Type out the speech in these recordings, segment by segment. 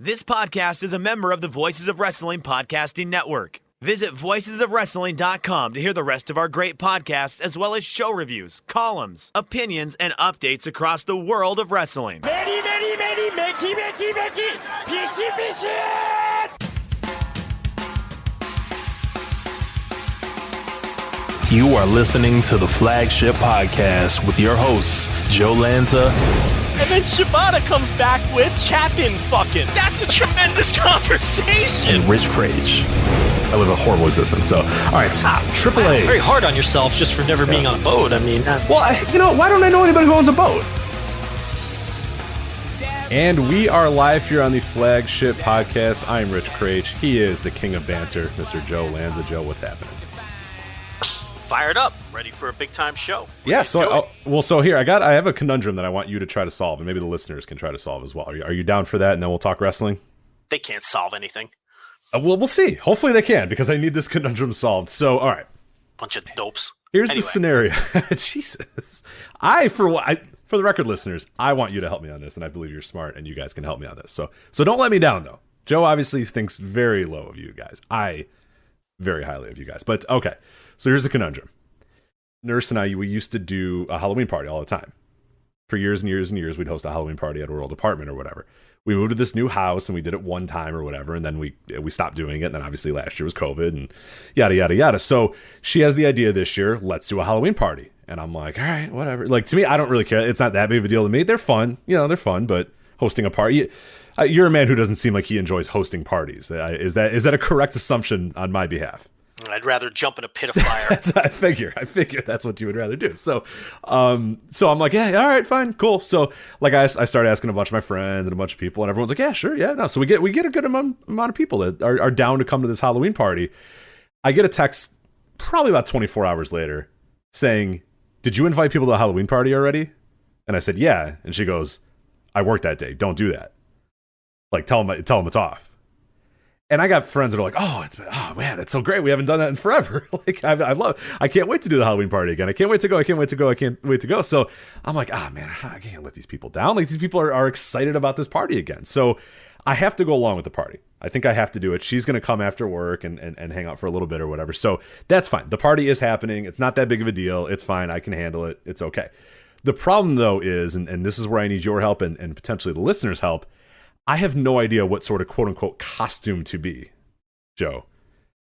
This podcast is a member of the Voices of Wrestling Podcasting Network. Visit voicesofwrestling.com to hear the rest of our great podcasts, as well as show reviews, columns, opinions, and updates across the world of wrestling. Very, very, very, Mickey, Mickey, Mickey, Fishy, Fishy! You are listening to the Flagship Podcast with your hosts, Joe Lanza. And then Shibata comes back with Chapin fucking. That's a tremendous conversation. And Rich Crage. I live a horrible existence, so. All right, AAA. Very hard on yourself just for never being on a boat. I mean. Well, why don't I know anybody who owns a boat? And we are live here on the Flagship Podcast. I'm Rich Crage. He is the king of banter, Mr. Joe Lanza. Joe, what's happening? Fired up, ready for a big time show. Yeah, so here I have a conundrum that I want you to try to solve, and maybe the listeners can try to solve as well. Are you down for that? And then we'll talk wrestling. They can't solve anything. We'll see. Hopefully they can, because I need this conundrum solved. So, all right. Bunch of dopes. Here's the scenario. Jesus, for the record, listeners, I want you to help me on this, and I believe you're smart, and you guys can help me on this. So don't let me down, though. Joe obviously thinks very low of you guys. I very highly of you guys. But okay. So here's the conundrum. Nurse and I, we used to do a Halloween party all the time. For years and years and years, we'd host a Halloween party at our old apartment or whatever. We moved to this new house and we did it one time or whatever, and then we stopped doing it. And then obviously last year was COVID and yada, yada, yada. So she has the idea this year, let's do a Halloween party. And I'm like, all right, whatever. Like, to me, I don't really care. It's not that big of a deal to me. They're fun. They're fun, but hosting a party... You're a man who doesn't seem like he enjoys hosting parties. Is that a correct assumption on my behalf? I'd rather jump in a pit of fire. I figure that's what you would rather do. So I'm like, yeah, all right, fine, cool. So like I started asking a bunch of my friends and a bunch of people, and everyone's like, yeah, sure, yeah, no. So we get a good amount of people that are down to come to this Halloween party. I get a text probably about 24 hours later saying, did you invite people to the Halloween party already? And I said, yeah. And she goes, I worked that day. Don't do that. Like, tell them it's off. And I got friends that are like, oh man, it's so great. We haven't done that in forever. Like, I can't wait to do the Halloween party again. I can't wait to go. So I'm like, man, I can't let these people down. Like, these people are excited about this party again. So I have to go along with the party. I think I have to do it. She's going to come after work and hang out for a little bit or whatever. So that's fine. The party is happening. It's not that big of a deal. It's fine. I can handle it. It's okay. The problem, though, is, and this is where I need your help and potentially the listeners' help, I have no idea what sort of quote-unquote costume to be, Joe.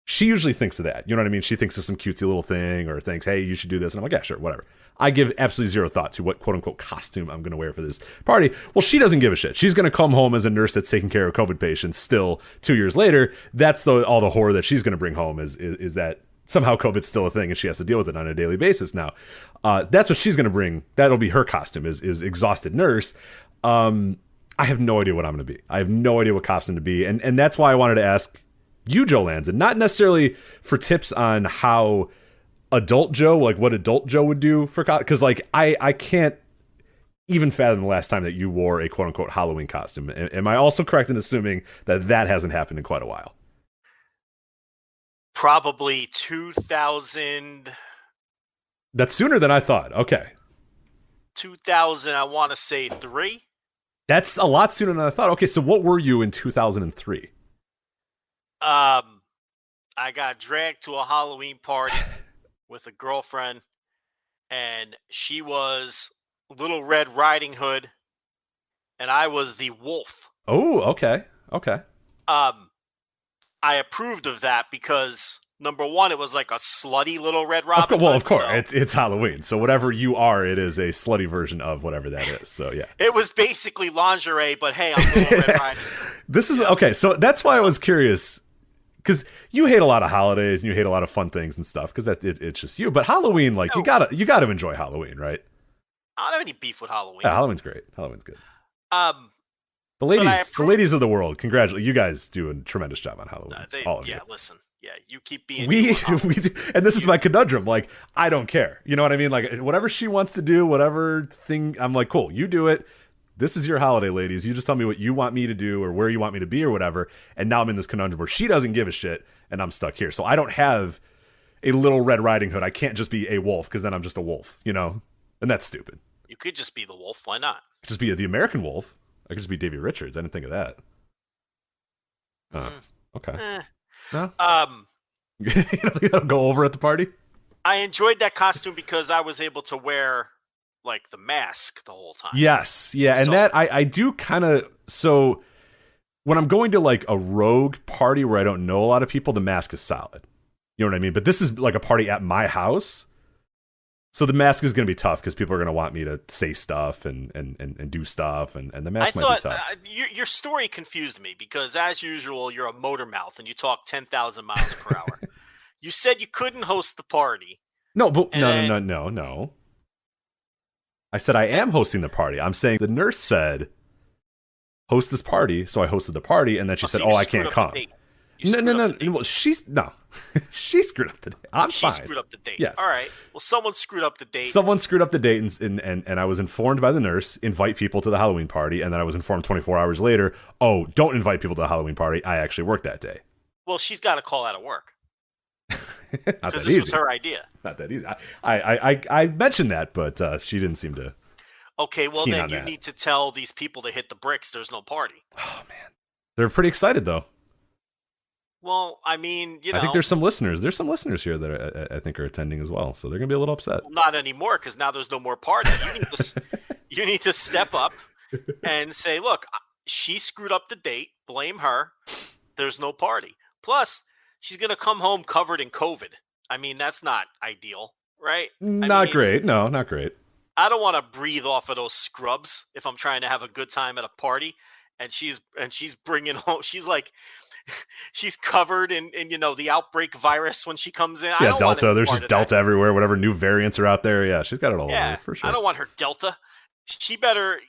She usually thinks of that. You know what I mean? She thinks of some cutesy little thing or thinks, hey, you should do this. And I'm like, yeah, sure, whatever. I give absolutely zero thought to what quote-unquote costume I'm going to wear for this party. Well, she doesn't give a shit. She's going to come home as a nurse that's taking care of COVID patients still 2 years later. That's all the horror that she's going to bring home is that somehow COVID's still a thing and she has to deal with it on a daily basis now. That's what she's going to bring. That'll be her costume is exhausted nurse. I have no idea what I'm going to be. I have no idea what costume to be. And that's why I wanted to ask you, Joe Lanza, not necessarily for tips on how adult Joe, like what adult Joe would do for because like I can't even fathom the last time that you wore a quote unquote Halloween costume. Am I also correct in assuming that hasn't happened in quite a while? Probably 2000. That's sooner than I thought. Okay. 2000, I want to say 3. That's a lot sooner than I thought. Okay, so what were you in 2003? I got dragged to a Halloween party with a girlfriend, and she was Little Red Riding Hood, and I was the wolf. Oh, okay. I approved of that because, number one, it was like a slutty Little Red Robin Hood. Of course. So it's Halloween. So whatever you are, it is a slutty version of whatever that is. So, yeah. It was basically lingerie, but hey, I'm Little Red Riding Hood. This is, okay, so that's why I was curious, because you hate a lot of holidays and you hate a lot of fun things and stuff, because it's just you. But Halloween, like, you gotta enjoy Halloween, right? I don't have any beef with Halloween. Yeah, Halloween's great. Halloween's good. The ladies of the world, congratulate you guys do a tremendous job on Halloween. All of you. Listen. Yeah, you keep being. We do, and this is my conundrum. Like, I don't care. You know what I mean? Like, whatever she wants to do, whatever thing, I'm like, cool. You do it. This is your holiday, ladies. You just tell me what you want me to do or where you want me to be or whatever. And now I'm in this conundrum where she doesn't give a shit, and I'm stuck here. So I don't have a Little Red Riding Hood. I can't just be a wolf because then I'm just a wolf, you know, and that's stupid. You could just be the wolf. Why not? I could just be the American wolf. I could just be Davey Richards. I didn't think of that. Okay. Eh. No? You don't go over at the party? I enjoyed that costume because I was able to wear like the mask the whole time. Yes. Yeah. And So- that I do kind of. So when I'm going to like a rogue party where I don't know a lot of people, the mask is solid. You know what I mean? But this is like a party at my house. So the mask is going to be tough because people are going to want me to say stuff and do stuff, and the mask might be tough. Your story confused me because, as usual, you're a motor mouth and you talk 10,000 miles per hour. You said you couldn't host the party. No, but no. I said I am hosting the party. I'm saying the nurse said host this party, so I hosted the party, and then she said, so you "Oh, I screwed can't up come." the date. No. Well, she screwed up the date. I'm She fine. screwed up the date. Yes. All right. Well, someone screwed up the date. Someone screwed up the date, and I was informed by the nurse, invite people to the Halloween party, and then I was informed 24 hours later, oh, don't invite people to the Halloween party. I actually worked that day. Well, she's got to call out of work Not because that this easy. was her idea. Not that easy. I mentioned that, but she didn't seem to. Okay, well Keen then on you that. need to tell these people to hit the bricks. There's no party. Oh man, they're pretty excited though. Well, I mean, you know, I think there's some listeners. There's some listeners here that I think are attending as well, so they're gonna be a little upset. not anymore because now there's no more party. You need to step up and say, look, she screwed up the date. Blame her. There's no party. Plus, she's gonna come home covered in COVID. I mean, that's not ideal, right? Not great. No, not great. I don't want to breathe off of those scrubs if I'm trying to have a good time at a party. And she's bringing home. She's like, she's covered in the outbreak virus when she comes in. I Yeah, don't want Delta. any There's part just of Delta that. everywhere. Whatever new variants are out there. Yeah, she's got it all Yeah, over for sure. I don't want her Delta. She better,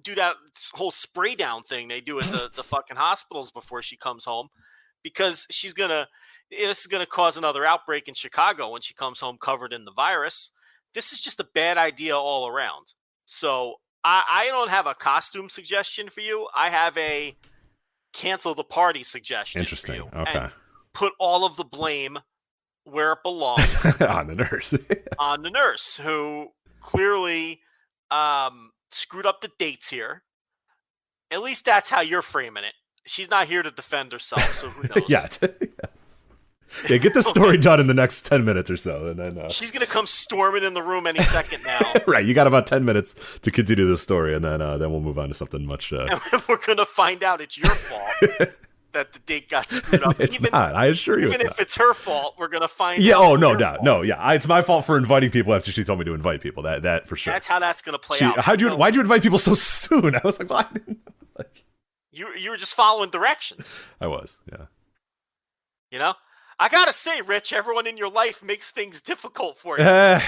do that whole spray down thing they do at the fucking hospitals before she comes home, because this is gonna cause another outbreak in Chicago when she comes home covered in the virus. This is just a bad idea all around. So I don't have a costume suggestion for you. I have a cancel the party suggestion. Interesting. For you. Okay. And put all of the blame where it belongs On the nurse. on the nurse, who clearly screwed up the dates here. At least that's how you're framing it. She's not here to defend herself, so who knows? Yeah. Yeah, get the story done in the next 10 minutes or so, and then She's gonna come storming in the room any second now. right. You got about 10 minutes to continue this story, and then we'll move on to something much. And we're gonna find out it's your fault that the date got screwed up. It's not. I assure you, Even it's if not. it's her fault, we're gonna find Yeah. out. Oh, it's no your doubt. fault. No. Yeah. It's my fault for inviting people after she told me to invite people. That for sure. That's how that's gonna play out. Why'd you invite people so soon? I was like, well, I didn't know. Like, You were just following directions. I was. Yeah. You know. I gotta say, Rich, everyone in your life makes things difficult for you.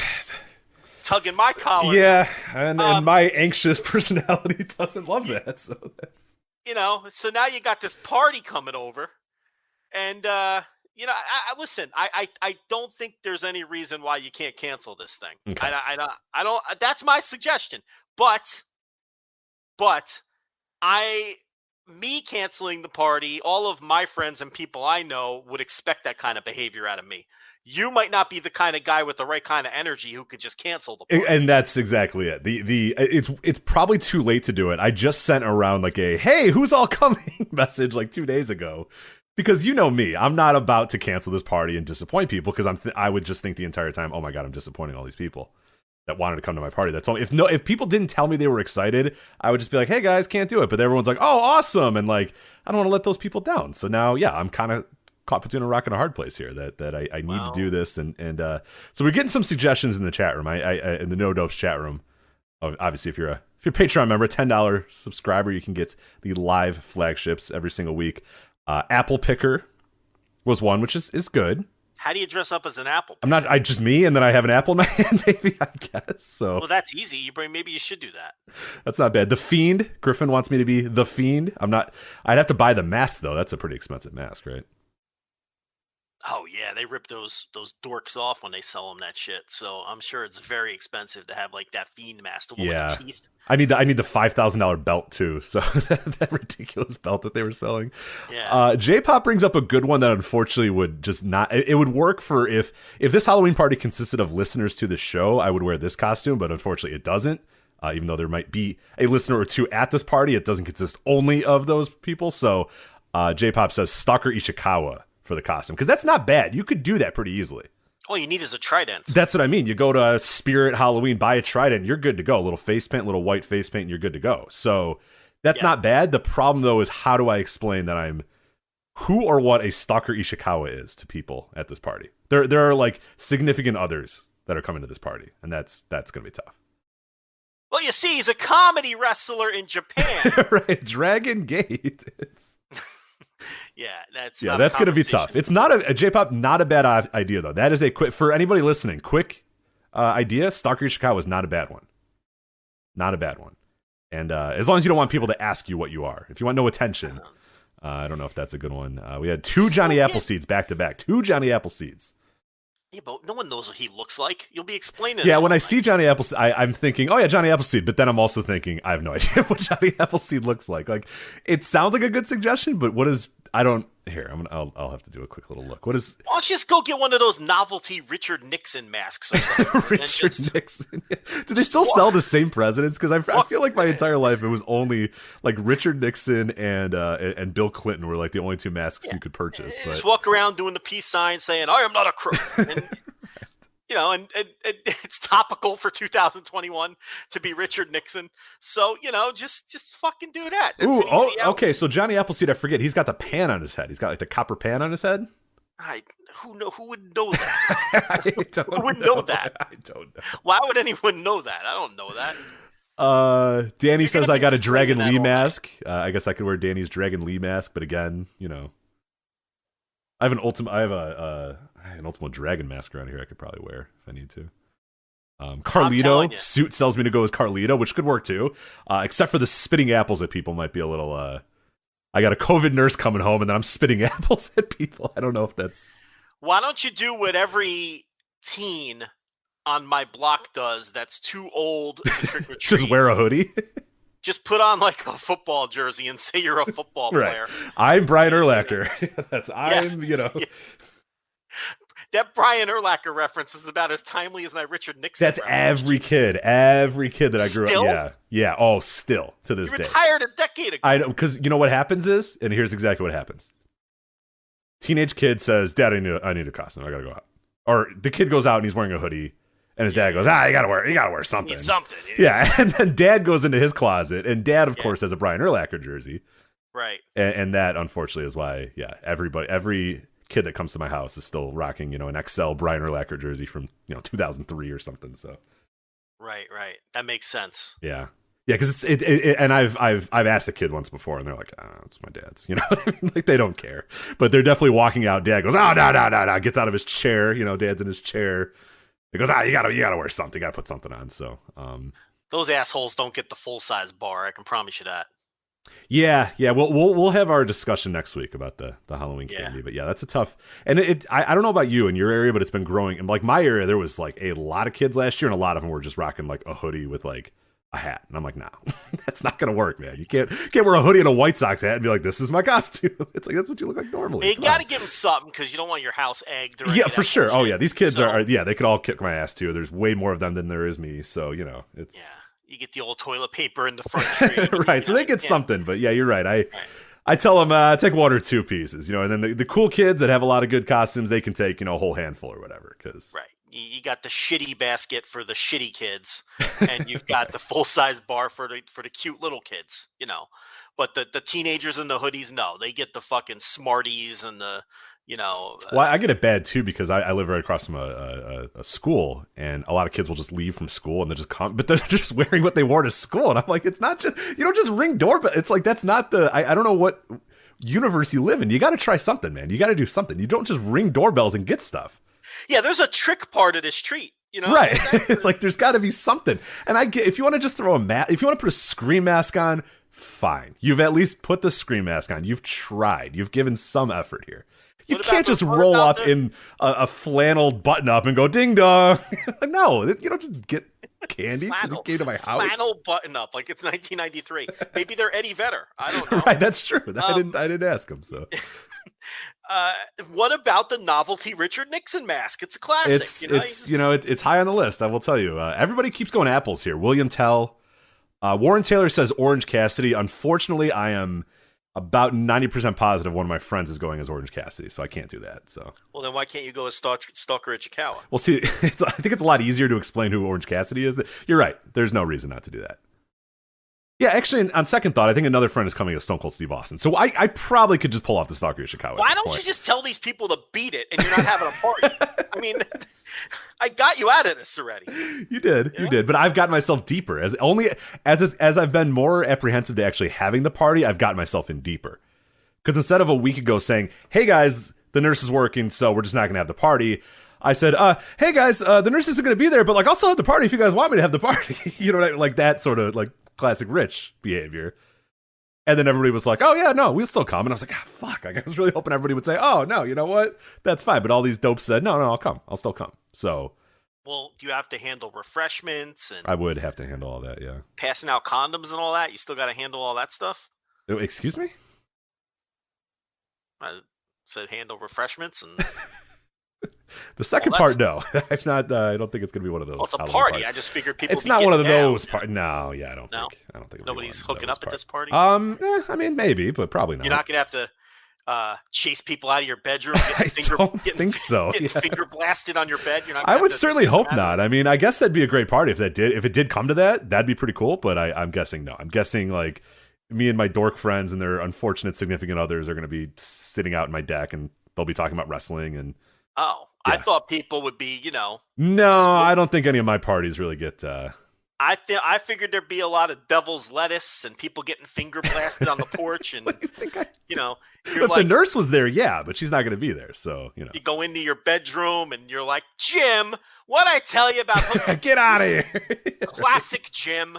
Tugging my collar. Yeah, and my anxious personality doesn't love that. So that's So now you got this party coming over, and listen. I don't think there's any reason why you can't cancel this thing. Okay. I don't. That's my suggestion. But me canceling the party, all of my friends and people I know would expect that kind of behavior out of me. You might not be the kind of guy with the right kind of energy who could just cancel the party. And that's exactly it. It's probably too late to do it. I just sent around like a "Hey, who's all coming?" message like 2 days ago, because you know me, I'm not about to cancel this party and disappoint people, because I would just think the entire time, oh my god, I'm disappointing all these people that wanted to come to my party. That's all. If people didn't tell me they were excited, I would just be like, "Hey guys, can't do it." But everyone's like, "Oh, awesome!" And like, I don't want to let those people down. So now, yeah, I'm kind of caught between a rock and a hard place here. That I need to do this, and so we're getting some suggestions in the chat room. I in the No Dopes chat room. Obviously, if you're a Patreon member, $10 subscriber, you can get the live flagships every single week. Apple Picker was one, which is good. How do you dress up as an apple? I just me, and then I have an apple in my hand, maybe, I guess. So Well, that's easy. Maybe you should do that. that's not bad. The Fiend. Griffin wants me to be the Fiend. I'd have to buy the mask, though. That's a pretty expensive mask, right? Oh yeah, they rip those dorks off when they sell them that shit. So I'm sure it's very expensive to have like that fiend mask, the one with the teeth. I need the $5,000 belt too. So that ridiculous belt that they were selling. Yeah. J-Pop brings up a good one that unfortunately would just not. It would work for if this Halloween party consisted of listeners to the show, I would wear this costume, but unfortunately it doesn't. Even though there might be a listener or two at this party, it doesn't consist only of those people. So J-Pop says Stalker Ishikawa for the costume, because that's not bad. You could do that pretty easily. All you need is a trident. That's what I mean. You go to Spirit Halloween, buy a trident, you're good to go. A little face paint, little white face paint, and you're good to go. So that's not bad. The problem, though, is how do I explain that I'm who or what a Stalker Ishikawa is to people at this party? There are like significant others that are coming to this party, and that's going to be tough. Well, you see, he's a comedy wrestler in Japan. Right, Dragon Gate. that's going to be tough. It's not a J-Pop, not a bad idea though. That is a quick for anybody listening. Quick idea. Stalker Ishikawa is not a bad one. Not a bad one. And as long as you don't want people to ask you what you are, if you want no attention, I don't know if that's a good one. We had 2 Johnny Appleseeds back to back. 2 Johnny Appleseeds. Yeah, but no one knows what he looks like. You'll be explaining. Yeah, when I see Johnny Appleseed, I'm thinking, oh yeah, Johnny Appleseed. But then I'm also thinking, I have no idea what Johnny Appleseed looks like. Like, it sounds like a good suggestion, but what is? I don't. Here, I'll have to do a quick little look. What is? Why don't you just go get one of those novelty Richard Nixon masks? Or something, Richard Nixon. Do they still sell the same presidents? Because I feel like my entire life it was only like Richard Nixon and Bill Clinton were like the only 2 masks you could purchase. But just walk around doing the peace sign, saying "I am not a crook." And, and it's topical for 2021 to be Richard Nixon. So, just fucking do that. That's okay. So Johnny Appleseed, I forget. He's got the pan on his head. He's got like the copper pan on his head. Who would know that? Who would know that? I don't know. Why would anyone know that? I don't know that. Danny says I got a Dragon Lee mask. I guess I could wear Danny's Dragon Lee mask, but again, I have an Ultimate Dragon mask around here I could probably wear if I need to. Carlito suit tells me to go as Carlito, which could work too. Except for the spitting apples that people might be a little. I got a COVID nurse coming home, and then I'm spitting apples at people. I don't know if that's. Why don't you do what every teen on my block does? That's too old to trick or treat. Just wear a hoodie. Just put on like a football jersey and say you're a football player. I'm Brian Urlacher. That Brian Urlacher reference is about as timely as my Richard Nixon. That's reference. every kid that I grew Still? up. Yeah. Oh, still to this day. You retired a decade ago. I know, because you know what happens is, and here's exactly what happens. Teenage kid says, "Dad, I need a costume. I gotta go out." Or the kid goes out and he's wearing a hoodie, and his dad goes, you gotta wear something. Need something. And then Dad goes into his closet, and Dad, of course, has a Brian Urlacher jersey. Right. And that, unfortunately, is why, every kid that comes to my house is still rocking, an XL Brian Urlacher jersey from 2003 or something. So. Right. That makes sense. Yeah, because it's and I've asked the kid once before, and they're like, it's my dad's. You know what I mean? Like, they don't care, but they're definitely walking out. Dad goes, no, gets out of his chair. Dad's in his chair. He goes, you gotta wear something. You gotta put something on. So, those assholes don't get the full size bar. I can promise you that. Yeah. We'll have our discussion next week about the Halloween candy. But that's a tough. And I don't know about you in your area, but it's been growing. And like my area, there was like a lot of kids last year, and a lot of them were just rocking like a hoodie with like a hat. And I'm like, no, that's not gonna work, man. You can't wear a hoodie and a White Sox hat and be like, this is my costume. It's like, that's what you look like normally. You gotta give them something, because you don't want your house egged. Or for sure. Bullshit. Oh yeah, these kids are they could all kick my ass too. There's way more of them than there is me. So it's. Yeah. You get the old toilet paper in the front tree. Right, so they get something, but you're right. I tell them take 1 or 2 pieces, and then the cool kids that have a lot of good costumes, they can take a whole handful or whatever. Right, you got the shitty basket for the shitty kids, and you've got the full size bar for the cute little kids, But the teenagers and the hoodies, no, they get the fucking Smarties and the. Well, I get it bad too, because I live right across from a school, and a lot of kids will just leave from school and they just come, but they're just wearing what they wore to school, and I'm like, it's not just you don't just ring doorbell. It's like that's not the I don't know what universe you live in. You got to try something, man. You got to do something. You don't just ring doorbells and get stuff. Yeah, there's a trick part of this treat. Right? Like there's got to be something. And I get if you want to just throw if you want to put a scream mask on, fine. You've at least put the scream mask on. You've tried. You've given some effort here. You can't just roll up in a flannel button up and go ding dong. No, you don't just get candy because you came to my house. Flannel button up like it's 1993. Maybe they're Eddie Vedder. I don't know. Right, that's true. I didn't ask him. So, what about the novelty Richard Nixon mask? It's a classic. It's high on the list. I will tell you. Everybody keeps going apples here. William Tell, Warren Taylor says Orange Cassidy. Unfortunately, I am about 90% positive one of my friends is going as Orange Cassidy, so I can't do that. So, well, then why can't you go as Stalker Ichikawa? Well, see, I think it's a lot easier to explain who Orange Cassidy is. You're right. There's no reason not to do that. Yeah, actually, on second thought, I think another friend is coming as Stone Cold Steve Austin. So I probably could just pull off the Stalker Ichikawa. Why don't you just tell these people to beat it and you're not having a party? I mean, I got you out of this already. You did. But I've gotten myself deeper. As I've been more apprehensive to actually having the party, I've gotten myself in deeper. Because instead of a week ago saying, hey guys, the nurse is working, so we're just not going to have the party, I said, hey guys, the nurse isn't going to be there, but like I'll still have the party if you guys want me to have the party. You know what I mean? Like that sort of like classic rich behavior. And then everybody was like, oh yeah, no, we'll still come. And I was like, fuck. Like, I was really hoping everybody would say, oh no, you know what? That's fine. But all these dopes said, no, I'll come. I'll still come. So. Well, do you have to handle refreshments? And I would have to handle all that, yeah. Passing out condoms and all that? You still got to handle all that stuff? Excuse me? I said handle refreshments and... The second part, no. I'm not. I don't think it's going to be one of those. Well, it's a party. I just figured people. It's not one of those parties. No, yeah, I don't think. Nobody's hooking up at this party. I mean, maybe, but probably not. You're not going to have to chase people out of your bedroom. Don't think so. Getting finger blasted on your bed. You're not. I would certainly hope not. I mean, I guess that'd be a great party if it did come to that. That'd be pretty cool. But I'm guessing no. I'm guessing like me and my dork friends and their unfortunate significant others are going to be sitting out in my deck and they'll be talking about wrestling and. Oh, yeah. I thought people would be, No, I don't think any of my parties really get. I figured there'd be a lot of devil's lettuce and people getting finger blasted on the porch, and if the nurse was there, yeah, but she's not going to be there, so you go into your bedroom and you're like, Jim, what I tell you about? Get out of here, classic Jim.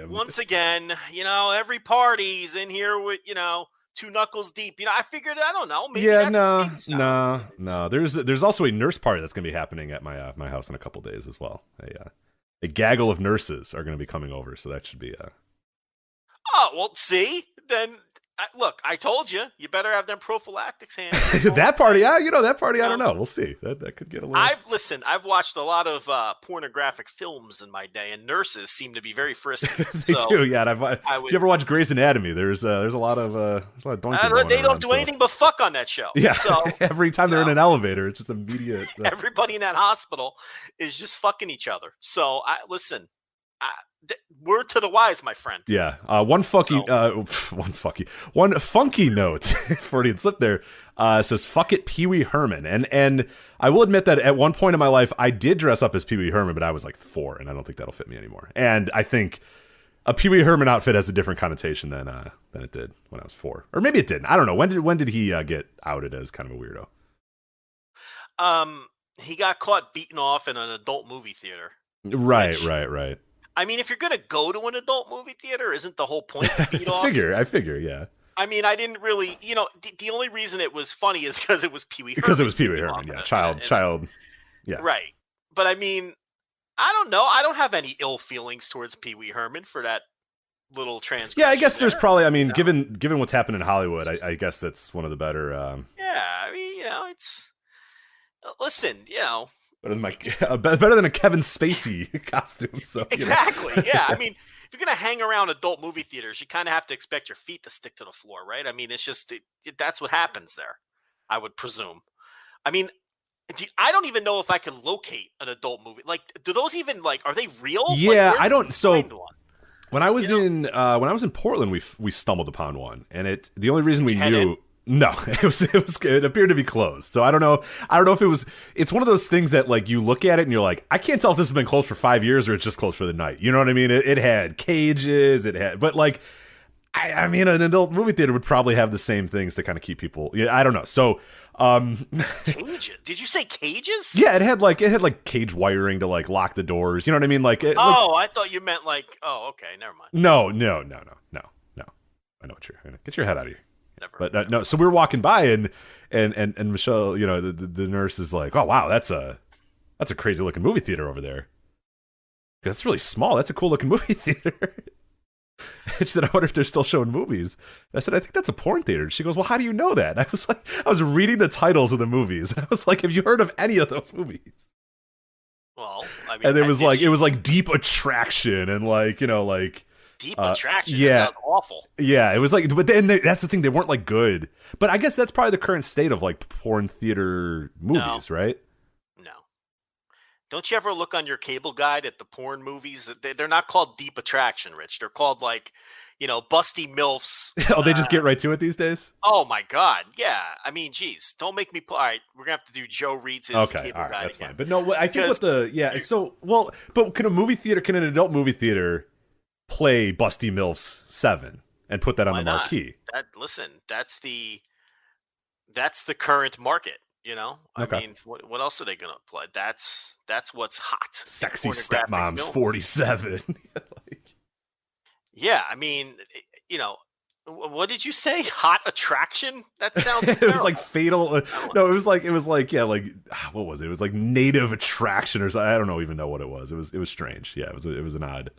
Once again, every party's in here with 2 knuckles deep. I figured, I don't know. Maybe no. There's also a nurse party that's going to be happening at my house in a couple days as well. A gaggle of nurses are going to be coming over, so that should be. Oh well, see, then look, I told you, you better have them prophylactics hands. That party, that party. I don't know. We'll see. That could get a little. I've watched a lot of pornographic films in my day, and nurses seem to be very frisky. They do, yeah. If you ever watch Grey's Anatomy, there's a lot of doinking they don't do anything but fuck on that show. Yeah. So every time they're in an elevator, it's just immediate. Everybody in that hospital is just fucking each other. So word to the wise, my friend. Yeah. One funky note, Freudian slip there, says, fuck it, Pee Wee Herman. And I will admit that at one point in my life, I did dress up as Pee Wee Herman, but I was like 4, and I don't think that'll fit me anymore. And I think a Pee Wee Herman outfit has a different connotation than it did when I was 4. Or maybe it didn't. I don't know. When did he get outed as kind of a weirdo? He got caught beating off in an adult movie theater. Right. I mean, if you're going to go to an adult movie theater, isn't the whole point to beat off? I figure, yeah. I mean, I didn't really, the only reason it was funny is because it was Pee Wee Herman. Because it was Pee Wee Herman, yeah. Child, yeah. Right. But I mean, I don't know. I don't have any ill feelings towards Pee Wee Herman for that little transgression. Yeah, I guess there's probably, I mean, given what's happened in Hollywood, I guess that's one of the better. Yeah, I mean, it's, listen, better than a Kevin Spacey costume. So exactly, yeah. I mean, if you're gonna hang around adult movie theaters, you kind of have to expect your feet to stick to the floor, right? I mean, it's just that's what happens there, I would presume. I mean, I don't even know if I can locate an adult movie. Like, do those even are they real? Yeah, I don't. So when I was in Portland, we stumbled upon one, and the only reason we knew. No, it appeared to be closed. So I don't know if it's one of those things that you look at it and you're like, I can't tell if this has been closed for 5 years or it's just closed for the night. You know what I mean? It had cages, but I mean, an adult movie theater would probably have the same things to kind of keep people. Yeah, I don't know. So, cages? Did you say cages? Yeah, it had cage wiring to lock the doors. You know what I mean? I thought you meant oh, okay, never mind. No. I know what get your head out of here. But no, so we were walking by and Michelle, the nurse is like, oh wow, that's a crazy looking movie theater over there. That's really small. That's a cool looking movie theater. She said, I wonder if they're still showing movies. I said, I think that's a porn theater. She goes, well, how do you know that? I was like, I was reading the titles of the movies. I was like, have you heard of any of those movies? Well, I mean, and it was like Deep Attraction and Deep Attraction. Yeah. That sounds awful. Yeah, it was like, but then that's the thing, they weren't like good. But I guess that's probably the current state of like porn theater movies, right? No. Don't you ever look on your cable guide at the porn movies? They're not called Deep Attraction, Rich. They're called like, Busty MILFs. Oh, they just get right to it these days? Oh my God. Yeah. I mean, geez, don't make me all right, we're gonna have to do Joe reads his Okay, cable all right, guide that's again. fine. But no, I think but can an adult movie theater play Busty MILFs 7 and put that on the marquee? That's the current market, I Okay. mean, what else are they gonna play? That's what's hot. Sexy Pornographic Stepmoms films. 47. Yeah, I mean, what did you say? Hot Attraction? That sounds It was like terrible. fatal. No, it was like what was it? It was like Native Attraction or something. I don't even know what it was. It was strange. Yeah, it was an odd.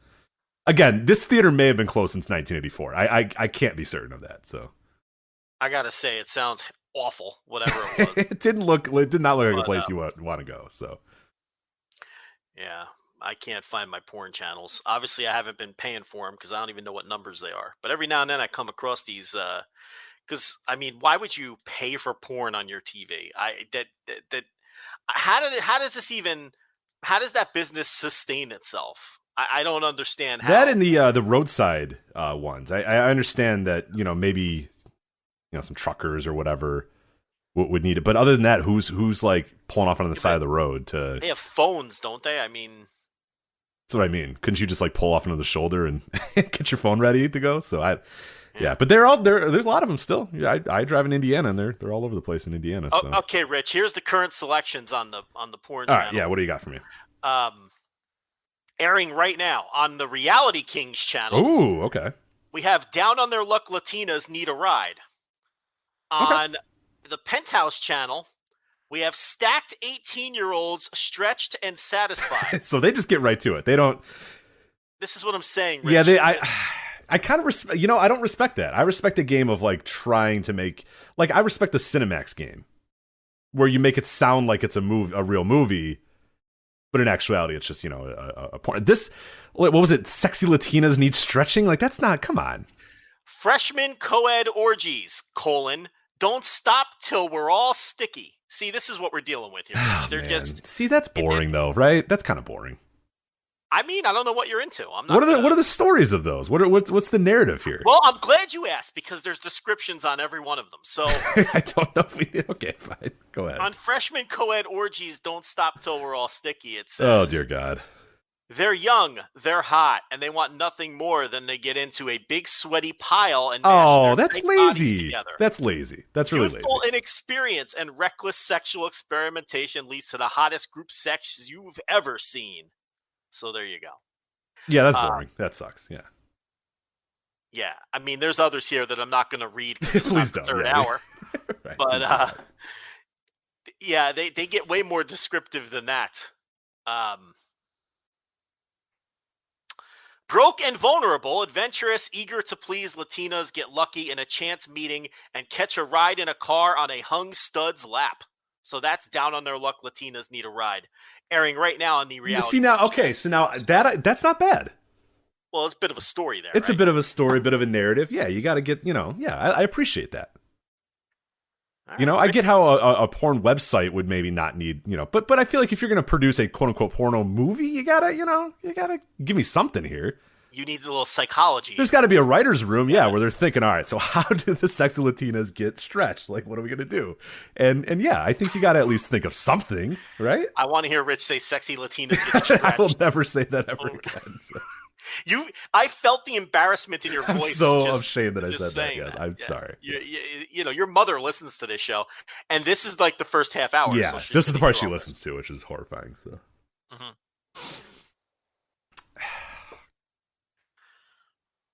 Again, this theater may have been closed since 1984. I can't be certain of that. So I gotta say, it sounds awful. Whatever it was. it did not look like a place you want to go. So yeah, I can't find my porn channels. Obviously, I haven't been paying for them because I don't even know what numbers they are. But every now and then I come across these. Because I mean, why would you pay for porn on your TV? How does that business sustain itself? I don't understand how. that and the roadside ones. I understand that maybe some truckers or whatever would need it, but other than that, who's like pulling off on the side of the road to? They have phones, don't they? I mean, that's what I mean. Couldn't you just like pull off into the shoulder and get your phone ready to go? So yeah, but they're all there. There's a lot of them still. Yeah, I drive in Indiana, and they're all over the place in Indiana. So. Okay, Rich. Here's the current selections on the porn All channel. right, yeah. What do you got for me? Airing right now on the Reality Kings channel. Ooh, okay. We have Down on Their Luck Latinas Need a Ride. On the Penthouse channel, we have Stacked 18-year-olds Stretched and Satisfied. So they just get right to it. They don't. This is what I'm saying, Rich. Yeah, I kind of respect. I don't respect that. I respect a game of like trying to make I respect the Cinemax game, where you make it sound like it's a real movie, but in actuality, it's just a porn. This, what was it? Sexy Latinas Need Stretching. Like that's not. Come on. Freshman co-ed orgies, don't stop till we're all sticky. See, this is what we're dealing with here. Rich. They're just. See, that's boring though, right? That's kind of boring. I mean, I don't know what you're into. I'm not. What are the stories of those? What's the narrative here? Well, I'm glad you asked because there's descriptions on every one of them. So I don't know if we did. Okay, fine. Go ahead. On freshman co-ed orgies, don't stop till we're all sticky. It says, oh dear God. They're young, they're hot, and they want nothing more than to get into a big sweaty pile and that's lazy. Together. That's lazy. That's really Youthful lazy. inexperience and reckless sexual experimentation leads to the hottest group sex you've ever seen. So there you go. Yeah, that's boring. That sucks. Yeah. Yeah, I mean, there's others here that I'm not going to read because it's not the third hour. Right, but yeah, they get way more descriptive than that. Broke and vulnerable, adventurous, eager to please Latinas get lucky in a chance meeting and catch a ride in a car on a hung stud's lap. So that's Down on Their Luck, Latinas Need a Ride. Airing right now on the Reality. See now, okay, so now that's not bad. Well, it's a bit of a story there. It's right? a bit of a story, bit of a narrative. Yeah, you got to get, I appreciate that. Right, I get how a porn website would maybe not need, but I feel like if you're going to produce a quote unquote porno movie, you gotta give me something here. You need a little psychology. There's got to be a writer's room, where they're thinking, all right, so how do the sexy Latinas get stretched? Like, what are we going to do? And yeah, I think you got to at least think of something, right? I want to hear Rich say sexy Latinas get stretched. I will never say that ever again. So. I felt the embarrassment in your I'm voice. so ashamed that I said that. Yes, I'm Yeah. sorry. Your mother listens to this show, and this is like the first half hour. Yeah, so this is the part she listens to, which is horrifying. So.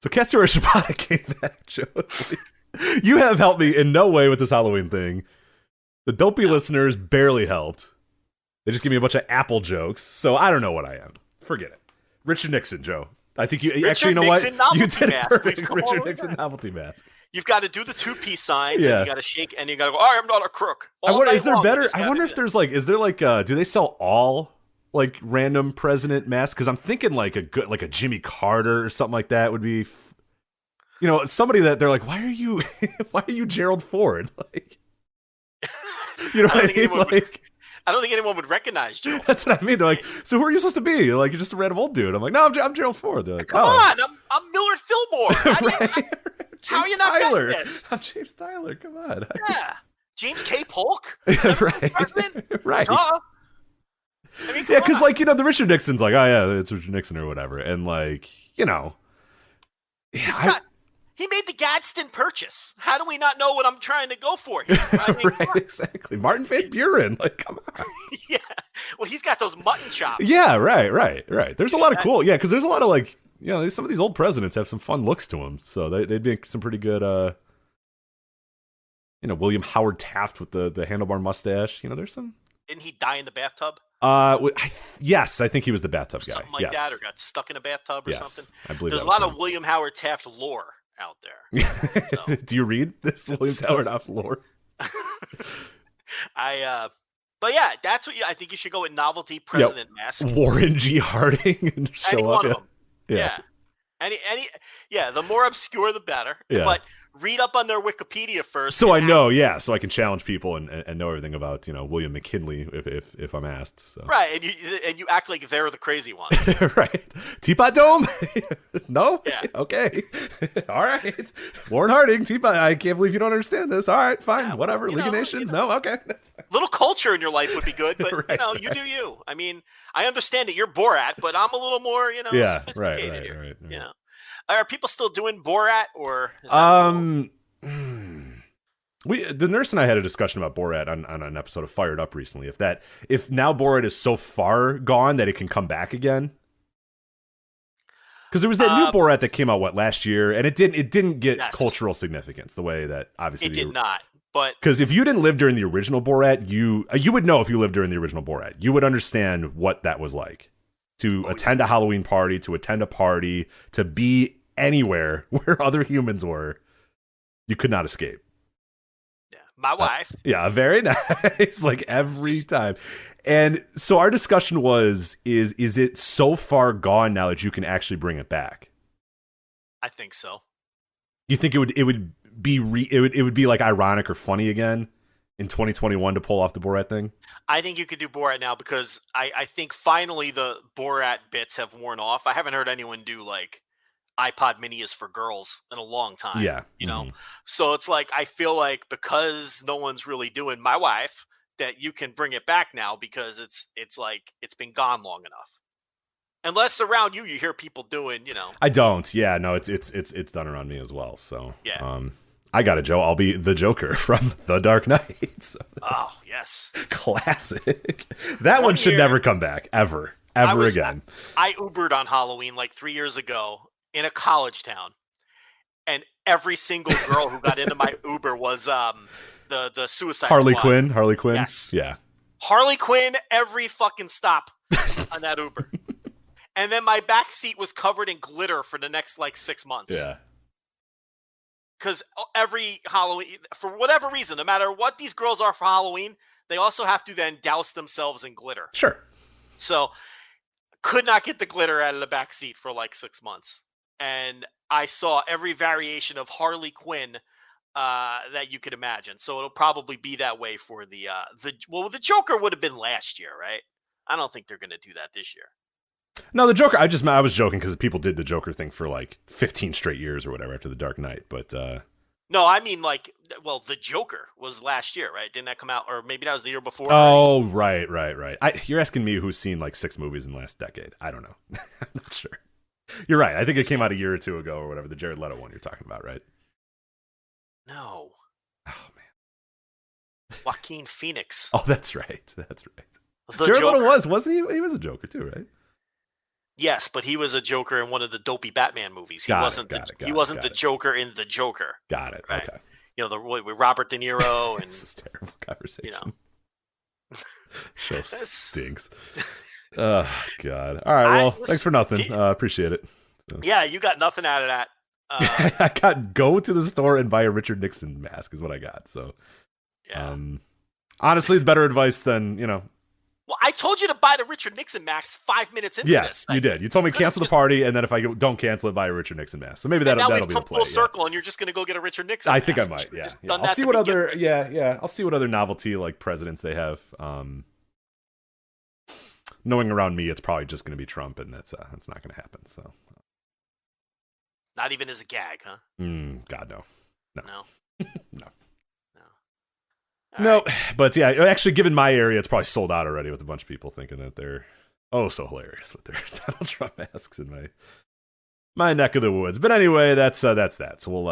So Katsuyori Shibata came back, Joe. You have helped me in no way with this Halloween thing. The dopey listeners barely helped. They just give me a bunch of Apple jokes, so I don't know what I am. Forget it. Richard Nixon, Joe. I think you actually, you know Nixon what? You did it mask. perfect. Richard Nixon novelty mask. You've got to do the 2-piece signs, Yeah. and you got to shake, and you got to go, I am not a crook. I wonder, is there better? I wonder if there's do they sell all like random president mask? Because I'm thinking like a Jimmy Carter or something like that would be, somebody that they're like, why are you Gerald Ford? Like, you know what I mean? Like, I don't think anyone would recognize Gerald. That's what I mean. They're like, so who are you supposed to be? They're like, you're just a random old dude. I'm like, no, I'm Gerald Ford. They're like, come on, I'm Millard Fillmore. How are you not Tyler? this? I'm James Tyler. Come on. Yeah, James K. Polk, right? president? Right. Duh. I mean, yeah, because like the Richard Nixon's like, oh yeah, it's Richard Nixon or whatever, and like he made the Gadsden Purchase. How do we not know what I'm trying to go for here? I mean, right, exactly. Martin Van Buren, like, come on. Yeah, well, he's got those mutton chops. Yeah, right. There's a lot of cool, because there's a lot of like, some of these old presidents have some fun looks to them, so they'd be some pretty good. William Howard Taft with the handlebar mustache. There's some. Didn't he die in the bathtub? Yes, I think he was the bathtub guy. Something like that, or got stuck in a bathtub or something. I believe there's a lot of William Howard Taft lore out there. So. Do you read this William Howard Taft lore? But yeah, that's what I think you should go with novelty president mask. Warren G. Harding and show any up. One of them. Yeah. The more obscure the better. Yeah. But read up on their Wikipedia first. So I know, so I can challenge people and know everything about William McKinley if I'm asked. So. Right, and you act like they're the crazy ones. Right. Teapot Dome? No? Yeah. Okay. All right. Warren Harding, Teapot. I can't believe you don't understand this. All right, fine, yeah, whatever. League of Nations? No? Okay. That's fine. Little culture in your life would be good, but right, you do you. I mean, I understand that you're Borat, but I'm a little more, sophisticated here. Right. Are people still doing Borat, or is that the nurse and I had a discussion about Borat on an episode of Fired Up recently. If now Borat is so far gone that it can come back again, because there was that new Borat that came out last year, and it didn't get cultural significance the way that obviously it did not. But because if you didn't live during the original Borat, you would know if you lived during the original Borat, you would understand what that was like to attend a Halloween party, to attend a party, to be anywhere where other humans were. You could not escape. Yeah, my wife. Very nice. Like every time. And so our discussion was, is it so far gone now that you can actually bring it back? I think so. You think it would be like ironic or funny again in 2021 to pull off the Borat thing? I think you could do Borat now because I think finally the Borat bits have worn off. I haven't heard anyone do like iPod Mini is for girls in a long time. Yeah. So it's like, I feel like because no one's really doing my wife, that you can bring it back now because it's like, it's been gone long enough. Unless around you hear people doing, I don't. Yeah, no, it's done around me as well. So yeah. I got it, Joe. I'll be the Joker from The Dark Knight. So yes. Classic. That one should never come back. Ever again. I Ubered on Halloween like 3 years ago in a college town. And every single girl who got into my Uber was the Suicide Harley Squad. Harley Quinn? Yes. Yeah. Harley Quinn every fucking stop on that Uber. And then my back seat was covered in glitter for the next 6 months. Yeah. Because every Halloween, for whatever reason, no matter what these girls are for Halloween, they also have to then douse themselves in glitter. Sure. So could not get the glitter out of the back seat for 6 months. And I saw every variation of Harley Quinn that you could imagine. So it'll probably be that way for the Joker would have been last year, right? I don't think they're going to do that this year. No, the Joker, I was joking because people did the Joker thing for 15 straight years or whatever after the Dark Knight, but no, I mean the Joker was last year, right? Didn't that come out, or maybe that was the year before? Oh, right. You're asking me who's seen 6 movies in the last decade. I don't know. I'm not sure. You're right. I think it came out a year or two ago or whatever, the Jared Leto one you're talking about, right? No. Oh, man. Joaquin Phoenix. Oh, that's right. The Jared Joker. Leto wasn't he? He was a Joker too, right? Yes, but he was a Joker in one of the dopey Batman movies. He wasn't the Joker in The Joker. Got it. Right? Okay. With Robert De Niro and this is a terrible conversation. Show stinks. Oh God. All right. Well, thanks for nothing. Appreciate it. So. Yeah, you got nothing out of that. I got go to the store and buy a Richard Nixon mask is what I got. So, yeah. Honestly, it's better advice than Well, I told you to buy the Richard Nixon mask 5 minutes into this. Yeah, you did. You told me cancel the party, and then if I don't cancel it, buy a Richard Nixon mask. So maybe that'll be the play. Now we've come full circle, and you're just going to go get a Richard Nixon I mask. think I might, yeah. I'll see what other, I'll see what other novelty, like, presidents they have. Knowing around me, it's probably just going to be Trump, and that's not going to happen, so. Not even as a gag, huh? God, no. No. No. All no, right. But yeah, actually, given my area, it's probably sold out already with a bunch of people thinking that they're so hilarious with their Donald Trump masks in my neck of the woods. But anyway, that's that. So we'll.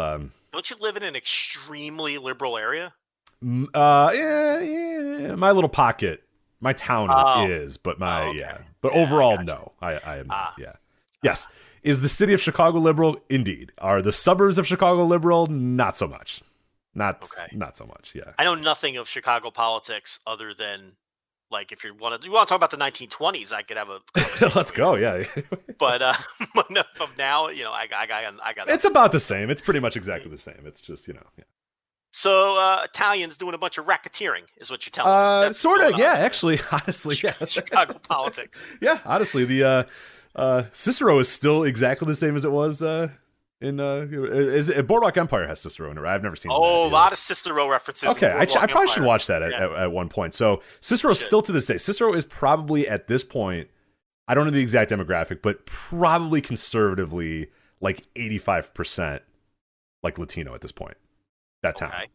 Don't you live in an extremely liberal area? Yeah, my little pocket, my town is, but but overall, no, I am not. Yeah, yes. Is the city of Chicago liberal? Indeed. Are the suburbs of Chicago liberal? Not so much. Not so much. Yeah. I know nothing of Chicago politics other than, like, if you want to talk about the 1920s, I could have a conversation. Let's go. Yeah. But from now, I got. It's about the same. It's pretty much exactly the same. It's just Yeah. So Italians doing a bunch of racketeering is what you're telling me. Sort of. Yeah. Actually, honestly, yeah. Chicago politics. Yeah. Honestly, the Cicero is still exactly the same as it was. Boardwalk Empire has Cicero in it, right? I've never seen. A lot of Cicero references. Okay, I probably should watch that at one point. So Cicero still to this day. Cicero is probably at this point, I don't know the exact demographic, but probably conservatively like 85% like Latino at this point. That town. Okay.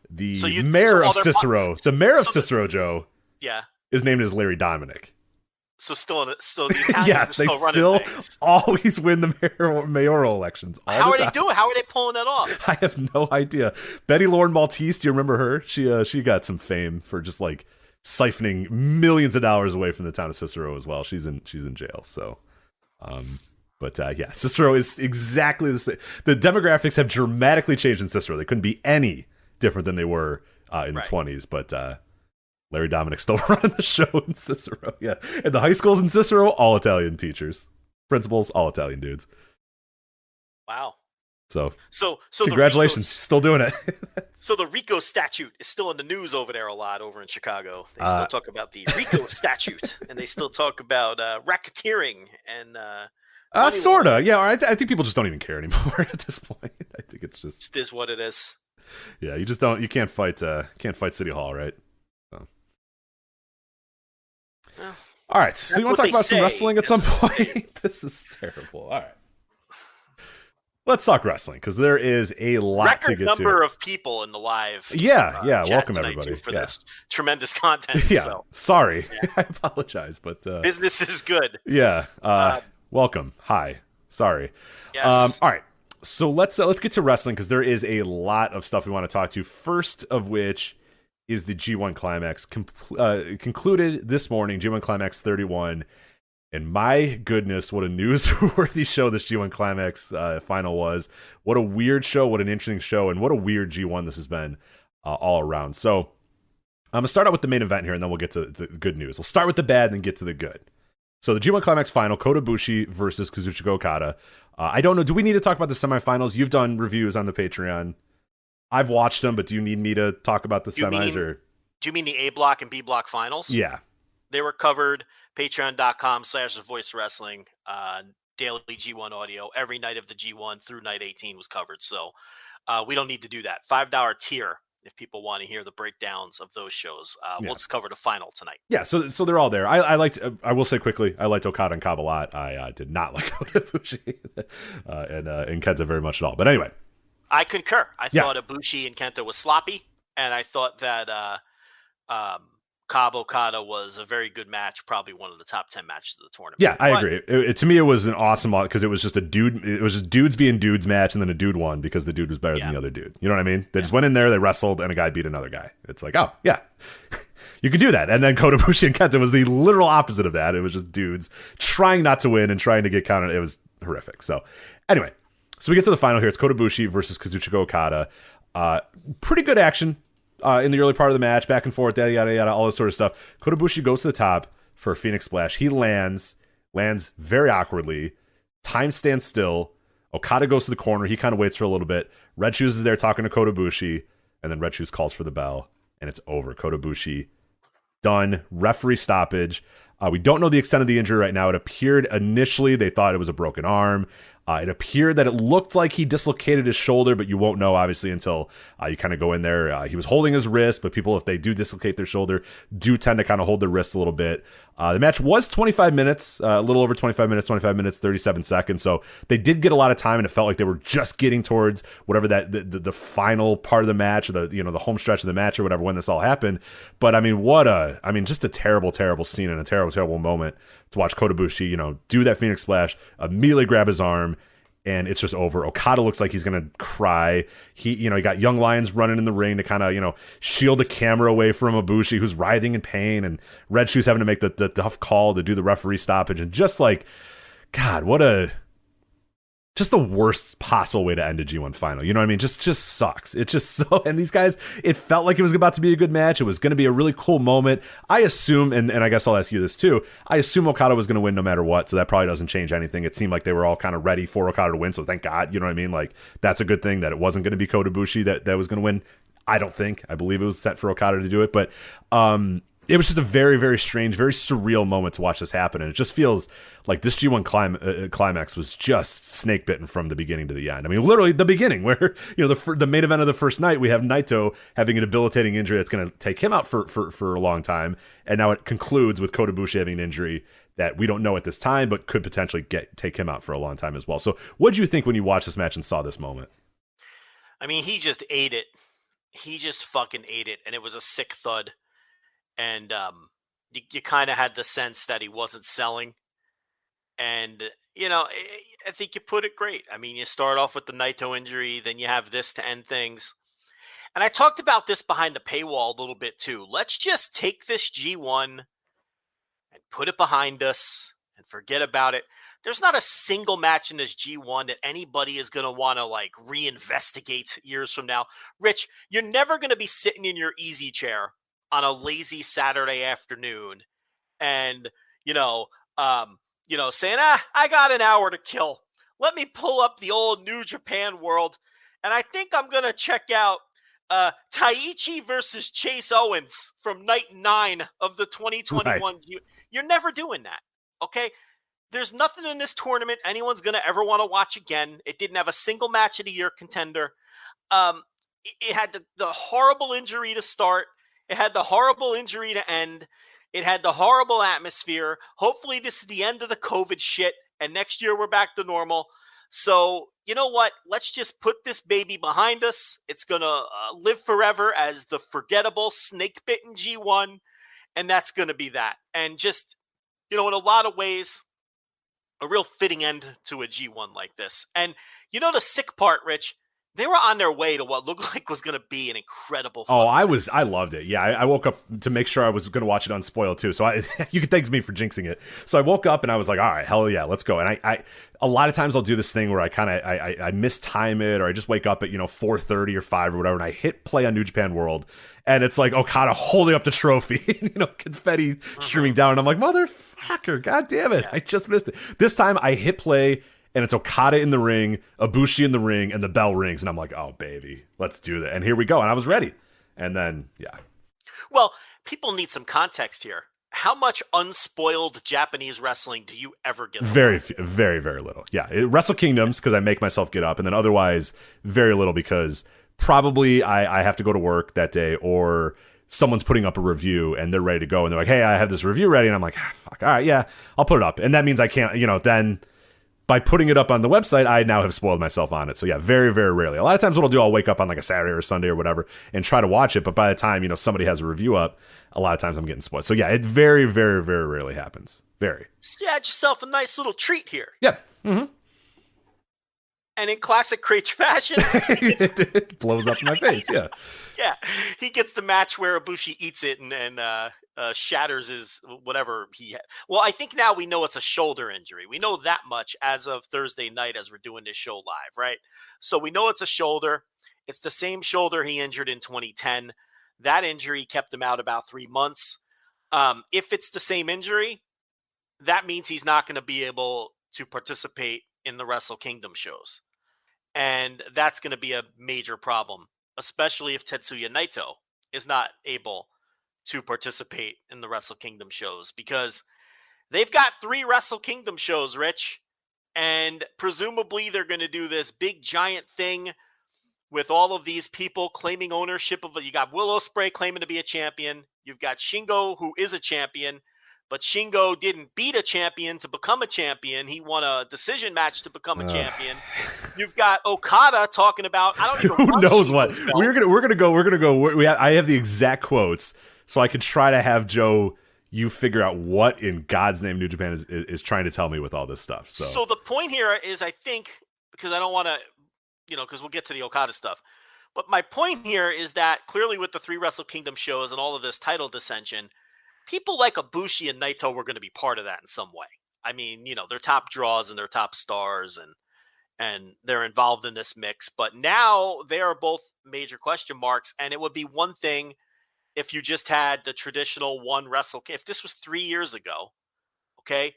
The mayor of Cicero, Joe, is named as Larry Dominic. So the Italians yes, are they still running things. Always win the mayoral elections. How are they doing? How are they pulling that off? I have no idea. Betty Lauren Maltese, do you remember her? She got some fame for just like siphoning millions of dollars away from the town of Cicero as well. She's in jail. So, Cicero is exactly the same. The demographics have dramatically changed in Cicero. They couldn't be any different than they were in the 20s, but. Larry Dominic's still running the show in Cicero. Yeah. And the high schools in Cicero, all Italian teachers. Principals, all Italian dudes. Wow. So congratulations. Still doing it. So the RICO statute is still in the news over there a lot over in Chicago. They still talk about the RICO statute, and they still talk about racketeering and sort of. Yeah, I think people just don't even care anymore at this point. I think it's just is what it is. Yeah, you can't fight City Hall, right? All right, so you want to talk about some wrestling at some point? This is terrible. All right. Let's talk wrestling, because there is a lot to get to. Record number of people in the live welcome everybody. For this tremendous content. Yeah, so. Sorry. I apologize, but... business is good. Yeah, welcome. Hi. Sorry. Yes. All right, so let's get to wrestling, because there is a lot of stuff we want to talk to, first of which... is the G1 Climax concluded this morning, G1 Climax 31. And my goodness, what a newsworthy show this G1 Climax final was. What a weird show, what an interesting show, and what a weird G1 this has been all around. So I'm going to start out with the main event here, and then we'll get to the good news. We'll start with the bad and then get to the good. So the G1 Climax final, Kota Ibushi versus Kazuchika Okada. I don't know, do we need to talk about the semifinals? You've done reviews on the Patreon. I've watched them, but do you need me to talk about the semis? Do you mean the A block and B block finals? Yeah. They were covered, patreon.com/The Voice Wrestling, daily G1 audio. Every night of the G1 through night 18 was covered. So we don't need to do that. $5 tier if people want to hear the breakdowns of those shows. We'll just cover the final tonight. Yeah, so they're all there. I will say quickly, I liked Okada and Cobb a lot. I did not like Kota Ibushi and Kenta very much at all. But anyway. I concur. I thought Ibushi and Kenta was sloppy, and I thought that Cobb Okada was a very good match, probably one of the top 10 matches of the tournament. Yeah, I agree. To me, it was an awesome, because it was just it was just dudes being dudes match, and then a dude won because the dude was better than the other dude. You know what I mean? They just went in there, they wrestled, and a guy beat another guy. It's like, oh, yeah. You can do that. And then Kota Ibushi and Kenta was the literal opposite of that. It was just dudes trying not to win and trying to get counted. It was horrific. So anyway. So we get to the final here. It's Kota Ibushi versus Kazuchika Okada. Pretty good action in the early part of the match, back and forth, yada, yada, yada, all this sort of stuff. Kota Ibushi goes to the top for a Phoenix Splash. He lands very awkwardly. Time stands still. Okada goes to the corner. He kind of waits for a little bit. Red Shoes is there talking to Kota Ibushi, and then Red Shoes calls for the bell, and it's over. Kota Ibushi done, referee stoppage. We don't know the extent of the injury right now. It appeared initially they thought it was a broken arm. It appeared that it looked like he dislocated his shoulder, but you won't know, obviously, until you kind of go in there. He was holding his wrist, but people, if they do dislocate their shoulder, do tend to kind of hold their wrists a little bit. The match was 25 minutes, a little over 25 minutes, 37 seconds. So they did get a lot of time, and it felt like they were just getting towards whatever the final part of the match, or the home stretch of the match, or whatever, when this all happened. But I mean, just a terrible, terrible scene and a terrible, terrible moment to watch Kota Ibushi, do that Phoenix Splash, immediately grab his arm, and it's just over. Okada looks like he's going to cry. He got Young Lions running in the ring to kind of, shield the camera away from Ibushi, who's writhing in pain, and Red Shoes having to make the tough call to do the referee stoppage. And just like, God, just the worst possible way to end a G1 final. You know what I mean? Just sucks. It just so, and these guys, it felt like it was about to be a good match. It was going to be a really cool moment. I assume, and I guess I'll ask you this too, I assume Okada was going to win no matter what, so that probably doesn't change anything. It seemed like they were all kind of ready for Okada to win, so thank God, you know what I mean? Like, that's a good thing that it wasn't going to be Kota Ibushi that was going to win. I believe it was set for Okada to do it, but it was just a very, very strange, very surreal moment to watch this happen. And it just feels like this G1 climax was just snake bitten from the beginning to the end. I mean, literally the beginning, where, the main event of the first night, we have Naito having a debilitating injury that's going to take him out for a long time. And now it concludes with Kota Ibushi having an injury that we don't know at this time, but could potentially take him out for a long time as well. So what did you think when you watched this match and saw this moment? I mean, he just ate it. He just fucking ate it. And it was a sick thud. And you kind of had the sense that he wasn't selling. And, I think you put it great. I mean, you start off with the Naito injury, then you have this to end things. And I talked about this behind the paywall a little bit too. Let's just take this G1 and put it behind us and forget about it. There's not a single match in this G1 that anybody is going to want to reinvestigate years from now. Rich, you're never going to be sitting in your easy chair on a lazy Saturday afternoon and, saying, I got an hour to kill. Let me pull up the old New Japan World, and I think I'm going to check out Taichi versus Chase Owens from night 9 of the 2021. Right. You're never doing that, okay? There's nothing in this tournament anyone's going to ever want to watch again. It didn't have a single match of the year contender. It had the horrible injury to start. It had the horrible injury to end. It had the horrible atmosphere. Hopefully this is the end of the COVID shit, and next year we're back to normal. So, you know what? Let's just put this baby behind us. It's going to live forever as the forgettable snake-bitten G1, and that's going to be that. And just, in a lot of ways, a real fitting end to a G1 like this. And the sick part, Rich, they were on their way to what looked like was going to be an incredible Oh, I loved it. Yeah, I woke up to make sure I was going to watch it unspoiled too. So you can thank me for jinxing it. So I woke up and I was like, all right, hell yeah, let's go. And I a lot of times I'll do this thing where I kind of I mistime it, or I just wake up at 4:30 or 5 or whatever, and I hit play on New Japan World, and it's like Okada holding up the trophy, confetti streaming down, and I'm like, motherfucker, god damn it, I just missed it. This time I hit play, and it's Okada in the ring, Ibushi in the ring, and the bell rings, and I'm like, oh baby, let's do that. And here we go. And I was ready. And then yeah. Well, people need some context here. How much unspoiled Japanese wrestling do you ever get? Very, very, very little. Yeah, Wrestle Kingdoms, because I make myself get up, and then otherwise very little, because probably I have to go to work that day, or someone's putting up a review and they're ready to go, and they're like, hey, I have this review ready, and I'm like, fuck, all right, yeah, I'll put it up. And that means I can't, then by putting it up on the website, I now have spoiled myself on it. So yeah, very, very rarely. A lot of times what I'll do, I'll wake up on like a Saturday or Sunday or whatever and try to watch it. But by the time, somebody has a review up, a lot of times I'm getting spoiled. So yeah, it very, very, very rarely happens. Very. So you had yourself a nice little treat here. Yeah. Mm-hmm. And in classic Creech fashion, it blows up in my face. Yeah. Yeah. He gets the match where Ibushi eats it and shatters his whatever he had. Well, I think now we know it's a shoulder injury. We know that much as of Thursday night as we're doing this show live, right? So we know it's a shoulder. It's the same shoulder he injured in 2010. That injury kept him out about 3 months. If it's the same injury, that means he's not going to be able to participate in the Wrestle Kingdom shows. And that's going to be a major problem, especially if Tetsuya Naito is not able to participate in the Wrestle Kingdom shows because they've got 3 Wrestle Kingdom shows, Rich, and presumably they're going to do this big giant thing with all of these people claiming ownership of it. You got Will Ospreay claiming to be a champion. You've got Shingo, who is a champion, but Shingo didn't beat a champion to become a champion. He won a decision match to become a champion. You've got Okada talking about, I don't even who knows Shingo's what belt. we're gonna go. I have the exact quotes, so I can try to have Joe. You figure out what in God's name New Japan is trying to tell me with all this stuff. So the point here is, I think, because I don't want to, because we'll get to the Okada stuff. But my point here is that clearly with the 3 Wrestle Kingdom shows and all of this title dissension, people like Ibushi and Naito were going to be part of that in some way. I mean, they're top draws and they're top stars and they're involved in this mix. But now they are both major question marks. And it would be one thing if you just had the traditional one Wrestle. If this was 3 years ago, okay,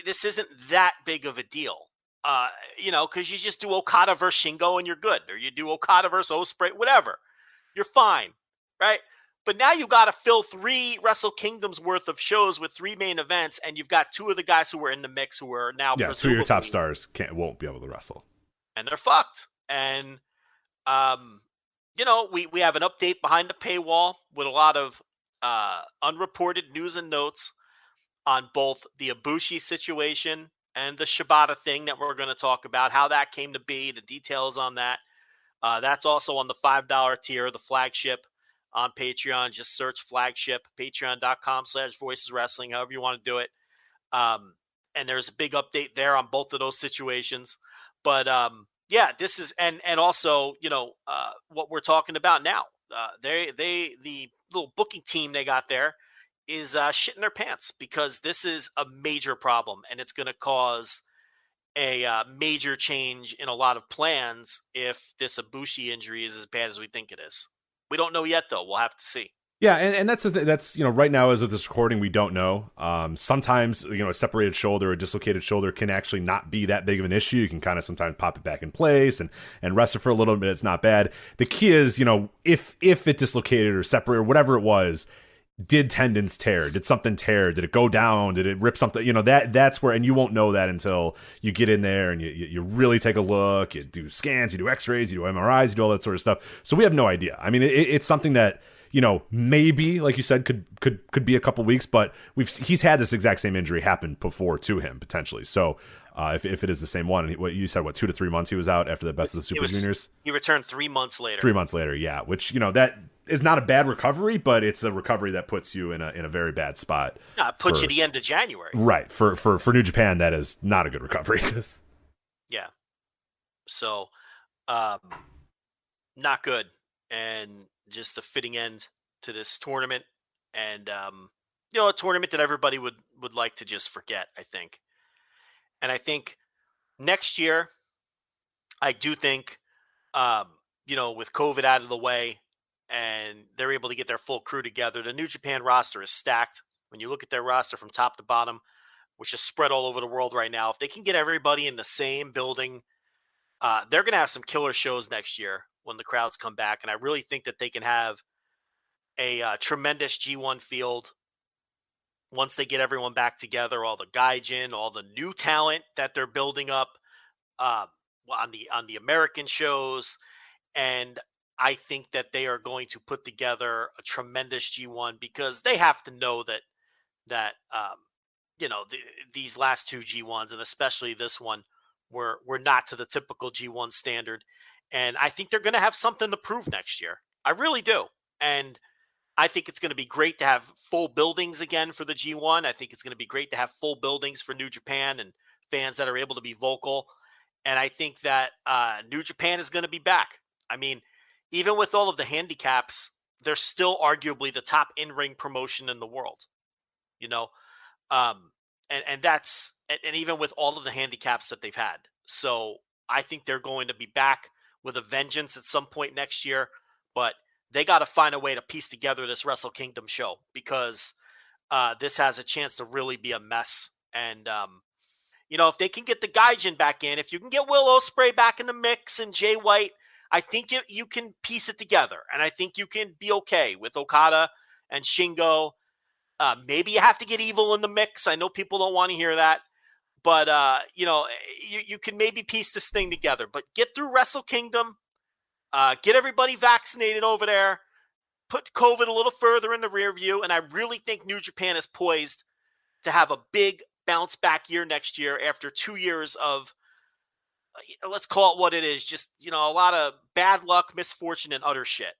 this isn't that big of a deal. Because you just do Okada versus Shingo and you're good. Or you do Okada versus Ospreay, whatever. You're fine, right? But now you got to fill 3 Wrestle Kingdoms worth of shows with 3 main events, and you've got 2 of the guys who were in the mix who are now 2 of your top stars won't be able to wrestle. And they're fucked. And, we have an update behind the paywall with a lot of unreported news and notes on both the Ibushi situation and the Shibata thing that we're going to talk about, how that came to be, the details on that. That's also on the $5 tier, the Flagship on Patreon. Just search Flagship, patreon.com/Voices Wrestling, however you want to do it. And there's a big update there on both of those situations. But this is, and also, what we're talking about now. The little booking team they got there is shitting their pants because this is a major problem and it's going to cause a major change in a lot of plans if this Ibushi injury is as bad as we think it is. We don't know yet, though. We'll have to see. Yeah, and that's the thing. That's, right now as of this recording, we don't know. Sometimes, a separated shoulder or a dislocated shoulder can actually not be that big of an issue. You can kind of sometimes pop it back in place and rest it for a little bit. It's not bad. The key is, if it dislocated or separated or whatever it was, did tendons tear? Did something tear? Did it go down? Did it rip something? That's where, and you won't know that until you get in there and you really take a look. You do scans, you do X-rays, you do MRIs, you do all that sort of stuff. So we have no idea. I mean, it's something that, maybe, like you said, could be a couple weeks, but he's had this exact same injury happen before to him potentially. So if it is the same one, and what you said, 2 to 3 months he was out after the Best of the Super Juniors. He returned 3 months later. 3 months later, yeah. Which that is not a bad recovery, but it's a recovery that puts you in a very bad spot. No, it puts you at the end of January. Right. For New Japan, that is not a good recovery. Yeah. So, not good. And just a fitting end to this tournament. And, a tournament that everybody would like to just forget, I think. And I think next year, I do think, with COVID out of the way, and they're able to get their full crew together. The New Japan roster is stacked. When you look at their roster from top to bottom, which is spread all over the world right now, if they can get everybody in the same building, they're going to have some killer shows next year when the crowds come back. And I really think that they can have a tremendous G1 field once they get everyone back together, all the gaijin, all the new talent that they're building up on the American shows. And I think that they are going to put together a tremendous G1 because they have to know that these last 2 G1s, and especially this one, were not to the typical G1 standard. And I think they're going to have something to prove next year. I really do. And I think it's going to be great to have full buildings again for the G1. I think it's going to be great to have full buildings for New Japan and fans that are able to be vocal. And I think that New Japan is going to be back. I mean, even with all of the handicaps, they're still arguably the top in-ring promotion in the world, and that's, and even with all of the handicaps that they've had. So I think they're going to be back with a vengeance at some point next year, but they got to find a way to piece together this Wrestle Kingdom show because this has a chance to really be a mess. And, if they can get the Gaijin back in, if you can get Will Ospreay back in the mix and Jay White, I think you can piece it together. And I think you can be okay with Okada and Shingo. Maybe you have to get Evil in the mix. I know people don't want to hear that, but you can maybe piece this thing together. But get through Wrestle Kingdom, get everybody vaccinated over there, put COVID a little further in the rear view, and I really think New Japan is poised to have a big bounce back year next year after 2 years of, let's call it what it is, just a lot of bad luck, misfortune, and utter shit.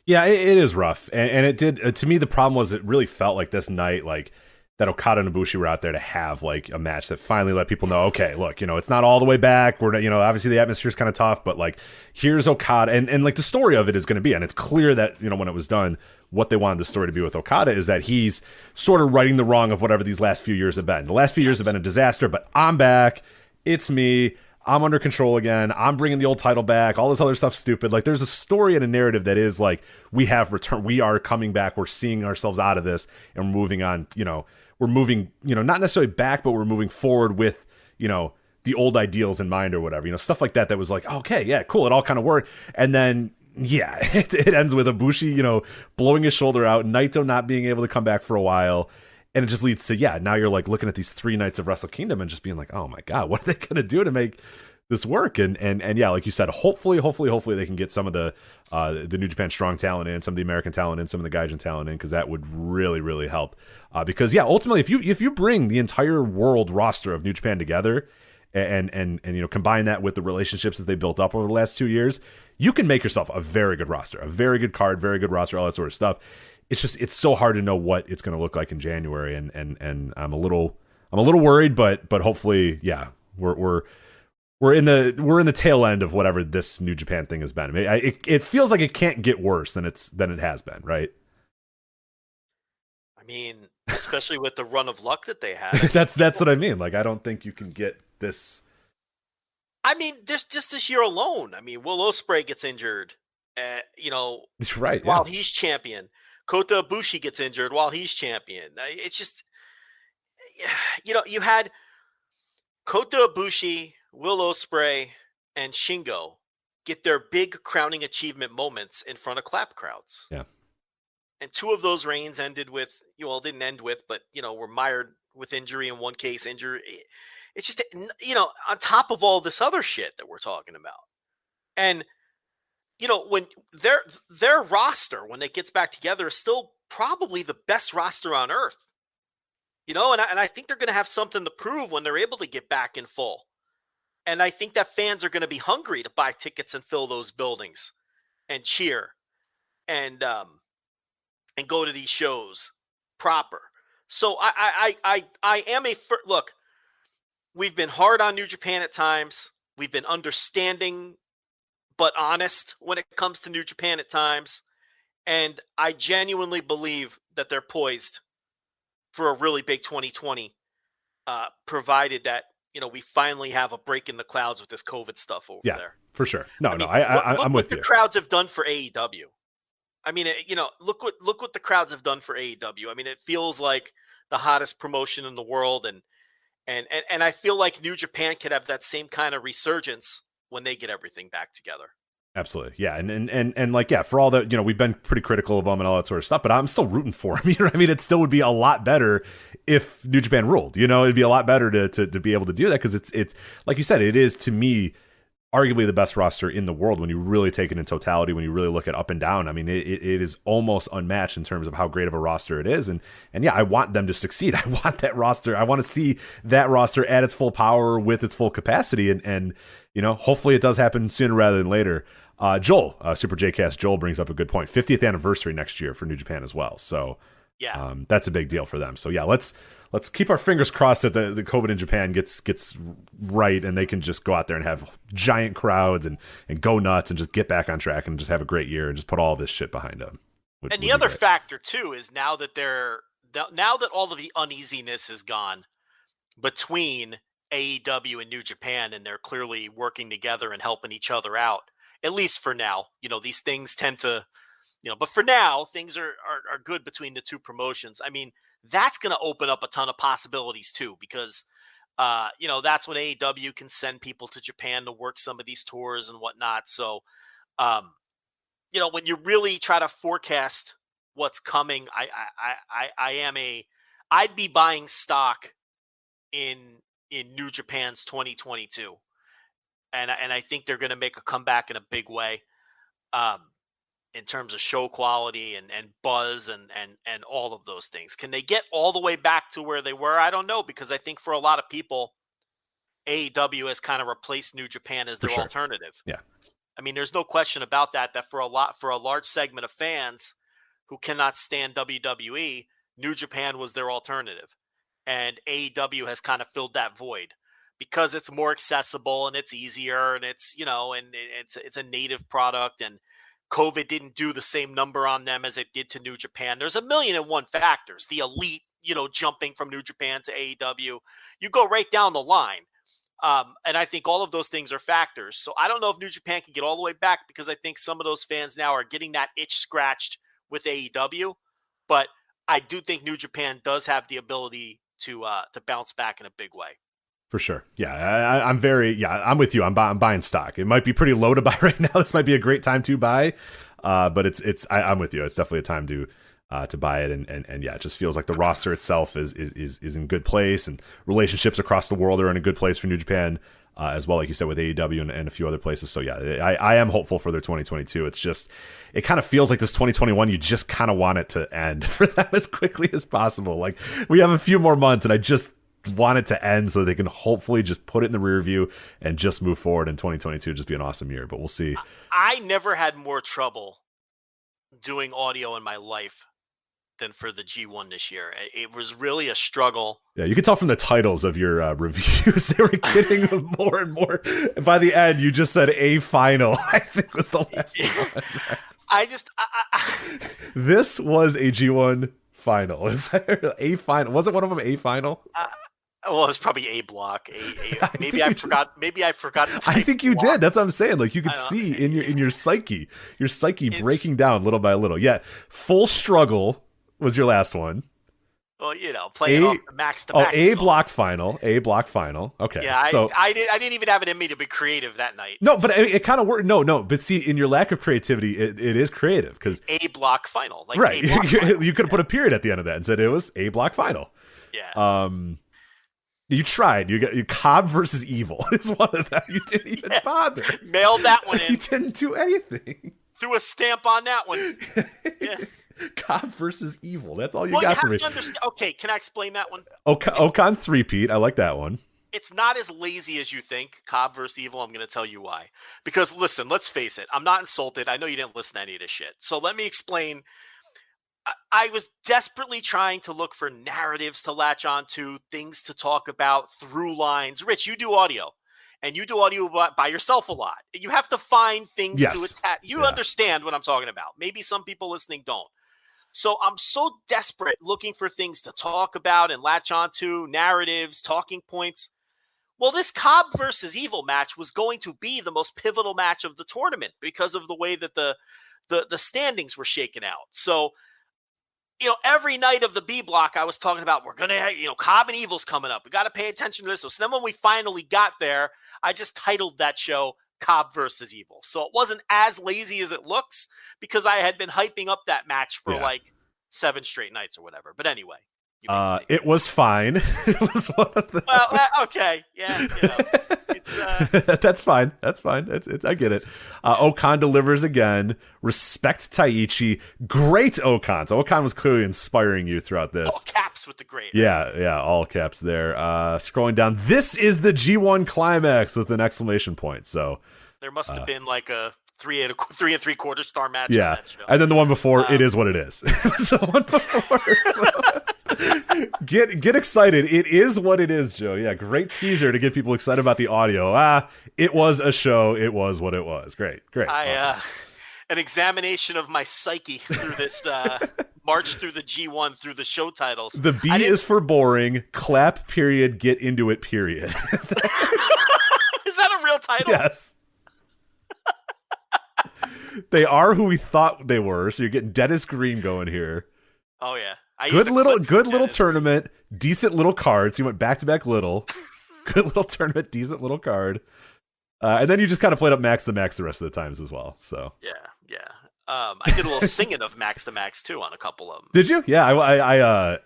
Yeah, it is rough, and it did. To me, the problem was it really felt like this night, like that Okada and Ibushi were out there to have like a match that finally let people know, okay, look, it's not all the way back. We're, obviously the atmosphere is kind of tough, but like here's Okada, and like the story of it is going to be, and it's clear that when it was done, what they wanted the story to be with Okada is that he's sort of righting the wrong of whatever these last few years have been. The last few years have been a disaster, but I'm back. It's me. I'm under control again. I'm bringing the old title back. All this other stuff's stupid. Like, there's a story and a narrative that is like, we have returned. We are coming back. We're seeing ourselves out of this, and we're moving on. We're moving, not necessarily back, but we're moving forward with, the old ideals in mind or whatever. Stuff like that was like, okay, yeah, cool. It all kind of worked. And then, yeah, it ends with Ibushi, blowing his shoulder out, Naito not being able to come back for a while. And it just leads to, now you're like looking at these 3 nights of Wrestle Kingdom and just being like, oh my God, what are they going to do to make this work? And yeah, like you said, hopefully they can get some of the New Japan Strong talent in, some of the American talent in, some of the Gaijin talent in, because that would really, really help. Because ultimately, if you bring the entire world roster of New Japan together and combine that with the relationships that they built up over the last 2 years, you can make yourself a very good roster, a very good card, very good roster, all that sort of stuff. It's so hard to know what it's going to look like in January, and I'm a little worried, but hopefully, yeah, we're in the tail end of whatever this New Japan thing has been. I mean, it feels like it can't get worse than it has been, right? I mean, especially with the run of luck that they had. That's what I mean. Like, I don't think you can get this. I mean, just this year alone. I mean, Will Ospreay gets injured, That's right, while he's champion. Kota Ibushi gets injured while he's champion. It's just, you had Kota Ibushi, Will Ospreay, and Shingo get their big crowning achievement moments in front of clap crowds. Yeah. And 2 of those reigns ended with, didn't end with, but, were mired with injury, in one case injury. It's just, on top of all this other shit that we're talking about. And, when their roster, when it gets back together, is still probably the best roster on earth. And I think they're going to have something to prove when they're able to get back in full. And I think that fans are going to be hungry to buy tickets and fill those buildings and cheer and go to these shows proper. So I am look, we've been hard on New Japan at times. We've been understanding but honest when it comes to New Japan at times. And I genuinely believe that they're poised for a really big 2020, provided that, we finally have a break in the clouds with this COVID stuff over there. For sure. No, I'm with you. What the crowds have done for AEW. I mean, look what the crowds have done for AEW. I mean, it feels like the hottest promotion in the world. And I feel like New Japan could have that same kind of resurgence when they get everything back together. Absolutely. Yeah. And like, yeah, for all that, we've been pretty critical of them and all that sort of stuff, but I'm still rooting for them. You know what I mean? It still would be a lot better if New Japan ruled, it'd be a lot better to be able to do that. Cause it's like you said, it is, to me, arguably the best roster in the world when you really take it in totality, when you really look at up and down. I mean, it is almost unmatched in terms of how great of a roster it is. And yeah, I want them to succeed. I want that roster. I want to see that roster at its full power with its full capacity. And hopefully it does happen sooner rather than later. Joel, Super J-Cast Joel brings up a good point. 50th anniversary next year for New Japan as well. So yeah, that's a big deal for them. So yeah, let's keep our fingers crossed that the COVID in Japan gets right and they can just go out there and have giant crowds and go nuts and just get back on track and just have a great year and just put all this shit behind them. And the other factor too is now that all of the uneasiness is gone between AEW and New Japan, and they're clearly working together and helping each other out, at least for now. These things tend to, but for now, things are good between the 2 promotions. I mean, that's going to open up a ton of possibilities too, because, that's when AEW can send people to Japan to work some of these tours and whatnot. So, when you really try to forecast what's coming, I'd be buying stock in New Japan's 2022, and I think they're going to make a comeback in a big way, in terms of show quality and buzz and all of those things. Can they get all the way back to where they were? I don't know, because I think for a lot of people, AEW has kind of replaced New Japan as their alternative. Yeah. I mean, there's no question about that for a large segment of fans who cannot stand WWE, New Japan was their alternative. And AEW has kind of filled that void because it's more accessible and it's easier and it's, and it's a native product, and COVID didn't do the same number on them as it did to New Japan. There's 1,000,001 factors. The elite, jumping from New Japan to AEW. You go right down the line. And I think all of those things are factors. So I don't know if New Japan can get all the way back, because I think some of those fans now are getting that itch scratched with AEW. But I do think New Japan does have the ability to bounce back in a big way. For sure. Yeah, I'm with you. I'm buying stock. It might be pretty low to buy right now. This might be a great time to buy. But I'm with you. It's definitely a time to buy it. And yeah, it just feels like the roster itself is in good place, and relationships across the world are in a good place for New Japan, as well, like you said, with AEW and a few other places. So yeah, I am hopeful for their 2022. It's just, it kind of feels like this 2021, you just kind of want it to end for them as quickly as possible. Like, we have a few more months, and I just want it to end so they can hopefully just put it in the rear view and just move forward in 2022. Just be an awesome year, but we'll see. I never had more trouble doing audio in my life than for the G1 this year. It was really a struggle. Yeah, you can tell from the titles of your reviews, they were getting more and more. And by the end, you just said a final, I think was the last one. Right? This was a G1 final. Is that a final? Wasn't one of them a final? Well, it was probably A block. Maybe I forgot. Maybe I forgot. I think you did. That's what I'm saying. Like, you could see in your psyche, breaking down little by little. Yeah, Full Struggle was your last one. Well, playing off the max to max. A block final. A block final. Okay. Yeah, I didn't even have it in me to be creative that night. No, but it kind of worked. No, but see, in your lack of creativity, it is creative, because A block final. Like, right. final. You could have put a period at the end of that and said it was A block final. Yeah. You tried. You got Cobb versus Evil is one of them. You didn't even bother. Mailed that one in. You didn't do anything. Threw a stamp on that one. Yeah. Cobb versus Evil. That's all you got for me. Okay, can I explain that one? Okan three-peat. I like that one. It's not as lazy as you think, Cobb versus Evil. I'm going to tell you why. Because, listen, let's face it. I'm not insulted. I know you didn't listen to any of this shit. So let me explain. I was desperately trying to look for narratives to latch onto, things to talk about, through lines. Rich, you do audio. And you do audio by yourself a lot. You have to find things to attach. You understand what I'm talking about. Maybe some people listening don't. So I'm so desperate looking for things to talk about and latch onto, narratives, talking points. Well, this Cobb versus Evil match was going to be the most pivotal match of the tournament because of the way that the standings were shaken out. So, every night of the B block, I was talking about, we're going to, Cobb and Evil's coming up. We got to pay attention to this. So then when we finally got there, I just titled that show Cobb versus Evil. So it wasn't as lazy as it looks, because I had been hyping up that match for like 7 straight nights or whatever. But anyway. It was fine. It was one of the... Well, okay. Yeah. That's fine. That's fine. It's I get it. Okan delivers again. Respect Taichi. Great Okan. So Okan was clearly inspiring you throughout this. All caps with the great. Yeah. All caps there. Scrolling down. This is the G1 Climax with an exclamation point. So there must have been like a 3 3/4 star match. Yeah. On that show. And then the one before, it is what it is. It was the one before. So. Get excited. It is what it is, Joe. Yeah, great teaser to get people excited about the audio. It was a show. It was what it was. Great. Awesome. An examination of my psyche through this march through the G1 through the show titles. The B is for boring. Clap, period. Get into it, period. Is that a real title? Yes. They are who we thought they were. So you're getting Dennis Green going here. Oh yeah. Good little tournament, decent little cards. You went back-to-back little. Good little tournament, decent little card. And then you just kind of played up Max the rest of the times as well. So yeah. I did a little singing of Max to Max too on a couple of them. Did you? Yeah,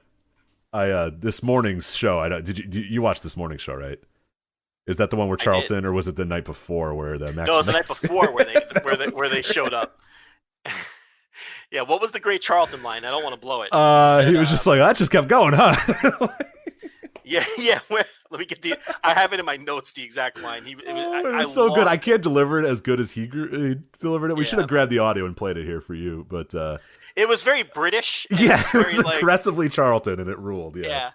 I this morning's show. Did you watch this morning's show, right? Is that the one where Charlton, or was it the night before where the Max? No, it was the night before where they showed up. Yeah, what was the great Charlton line? I don't want to blow it. He was just like, that just kept going, huh? Yeah. Let me get I have it in my notes. The exact line. It was so good. I can't deliver it as good as he delivered it. We should have grabbed the audio and played it here for you, but it was very British. Yeah, it was aggressively Charlton, and it ruled. Yeah.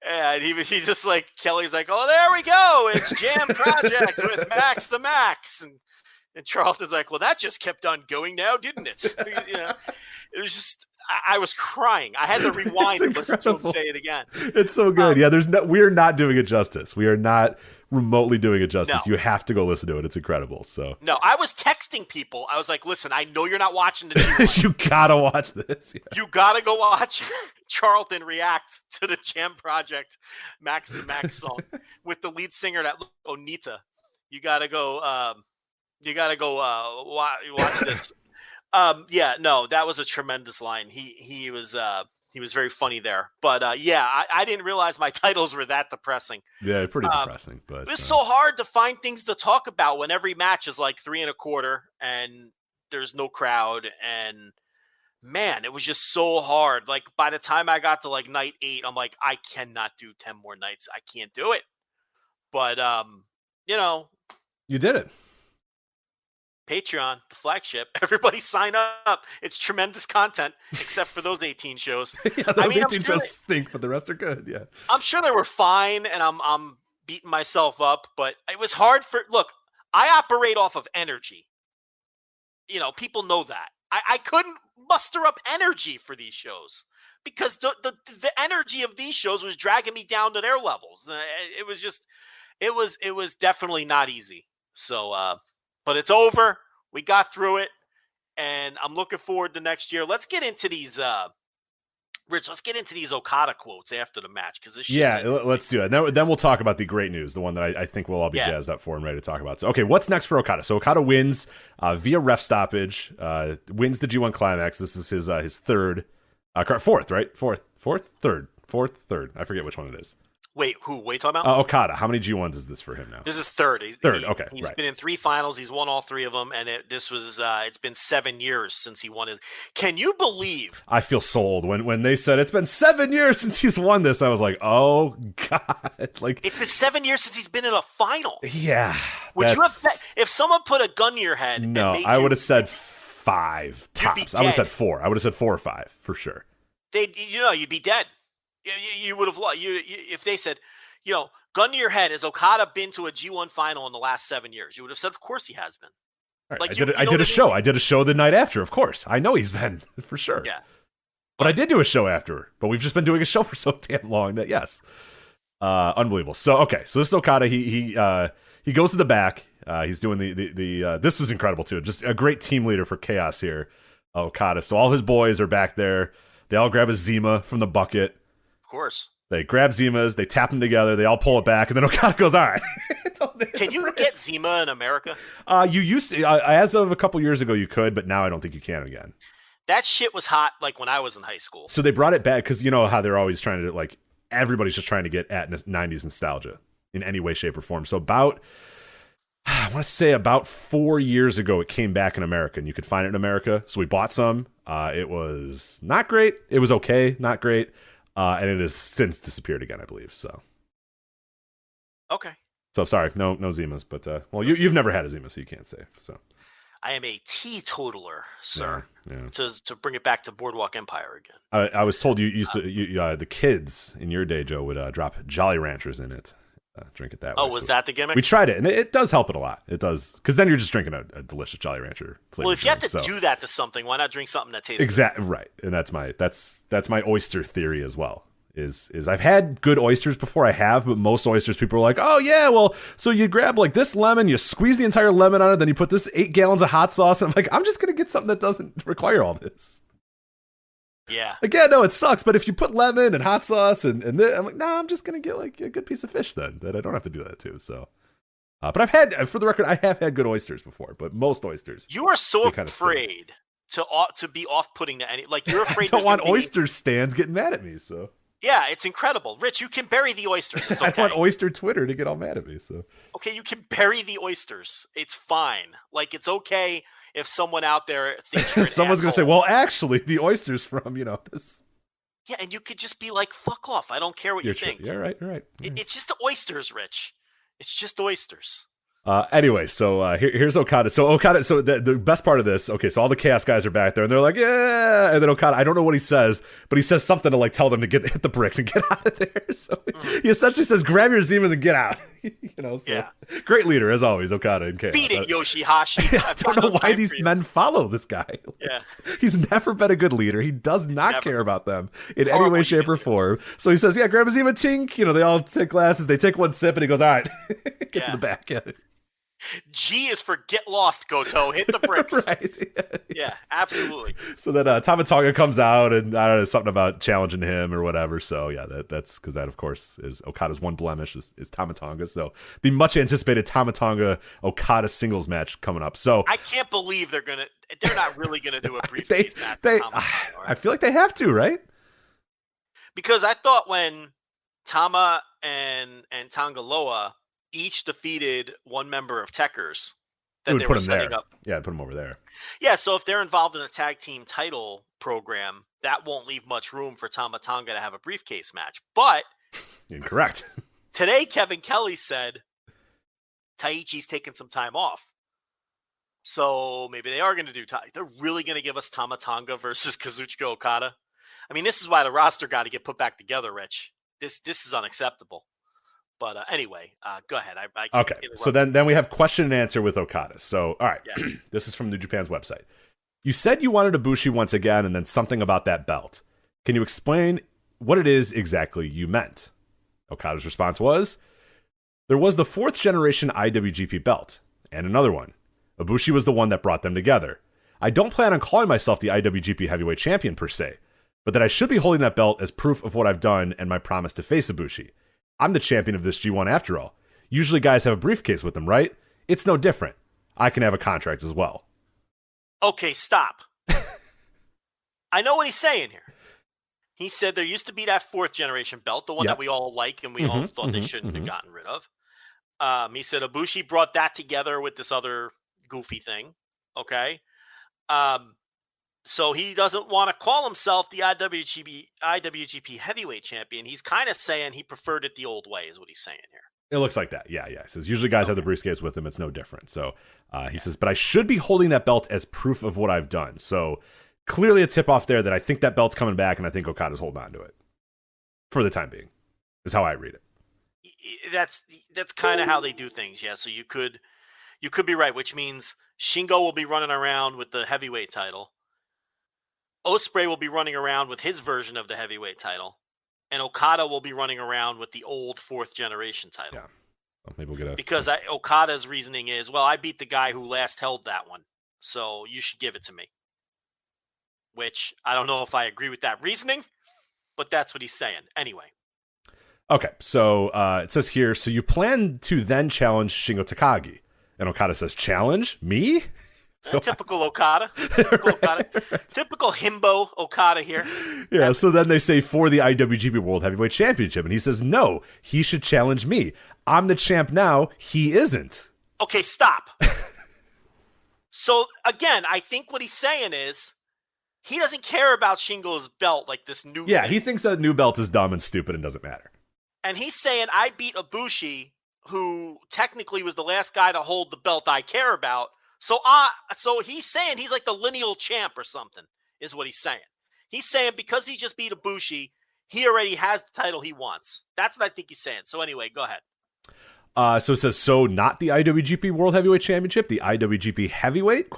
And he's just like, Kelly's like, oh, there we go. It's Jam Project with Max the Max. And Charlton's like, well, that just kept on going now, didn't it? It was just, I was crying. I had to rewind and listen to him say it again. It's so good. We're not doing it justice. We are not remotely doing it justice. No. You have to go listen to it. It's incredible. So no, I was texting people. I was like, listen, I know you're not watching the new one. You gotta watch this. Yeah. You gotta go watch Charlton react to the Jam Project Max the Max song with the lead singer, that Onita. You gotta go watch this. That was a tremendous line. He was very funny there. But I didn't realize my titles were that depressing. Yeah, pretty depressing. But it was so hard to find things to talk about when every match is like 3 1/4 and there's no crowd. And man, it was just so hard. Like by the time I got to like night 8, I'm like, I cannot do 10 more nights. I can't do it. But you did it. Patreon, the flagship. Everybody sign up. It's tremendous content, except for those 18 shows. Yeah, those 18 shows stink, but the rest are good. Yeah, I'm sure they were fine, and I'm beating myself up. But it was hard look, I operate off of energy. People know that. I couldn't muster up energy for these shows because the energy of these shows was dragging me down to their levels. It was definitely not easy. So. But it's over. We got through it, and I'm looking forward to next year. Let's get into these, Rich. Let's get into these Okada quotes after the match because this. Let's do it. Then we'll talk about the great news, the one that I think we'll all be jazzed up for and ready to talk about. So, okay, what's next for Okada? So Okada wins via ref stoppage. Wins the G1 Climax. This is his third, fourth, right? Third. I forget which one it is. Wait, who? What are you talking about? Okada. How many G1s is this for him now? This is third. Okay, He's been in 3 finals. He's won all 3 of them, and it's been 7 years since he won his. Can you believe? I feel so old when they said it's been 7 years since he's won this. I was like, oh god, like it's been 7 years since he's been in a final. Yeah. Would you have said if someone put a gun to your head? No, I would have said 5 tops. I would have said 4. I would have said 4 or 5 for sure. You'd be dead. You would have lost. If they said, gun to your head, has Okada been to a G1 final in the last 7 years? You would have said, of course he has been. Right. I did a show. I did a show the night after, of course. I know he's been, for sure. Yeah. But I did do a show after. But we've just been doing a show for so damn long that, yes. Unbelievable. So, okay. So this is Okada. He goes to the back. He's doing the this was incredible, too. Just a great team leader for Chaos here, Okada. So all his boys are back there. They all grab a Zima from the bucket. Of course. They grab Zimas, they tap them together, they all pull it back, and then Okada goes, all right. Can you get Zima in America? You used to, as of a couple years ago, you could, but now I don't think you can again. That shit was hot like when I was in high school. So they brought it back because you know how they're always trying to, like, everybody's just trying to get at 90s nostalgia in any way, shape, or form. So I want to say about 4 years ago, it came back in America, and you could find it in America. So we bought some. It was not great. It was okay, not great. And it has since disappeared again, I believe. So, okay. So sorry, no Zimas, but you've never had a Zima, so you can't say. So, I am a teetotaler, sir. Yeah. To bring it back to Boardwalk Empire again. I was told you used to the kids in your day, Joe, would drop Jolly Ranchers in it. Drink it that way. Oh, was that the gimmick? We tried it, and it does help it a lot. It does, because then you're just drinking a delicious Jolly Rancher flavor. Well, if you have to do that to something, why not drink something that tastes exactly good? Right? And that's my oyster theory as well. Is I've had good oysters before, I have, but most oysters people are like, oh yeah, well, so you grab like this lemon, you squeeze the entire lemon on it, then you put this 8 gallons of hot sauce, and I'm like, I'm just gonna get something that doesn't require all this. Yeah. Again, no, it sucks. But if you put lemon and hot sauce and I'm like, I'm just gonna get like a good piece of fish then that I don't have to do that too. So, but I've had, for the record, I have had good oysters before. But most oysters, you are so afraid to be off-putting to any. Like you're afraid. I don't want oyster stands getting mad at me. So yeah, it's incredible. Rich, you can bury the oysters. It's okay. I don't want oyster Twitter to get all mad at me. So okay, you can bury the oysters. It's fine. Like it's okay if someone out there thinks you're an someone's asshole. gonna say, "Well, actually, the oysters from this." Yeah, and you could just be like, "Fuck off! I don't care what you think." Yeah, right. It's just the oysters, Rich. It's just oysters. Anyway, so here's Okada. So the best part of this, okay, so all the Chaos guys are back there, and they're like, yeah, and then Okada, I don't know what he says, but he says something to like tell them to hit the bricks and get out of there. So he essentially says, grab your Zimas and get out. Great leader as always, Okada in Chaos. Beat it, Yoshihashi. I don't know why these men follow this guy. Yeah, he's never been a good leader. He does not care about them in any way, shape, or form. So he says, yeah, grab a Zima, tink. They all take glasses. They take one sip, and he goes, all right, get to the back. Yeah. G is for get lost, Goto. Hit the bricks. Right. Yeah, absolutely. So then Tama Tonga comes out, and I don't know, something about challenging him or whatever. So yeah, that's because that, of course, is Okada's one blemish is Tama Tonga. So the much anticipated Tama Tonga Okada singles match coming up. So I can't believe they're not really gonna do a briefcase match. I feel like they have to, right? Because I thought when Tama and Tangaloa each defeated one member of Techers that they were setting up. Yeah, put them over there. Yeah, so if they're involved in a tag team title program, that won't leave much room for Tama Tonga to have a briefcase match. But incorrect. Today, Kevin Kelly said Taichi's taking some time off. So maybe they are going to do they're really going to give us Tama Tonga versus Kazuchika Okada. I mean, this is why the roster got to get put back together, Rich. This is unacceptable. But anyway, go ahead. Okay, so then we have question and answer with Okada. So, all right, This is from New Japan's website. You said you wanted Ibushi once again, and then something about that belt. Can you explain what it is exactly you meant? Okada's response was, there was the 4th generation IWGP belt, and another one. Ibushi was the one that brought them together. I don't plan on calling myself the IWGP Heavyweight Champion per se, but that I should be holding that belt as proof of what I've done and my promise to face Ibushi. I'm the champion of this G1 after all. Usually guys have a briefcase with them, right? It's no different. I can have a contract as well. Okay, stop. I know what he's saying here. He said there used to be that 4th generation belt, the one that we all like and we all thought they shouldn't have gotten rid of. He said Ibushi brought that together with this other goofy thing. Okay. So he doesn't want to call himself the IWGP Heavyweight Champion. He's kind of saying he preferred it the old way is what he's saying here. It looks like that. Yeah. He says, usually guys have the briefcase with them. It's no different. So he says, but I should be holding that belt as proof of what I've done. So clearly a tip off there that I think that belt's coming back and I think Okada's holding on to it for the time being is how I read it. That's kind of how they do things. Yeah. So you could be right, which means Shingo will be running around with the heavyweight title. Ospreay will be running around with his version of the heavyweight title, and Okada will be running around with the old 4th generation title. Yeah, well, maybe we'll get because Okada's reasoning is, well, I beat the guy who last held that one, so you should give it to me. Which I don't know if I agree with that reasoning, but that's what he's saying. Anyway. Okay, so it says here, so you plan to then challenge Shingo Takagi, and Okada says, challenge me? So typical Okada. Typical himbo Okada here. Yeah, so then they say for the IWGP World Heavyweight Championship. And he says, no, he should challenge me. I'm the champ now. He isn't. Okay, stop. So, again, I think what he's saying is he doesn't care about Shingo's belt like this new Yeah, thing. he thinks that new belt is dumb and stupid and doesn't matter. And he's saying, I beat Ibushi, who technically was the last guy to hold the belt I care about. So he's saying he's like the lineal champ or something, is what he's saying. He's saying because he just beat Ibushi, he already has the title he wants. That's what I think he's saying. So anyway, go ahead. So it says, so not the IWGP World Heavyweight Championship, the IWGP Heavyweight, ?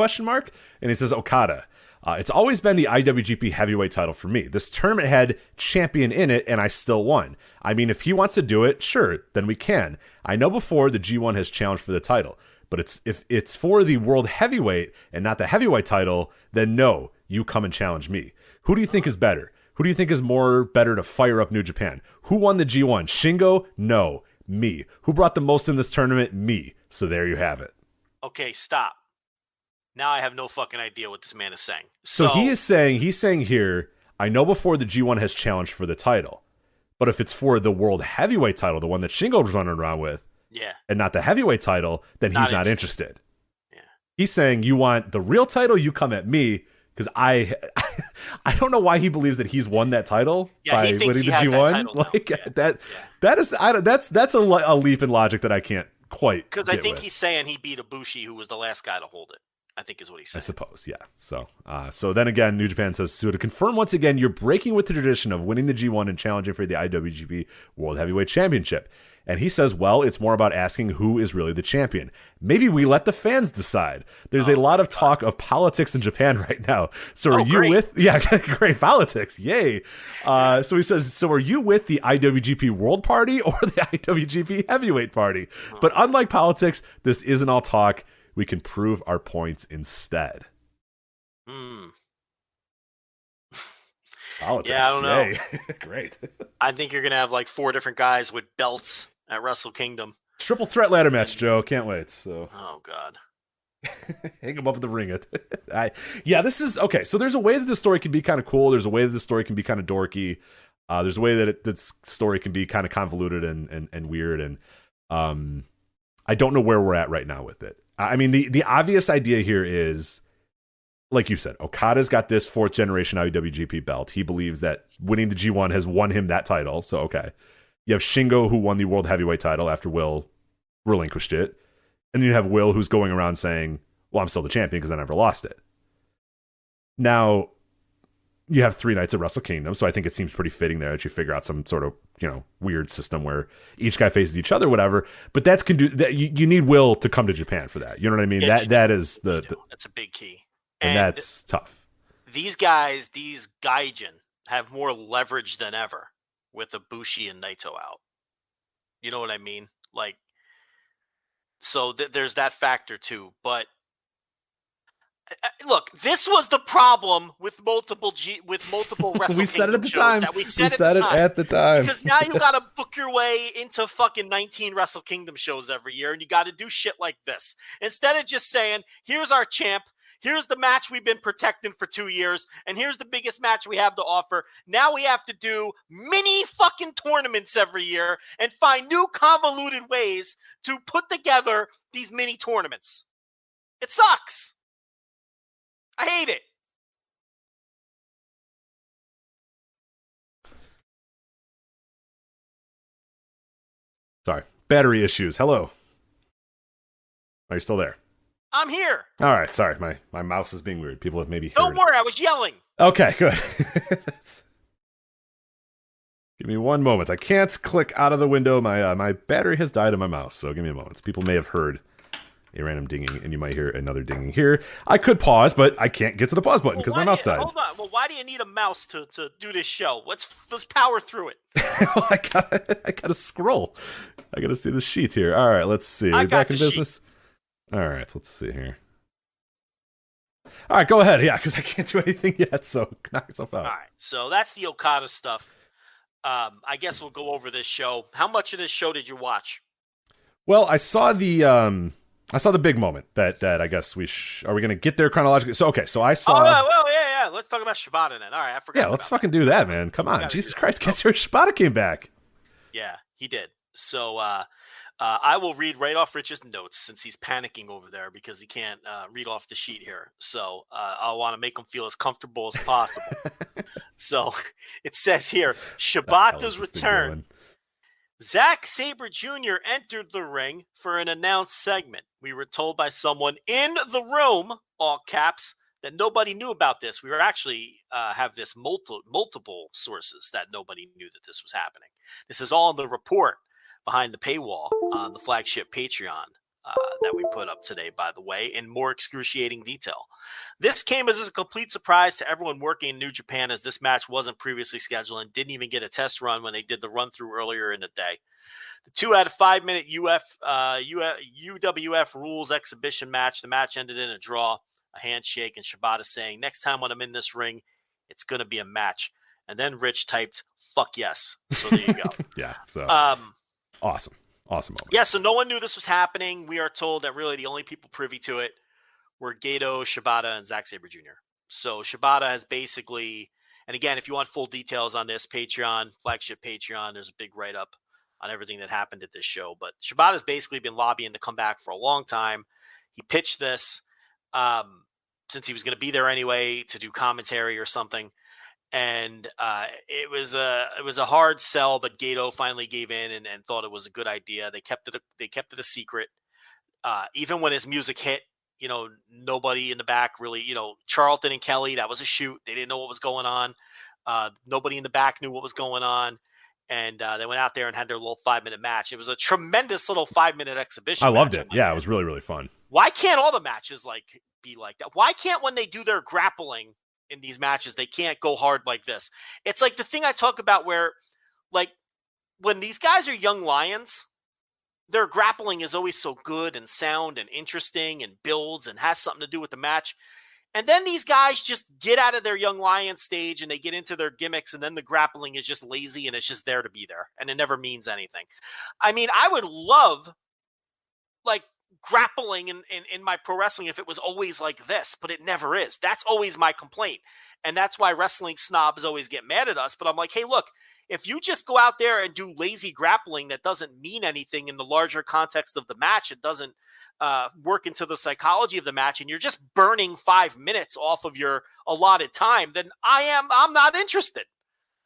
And he says, Okada, it's always been the IWGP Heavyweight title for me. This tournament had champion in it, and I still won. I mean, if he wants to do it, sure, then we can. I know before the G1 has challenged for the title. But if it's for the World Heavyweight and not the Heavyweight title, then no, you come and challenge me. Who do you think is better? Who do you think is more better to fire up New Japan? Who won the G1? Shingo? No, me. Who brought the most in this tournament? Me. So there you have it. Okay, stop. Now I have no fucking idea what this man is saying. So he's saying here, I know before the G1 has challenged for the title, but if it's for the world heavyweight title, the one that Shingo's running around with, and not the heavyweight title, then he's not interested. Yeah. He's saying, you want the real title, you come at me, because I don't know why he believes that he's won that title by winning the G1. That's a leap in logic that I can't quite. Because I think he's saying he beat Ibushi, who was the last guy to hold it. I think is what he's saying. I suppose, yeah. So then again, New Japan says, so to confirm once again, you're breaking with the tradition of winning the G1 and challenging for the IWGP World Heavyweight Championship. And he says, well, it's more about asking who is really the champion. Maybe we let the fans decide. There's a lot of talk of politics in Japan right now. So are you with... Yeah, great politics. Yay. So he says, so are you with the IWGP World Party or the IWGP Heavyweight Party? But unlike politics, this isn't all talk. We can prove our points instead. Politics. Yeah, I don't know. Great. I think you're going to have like 4 different guys with belts at Wrestle Kingdom. Triple threat ladder match, Joe. Can't wait. So. Oh, God. Hang him up in the ring. This is... Okay, so there's a way that this story can be kind of cool. There's a way that this story can be kind of dorky. There's a way that this story can be kind of convoluted and weird. And I don't know where we're at right now with it. I mean, the obvious idea here is, like you said, Okada's got this 4th generation IWGP belt. He believes that winning the G1 has won him that title. So, okay. You have Shingo, who won the World Heavyweight title after Will relinquished it. And then you have Will, who's going around saying, well, I'm still the champion because I never lost it. Now, you have 3 nights at Wrestle Kingdom, so I think it seems pretty fitting there that you figure out some sort of, weird system where each guy faces each other, whatever. But you need Will to come to Japan for that. You know what I mean? That is that's a big key. And that's tough. These guys, these Gaijin, have more leverage than ever with Ibushi and Naito out. You know what I mean? Like, so there's that factor too. But look, this was the problem with multiple Wrestle we said it at the time. We said it at the time. Because now you got to book your way into fucking 19 Wrestle Kingdom shows every year, and you got to do shit like this instead of just saying, "Here's our champ. Here's the match we've been protecting for 2 years, and here's the biggest match we have to offer." Now we have to do mini fucking tournaments every year and find new convoluted ways to put together these mini tournaments. It sucks. I hate it. Sorry. Battery issues. Hello. Are you still there? I'm here. All right. Sorry. My mouse is being weird. People have maybe heard. Don't worry. I was yelling. Okay, good. Give me one moment. I can't click out of the window. My battery has died on my mouse, so give me a moment. People may have heard a random dinging, and you might hear another dinging here. I could pause, but I can't get to the pause button because my mouse died. Hold on. Well, why do you need a mouse to do this show? Let's power through it. I gotta scroll. I gotta see the sheet here. All right, let's see. Are we back in business? Sheet. All right, let's see here. All right, go ahead. Yeah, because I can't do anything yet, so knock yourself out. All right, so that's the Okada stuff. I guess we'll go over this show. How much of this show did you watch? Well, I saw the big moment that I guess are we going to get there chronologically? So, okay, so I saw... Oh, yeah. Let's talk about Shibata then. All right, I forgot. Yeah, let's fucking do that, man. Come on. Jesus Christ, Katsuyori Shibata came back. Yeah, he did. So, I will read right off Rich's notes since he's panicking over there because he can't read off the sheet here. So, I want to make him feel as comfortable as possible. So, it says here, Shibata's return. Zack Sabre Jr. entered the ring for an announced segment. We were told by someone in the room, all caps, that nobody knew about this. We were actually have this multiple sources that nobody knew that this was happening. This is all in the report behind the paywall on the Flagship Patreon that we put up today, by the way, in more excruciating detail. This came as a complete surprise to everyone working in New Japan, as this match wasn't previously scheduled and didn't even get a test run when they did the run-through earlier in the day. The 2 out of 5 minute UWF rules exhibition match. The match ended in a draw, a handshake, and Shibata saying, "Next time when I'm in this ring, it's going to be a match." And then Rich typed, "Fuck yes." So there you go. Yeah. So awesome moment. Yeah, so no one knew this was happening. We are told that really the only people privy to it were Gato, Shibata, and Xavier Jr. So Shibata has basically, and again, if you want full details on this, Patreon, Flagship Patreon, there's a big write-up on everything that happened at this show. But Shibata's basically been lobbying to come back for a long time. He pitched this since he was going to be there anyway to do commentary or something. And it was a hard sell, but Gato finally gave in and thought it was a good idea. They kept it a secret. Even when his music hit, nobody in the back really, Charlton and Kelly, that was a shoot. They didn't know what was going on. Nobody in the back knew what was going on. And they went out there and had their little 5-minute match. It was a tremendous little 5-minute exhibition. I loved it. Yeah, it was really, really fun. Why can't all the matches be like that? Why can't, when they do their grappling in these matches, they can't go hard like this? It's like the thing I talk about where, like, when these guys are young lions, their grappling is always so good and sound and interesting and builds and has something to do with the match. And then these guys just get out of their young lion stage and they get into their gimmicks, and then the grappling is just lazy and it's just there to be there and it never means anything. I mean, I would love like grappling in my pro wrestling if it was always like this, but it never is. That's always my complaint. And that's why wrestling snobs always get mad at us. But I'm like, hey, look, if you just go out there and do lazy grappling that doesn't mean anything in the larger context of the match, it doesn't work into the psychology of the match, and you're just burning 5 minutes off of your allotted time, then I'm not interested.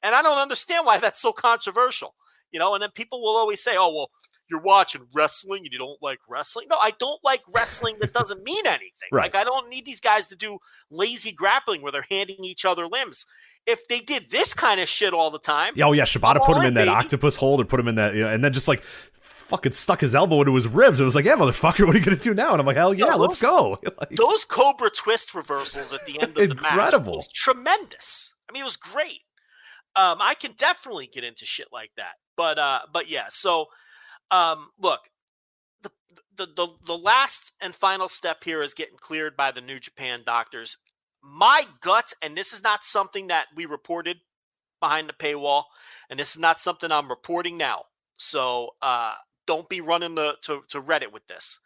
And I don't understand why that's so controversial, and then people will always say, oh, well, you're watching wrestling and you don't like wrestling. No, I don't like wrestling that doesn't mean anything. Right. Like, I don't need these guys to do lazy grappling where they're handing each other limbs. If they did this kind of shit all the time. Oh, yeah. Shibata put him in that baby. octopus hold, or put him in that, and then just like fucking stuck his elbow into his ribs. It was like, yeah, motherfucker, what are you going to do now? And I'm like, hell yeah, let's go. Those Cobra twist reversals at the end of the match was tremendous. I mean, it was great. I can definitely get into shit like that. But yeah, so look, the last and final step here is getting cleared by the New Japan doctors. My gut, and this is not something that we reported behind the paywall, and this is not something I'm reporting now. So don't be running to Reddit with this.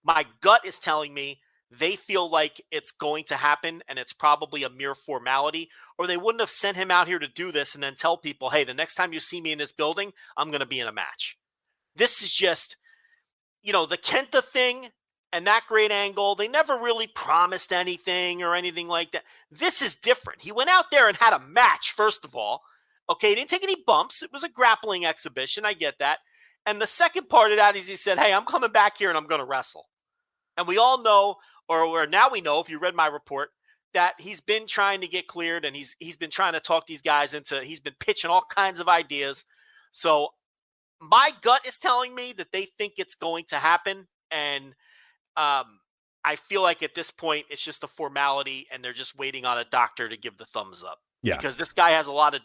My gut is telling me they feel like it's going to happen and it's probably a mere formality, or they wouldn't have sent him out here to do this and then tell people, hey, the next time you see me in this building, I'm going to be in a match. This is just, the Kenta thing and that great angle. They never really promised anything or anything like that. This is different. He went out there and had a match, first of all. Okay, he didn't take any bumps. It was a grappling exhibition. I get that. And the second part of that is he said, hey, I'm coming back here and I'm going to wrestle. And we all know, or now we know, if you read my report, that he's been trying to get cleared and he's been trying to talk these guys into, he's been pitching all kinds of ideas. So my gut is telling me that they think it's going to happen. And I feel like at this point, it's just a formality and they're just waiting on a doctor to give the thumbs up. Yeah. Because this guy has a lot of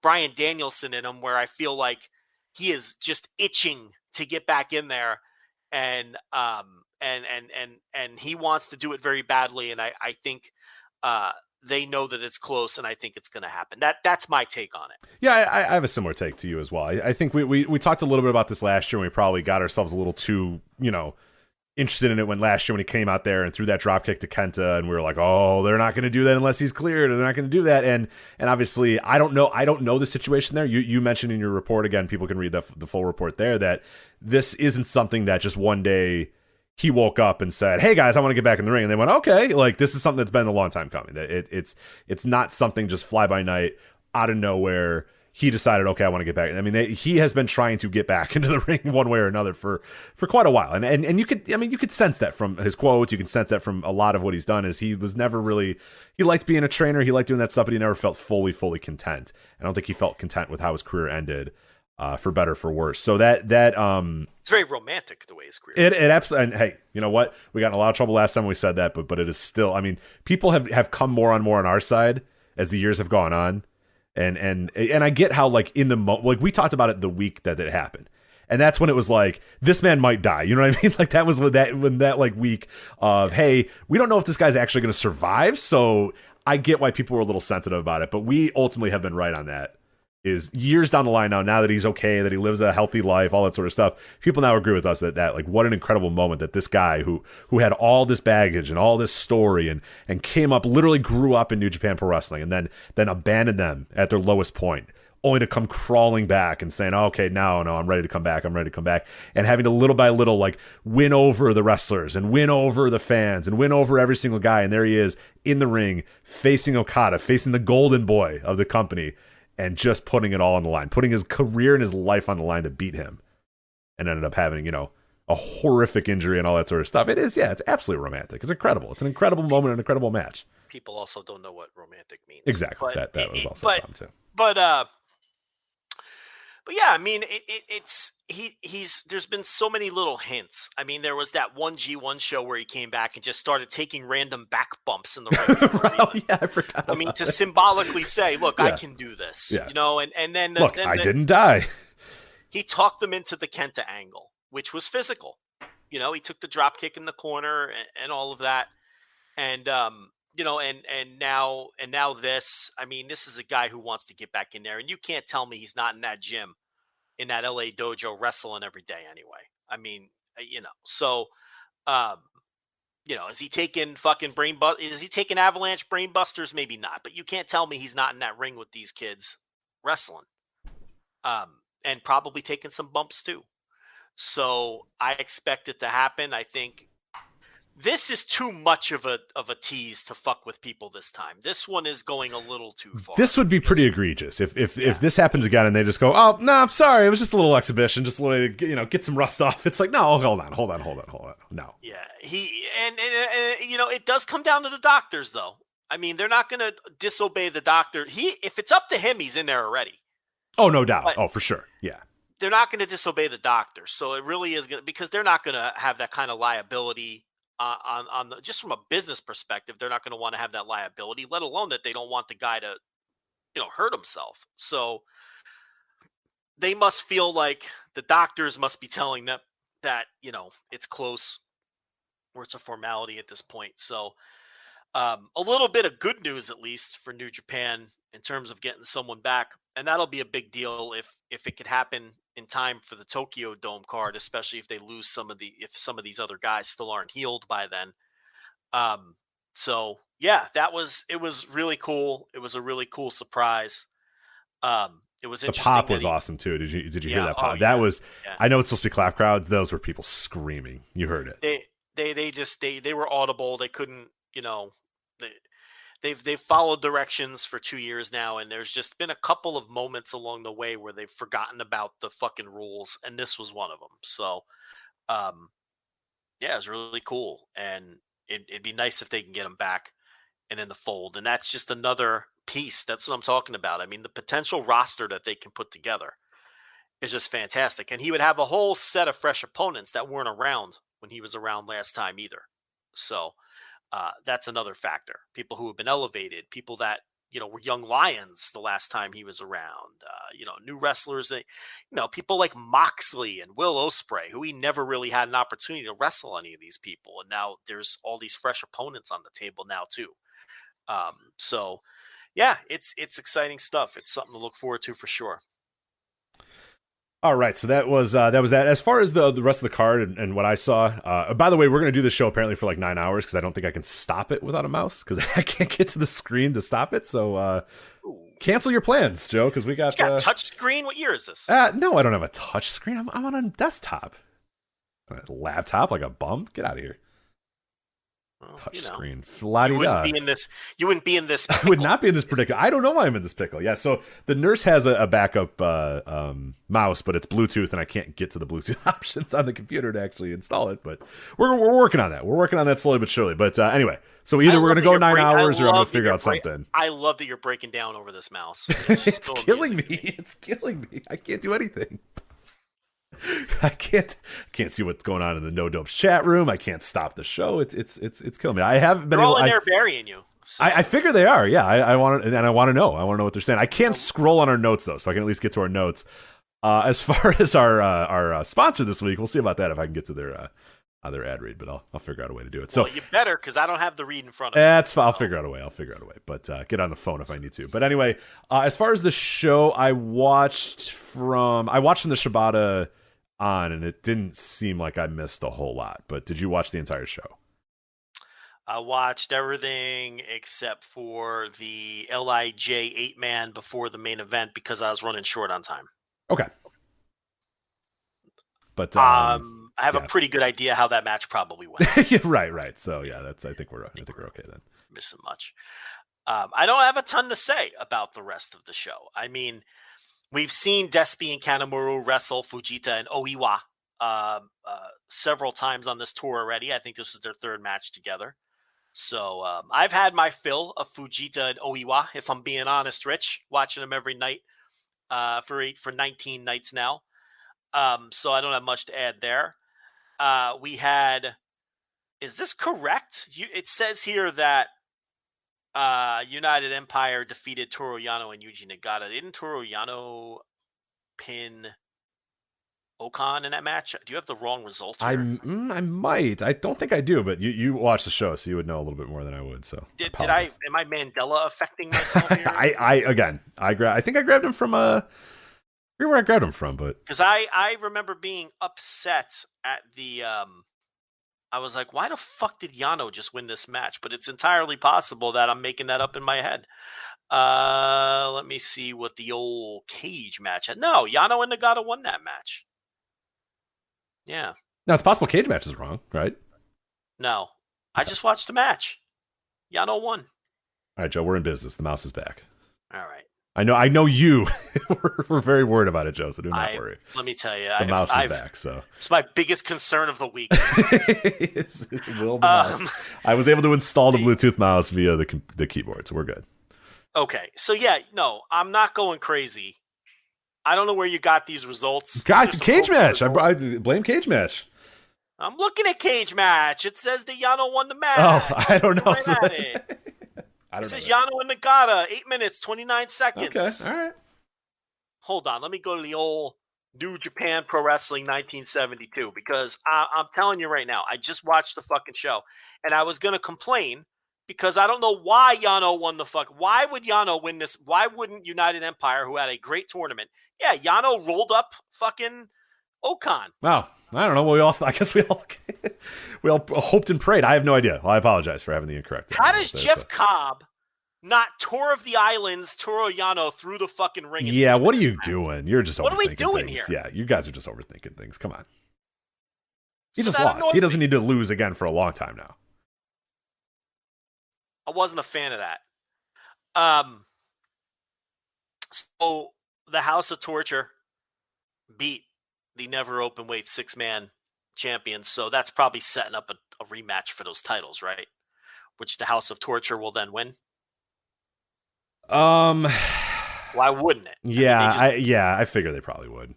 Bryan Danielson in him, where I feel like he is just itching to get back in there. And he wants to do it very badly. And I think they know that it's close, and I think it's going to happen. That's my take on it. Yeah, I have a similar take to you as well. I think we talked a little bit about this last year, and we probably got ourselves a little too, interested in it when last year when he came out there and threw that drop kick to Kenta, and we were like, oh, they're not going to do that unless he's cleared, or they're not going to do that. And obviously, I don't know the situation there. You mentioned in your report, again, people can read the full report there, that this isn't something that just one day he woke up and said, hey guys, I want to get back in the ring. And they went, okay, like this is something that's been a long time coming. It's not something just fly by night out of nowhere. He decided, okay, I want to get back. I mean, he has been trying to get back into the ring one way or another for quite a while. And you could sense that from his quotes. You can sense that from a lot of what he's done. Is he was never really, he liked being a trainer. He liked doing that stuff, but he never felt fully content. I don't think he felt content with how his career ended, for better, for worse. So that it's very romantic the way his career. It absolutely. And hey, you know what? We got in a lot of trouble last time we said that, but it is still. I mean, people have come more on our side as the years have gone on. And I get how, like, in the like we talked about it the week that it happened, and that's when it was like, this man might die. You know what I mean? Like, that was when that like week of, hey, we don't know if this guy's actually going to survive. So I get why people were a little sensitive about it, but we ultimately have been right on that is years down the line now that he's okay, that he lives a healthy life, all that sort of stuff. People now agree with us that like what an incredible moment that this guy who had all this baggage and all this story and came up, literally grew up in New Japan Pro Wrestling, and then abandoned them at their lowest point, only to come crawling back and saying, oh, okay, no, I'm ready to come back. I'm ready to come back. And having to little by little, like, win over the wrestlers and win over the fans and win over every single guy. And there he is in the ring facing Okada, facing the golden boy of the company, and just putting it all on the line, putting his career and his life on the line to beat him. And ended up having, a horrific injury and all that sort of stuff. It is, it's absolutely romantic. It's incredible. It's an incredible moment, an incredible match. People also don't know what romantic means. Exactly. That was also fun, too. But yeah, I mean, he's there's been so many little hints. I mean, there was that one G1 show where he came back and just started taking random back bumps in the ring. I forgot. I mean, to symbolically say, look, I can do this, and then look, I didn't die. He talked them into the Kenta angle, which was physical. He took the drop kick in the corner and all of that. And, and now this, I mean, this is a guy who wants to get back in there, and you can't tell me he's not in that gym, in that LA dojo wrestling every day anyway. I mean, so, is he taking fucking is he taking Avalanche brain busters? Maybe not, but you can't tell me he's not in that ring with these kids wrestling, and probably taking some bumps too. So I expect it to happen. I think this is too much of a tease to fuck with people this time. This one is going a little too far. This would be pretty egregious if this happens again and they just go, oh no, I'm sorry, it was just a little exhibition, just a little way to get some rust off. It's like, no, hold on, no. Yeah, and it does come down to the doctors though. I mean, they're not going to disobey the doctor. If it's up to him, he's in there already. Oh, no doubt. But for sure. Yeah. They're not going to disobey the doctor, so it really is going to, because they're not going to have that kind of liability. Just from a business perspective, they're not going to want to have that liability, let alone that they don't want the guy to, hurt himself. So they must feel like the doctors must be telling them that, it's close, or it's a formality at this point. So a little bit of good news, at least for New Japan, in terms of getting someone back. And that'll be a big deal if it could happen in time for the Tokyo Dome card, especially if they lose if some of these other guys still aren't healed by then. So yeah, it was really cool. It was a really cool surprise. It was interesting. The pop was awesome too. Did you hear that pop? That was, I know it's supposed to be clap crowds. Those were people screaming. You heard it. They were audible. They couldn't, They've followed directions for 2 years now, and there's just been a couple of moments along the way where they've forgotten about the fucking rules, and this was one of them. So, it was really cool, and it'd be nice if they can get them back and in the fold. And that's just another piece. That's what I'm talking about. I mean, the potential roster that they can put together is just fantastic, and he would have a whole set of fresh opponents that weren't around when he was around last time either. So. That's another factor. People who have been elevated, people that, were young lions the last time he was around, new wrestlers, people like Moxley and Will Ospreay, who he never really had an opportunity to wrestle any of these people. And now there's all these fresh opponents on the table now too. So yeah, it's exciting stuff. It's something to look forward to for sure. All right, so that was that. As far as the rest of the card and what I saw, by the way, we're going to do this show apparently for like 9 hours because I don't think I can stop it without a mouse because I can't get to the screen to stop it. So cancel your plans, Joe, because we got... You got a touch screen? What year is this? No, I don't have a touch screen. I'm on a desktop. A laptop like a bum? Get out of here. Well, touch screen. You wouldn't be in this. I would not be in this predicament. I don't know why I'm in this pickle. Yeah, so the nurse has a backup mouse, but it's Bluetooth, and I can't get to the Bluetooth options on the computer to actually install it. But we're working on that. We're working on that slowly but surely. But anyway, so either we're going to go 9 hours, or I'm going to figure out something. I love that you're breaking down over this mouse. It's killing me. It's killing me. I can't do anything. I can't see what's going on in the No Dopes chat room. I can't stop the show. It's killing me. I haven't been. They're all in there burying you. So. I figure they are. Yeah, I want to, and I want to know. I want to know what they're saying. I can't scroll on our notes though, so I can at least get to our notes. As far as our sponsor this week, we'll see about that if I can get to their ad read, but I'll figure out a way to do it. Well, So you better, because I don't have the read in front of me. that's fine. I'll figure out a way. But get on the phone if I need to. But anyway, as far as the show, I watched from the Shibata on, and it didn't seem like I missed a whole lot. But did you watch the entire show? I watched everything except for the LIJ 8-man before the main event because I was running short on time. Okay. But I have a pretty good idea how that match probably went. Yeah, right. So yeah, I think we're okay then. Missing much. I don't have a ton to say about the rest of the show. I mean, we've seen Despi and Kanemaru wrestle Fujita and Oiwa several times on this tour already. I think this is their third match together. So I've had my fill of Fujita and Oiwa, if I'm being honest, Rich, watching them every night for 19 nights now. So I don't have much to add there. We had, is this correct? It says here that United Empire defeated Toru Yano and Yuji Nagata. Didn't Toru Yano pin Okan in that match? Do you have the wrong results here? I might. I don't think I do, but you watched the show, so you would know a little bit more than I would. So am I Mandela affecting myself here? I think I grabbed him from I forget where I grabbed him from, but because I remember being upset at the I was like, why the fuck did Yano just win this match? But it's entirely possible that I'm making that up in my head. Let me see what the old cage match had. No, Yano and Nagata won that match. Yeah. No, it's possible cage match is wrong, right? No. I just watched the match. Yano won. All right, Joe, we're in business. The mouse is back. All right. I know you. We're very worried about it, Joe, so do not worry. Let me tell you. The mouse is back, so. It's my biggest concern of the week. Will the mouse. I was able to install the Bluetooth mouse via the keyboard, so we're good. Okay. So, yeah, no, I'm not going crazy. I don't know where you got these results. God, cage match. I blame cage match. I'm looking at cage match. It says that Yano won the match. Oh, I don't know. It says Yano and Nagata, 8 minutes, 29 seconds. Okay, all right. Hold on. Let me go to the old New Japan Pro Wrestling 1972 because I'm telling you right now, I just watched the fucking show and I was going to complain because I don't know why Yano won the fuck. Why would Yano win this? Why wouldn't United Empire, who had a great tournament? Yeah, Yano rolled up fucking Okan. Wow. I don't know. I guess we all hoped and prayed. I have no idea. Well, I apologize for having the incorrect. How does Jeff Cobb not Tour of the Islands, Toru Yano through the fucking ring? Yeah, what are you doing? You're just what overthinking are we doing things. here? Yeah, you guys are just overthinking things. Come on. He So just that lost. He doesn't need to lose again for a long time now. I wasn't a fan of that. So the House of Torture beat the never open weight 6-man champions. So that's probably setting up a rematch for those titles, right? Which the House of Torture will then win. Why wouldn't it? Yeah, I figure they probably would.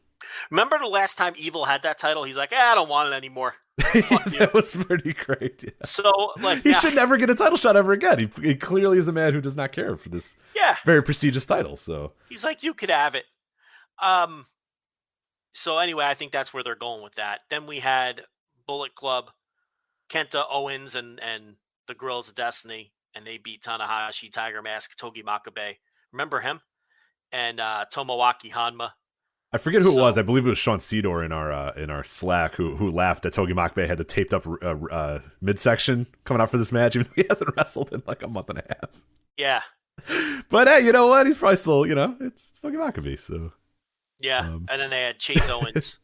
Remember the last time Evil had that title? He's like, I don't want it anymore. That was pretty great. Yeah. So, like, he should never get a title shot ever again. He clearly is a man who does not care for this very prestigious title. So he's like, you could have it. So anyway, I think that's where they're going with that. Then we had Bullet Club, Kenta Owens and the Girls of Destiny, and they beat Tanahashi, Tiger Mask, Togi Makabe. Remember him? And Tomoaki Hanma. I forget who it was. I believe it was Sean Cedar in our Slack who laughed that Togi Makabe had the taped up midsection coming out for this match, even though he hasn't wrestled in like a month and a half. Yeah. But hey, you know what? He's probably still, it's Togi Makabe, so. Yeah, and then they had Chase Owens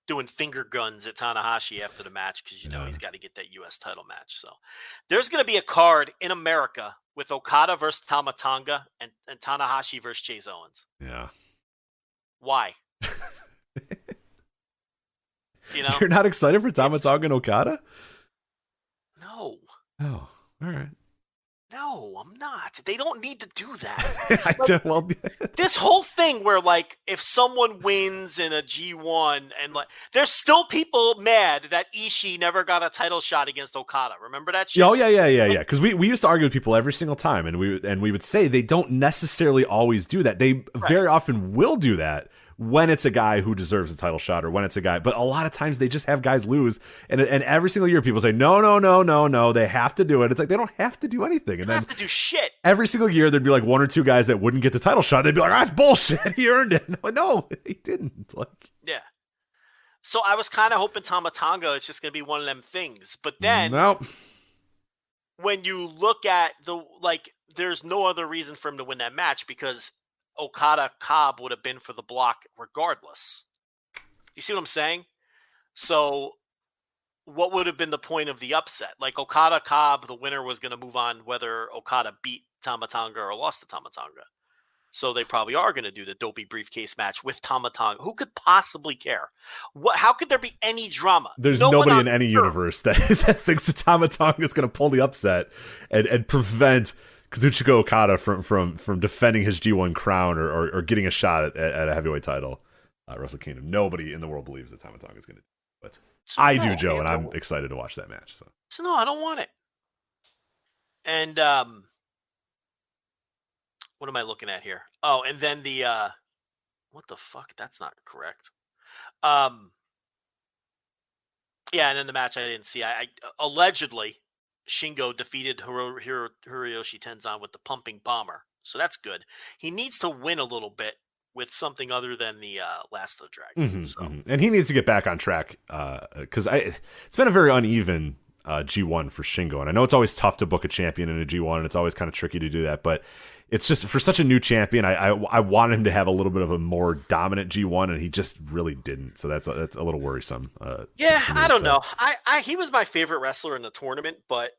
doing finger guns at Tanahashi after the match because, he's got to get that U.S. title match. So there's going to be a card in America with Okada versus Tama Tonga and Tanahashi versus Chase Owens. Yeah. Why? You're not excited for Tama Tonga and Okada? No. Oh, all right. No, I'm not. They don't need to do that. This whole thing where, like, if someone wins in a G1 and, like, there's still people mad that Ishii never got a title shot against Okada. Remember that shit? Oh, yeah. Because we used to argue with people every single time, and we would say they don't necessarily always do that. They very often will do that when it's a guy who deserves a title shot or when it's a guy. But a lot of times they just have guys lose. And every single year people say, no, they have to do it. It's like, they don't have to do anything. And They then have to do shit. every single year there'd be like one or two guys that wouldn't get the title shot. They'd be like, that's bullshit. He earned it. No, he didn't. Like, Yeah. So I was kind of hoping Tama Tonga is just going to be one of them things. But then nope. when you look at there's no other reason for him to win that match because Okada Cobb would have been for the block regardless. You see what I'm saying? So what would have been the point of the upset? Like Okada Cobb, the winner was going to move on whether Okada beat Tama Tonga or lost to Tama Tonga. So they probably are going to do the dopey briefcase match with Tama Tonga. Who could possibly care? How could there be any drama? There's nobody in any universe that thinks that Tama Tonga is going to pull the upset and prevent Kazuchika Okada from defending his G1 crown or getting a shot at a heavyweight title at Wrestle Kingdom. Nobody in the world believes that Tama Tonga is going to do it. But I do, Joe, and I'm excited to watch that match. So no, I don't want it. And what am I looking at here? Oh, and then the what the fuck? That's not correct. Yeah, and then the match I didn't see. I allegedly Shingo defeated Hiroyoshi Tenzan with the pumping bomber, so that's good. He needs to win a little bit with something other than the Last of the Dragon. And he needs to get back on track because it's been a very uneven G1 for Shingo, and I know it's always tough to book a champion in a G1, and it's always kind of tricky to do that, but it's just for such a new champion, I want him to have a little bit of a more dominant G1, and he just really didn't. So that's a little worrisome. Yeah, I don't know. He was my favorite wrestler in the tournament, but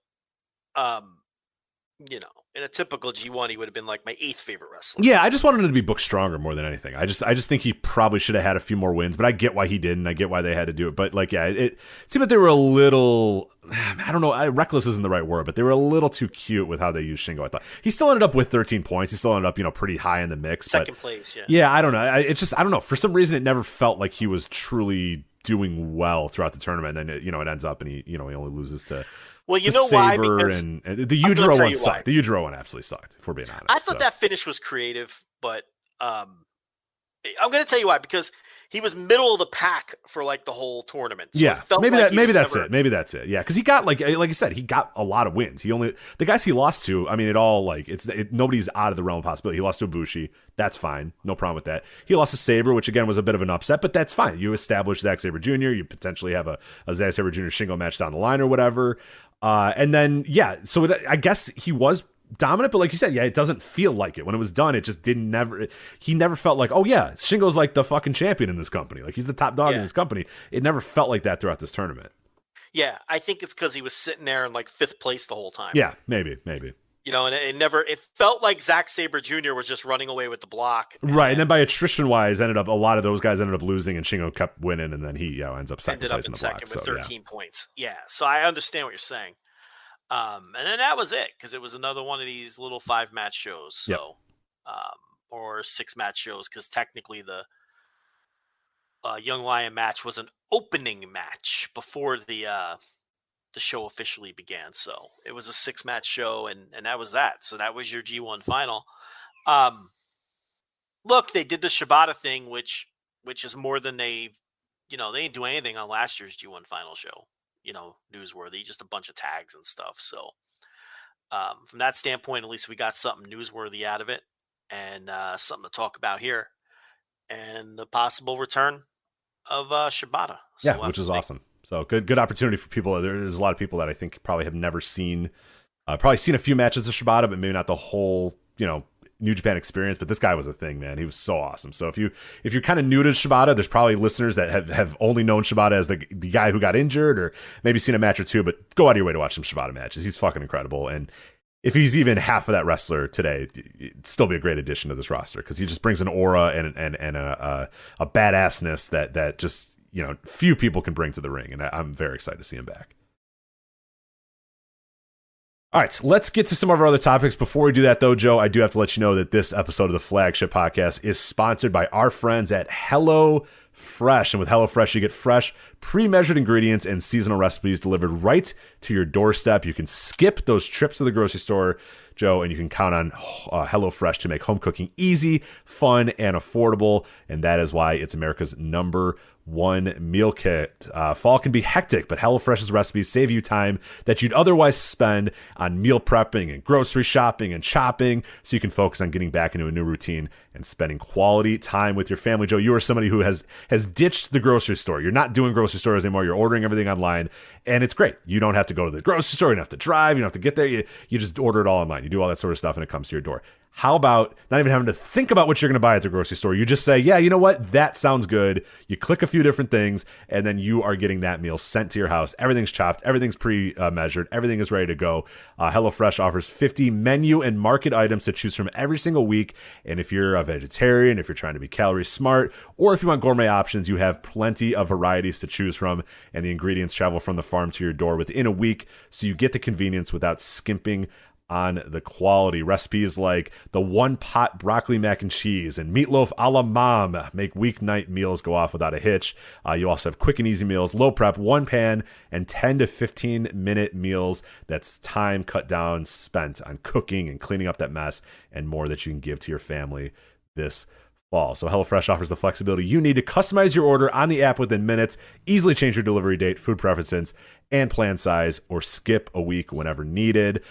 in a typical G1, he would have been like my 8th favorite wrestler. Yeah, I just wanted him to be booked stronger more than anything. I just think he probably should have had a few more wins, but I get why he didn't. I get why they had to do it. But like, yeah, it seemed like they were a little, I don't know, reckless isn't the right word, but they were a little too cute with how they used Shingo. I thought he still ended up with 13 points. He still ended up, pretty high in the mix. Second place, yeah. Yeah, I don't know. I don't know. For some reason, it never felt like he was truly doing well throughout the tournament. And then it ends up and he only loses to. Well, you know why? Because and the Udro one sucked. The Udro one absolutely sucked, if we're being honest. I thought that finish was creative, but I'm going to tell you why. Because he was middle of the pack for like the whole tournament. So yeah, maybe that's it. Maybe that's it. Yeah, because he got like you said, he got a lot of wins. The guys he lost to, I mean, nobody's out of the realm of possibility. He lost to Ibushi. That's fine. No problem with that. He lost to Sabre, which again was a bit of an upset, but that's fine. You establish Zack Sabre Jr. You potentially have a Zack Sabre Jr. Shingo match down the line or whatever. And then, so I guess he was dominant, but like you said, yeah, it doesn't feel like it. When it was done, it just he never felt like, oh yeah, Shingo's like the fucking champion in this company. Like he's the top dog in this company. It never felt like that throughout this tournament. Yeah, I think it's because he was sitting there in like 5th place the whole time. Yeah, maybe. And it felt like Zack Sabre Jr. was just running away with the block. Right, and then by attrition wise, a lot of those guys ended up losing, and Shingo kept winning, and then he ends up second place in the block. With 13 points. Yeah, so I understand what you're saying. And then that was it, because it was another one of these little 5-match shows. So, or 6-match shows, because technically the Young Lion match was an opening match before the show officially began. So it was a 6-match show, and that was that. So that was your G1 final. Look, they did the Shibata thing, which is more than they didn't do anything on last year's G1 final show, newsworthy, just a bunch of tags and stuff. So from that standpoint, at least we got something newsworthy out of it, and something to talk about here, and the possible return of Shibata. So yeah, which is awesome. So good opportunity for people. There's a lot of people that I think probably have never seen, probably seen a few matches of Shibata, but maybe not the whole, New Japan experience. But this guy was a thing, man. He was so awesome. So if you're kind of new to Shibata, there's probably listeners that have only known Shibata as the guy who got injured, or maybe seen a match or two. But go out of your way to watch some Shibata matches. He's fucking incredible. And if he's even half of that wrestler today, it'd still be a great addition to this roster, because he just brings an aura and a badassness that just, few people can bring to the ring, and I'm very excited to see him back. All right, let's get to some of our other topics. Before we do that, though, Joe, I do have to let you know that this episode of the Flagship Podcast is sponsored by our friends at Hello fresh. And with HelloFresh, you get fresh, pre-measured ingredients and seasonal recipes delivered right to your doorstep. You can skip those trips to the grocery store, Joe, and you can count on HelloFresh to make home cooking easy, fun, and affordable. And that is why it's America's #1 meal kit. Fall can be hectic, but HelloFresh's recipes save you time that you'd otherwise spend on meal prepping and grocery shopping and shopping, so you can focus on getting back into a new routine and spending quality time with your family. Joe, you are somebody who has ditched the grocery store. You're not doing grocery stores anymore. You're ordering everything online, and it's great. You don't have to go to the grocery store. You don't have to drive. You don't have to get there. You just order it all online. You do all that sort of stuff, and it comes to your door. How about not even having to think about what you're going to buy at the grocery store? You just say, yeah, you know what? That sounds good. You click a few different things, and then you are getting that meal sent to your house. Everything's chopped. Everything's pre-measured. Everything is ready to go. HelloFresh offers 50 menu and market items to choose from every single week. And if you're a vegetarian, if you're trying to be calorie smart, or if you want gourmet options, you have plenty of varieties to choose from. And the ingredients travel from the farm to your door within a week, so you get the convenience without skimping on the quality. Recipes like the one-pot broccoli mac and cheese and meatloaf a la mom make weeknight meals go off without a hitch. You also have quick and easy meals, low prep, one pan, and 10 to 15 minute meals. That's time cut down, spent on cooking and cleaning up that mess, and more that you can give to your family this fall. So HelloFresh offers the flexibility you need to customize your order on the app within minutes, easily change your delivery date, food preferences, and plan size, or skip a week whenever needed.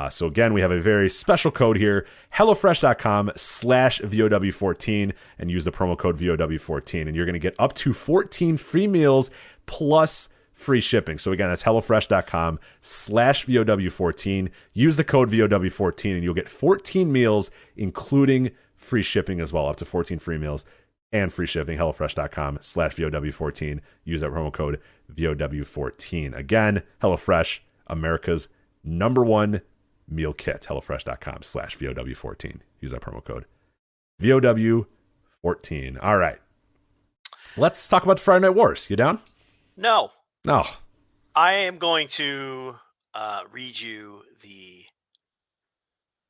So again, we have a very special code here, HelloFresh.com/VOW14, and use the promo code VOW14, and you're going to get up to 14 free meals plus free shipping. So again, that's HelloFresh.com/VOW14. Use the code VOW14, and you'll get 14 meals, including free shipping as well, up to 14 free meals and free shipping. HelloFresh.com/VOW14. Use that promo code VOW14. Again, HelloFresh, America's #1 meal kit. HelloFresh.com/VOW14. Use that promo code VOW14. All right. Let's talk about the Friday Night Wars. You down? No. No. I am going to read you the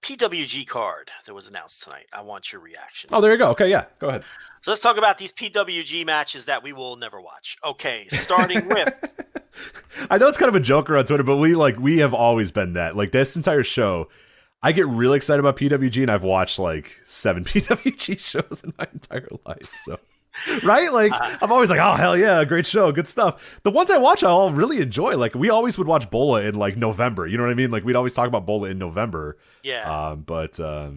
PWG card that was announced tonight. I want your reaction. Oh, there you go. Okay, yeah. Go ahead. So let's talk about these PWG matches that we will never watch. Okay, starting with... I know it's kind of a joker on Twitter, but we have always been that. Like, this entire show, I get really excited about PWG, and I've watched like 7 PWG shows in my entire life. So, right? Like, I'm always like, oh, hell yeah, great show, good stuff. The ones I watch, I all really enjoy. Like, we always would watch Bola in like November. You know what I mean? Like, we'd always talk about Bola in November. Yeah. But I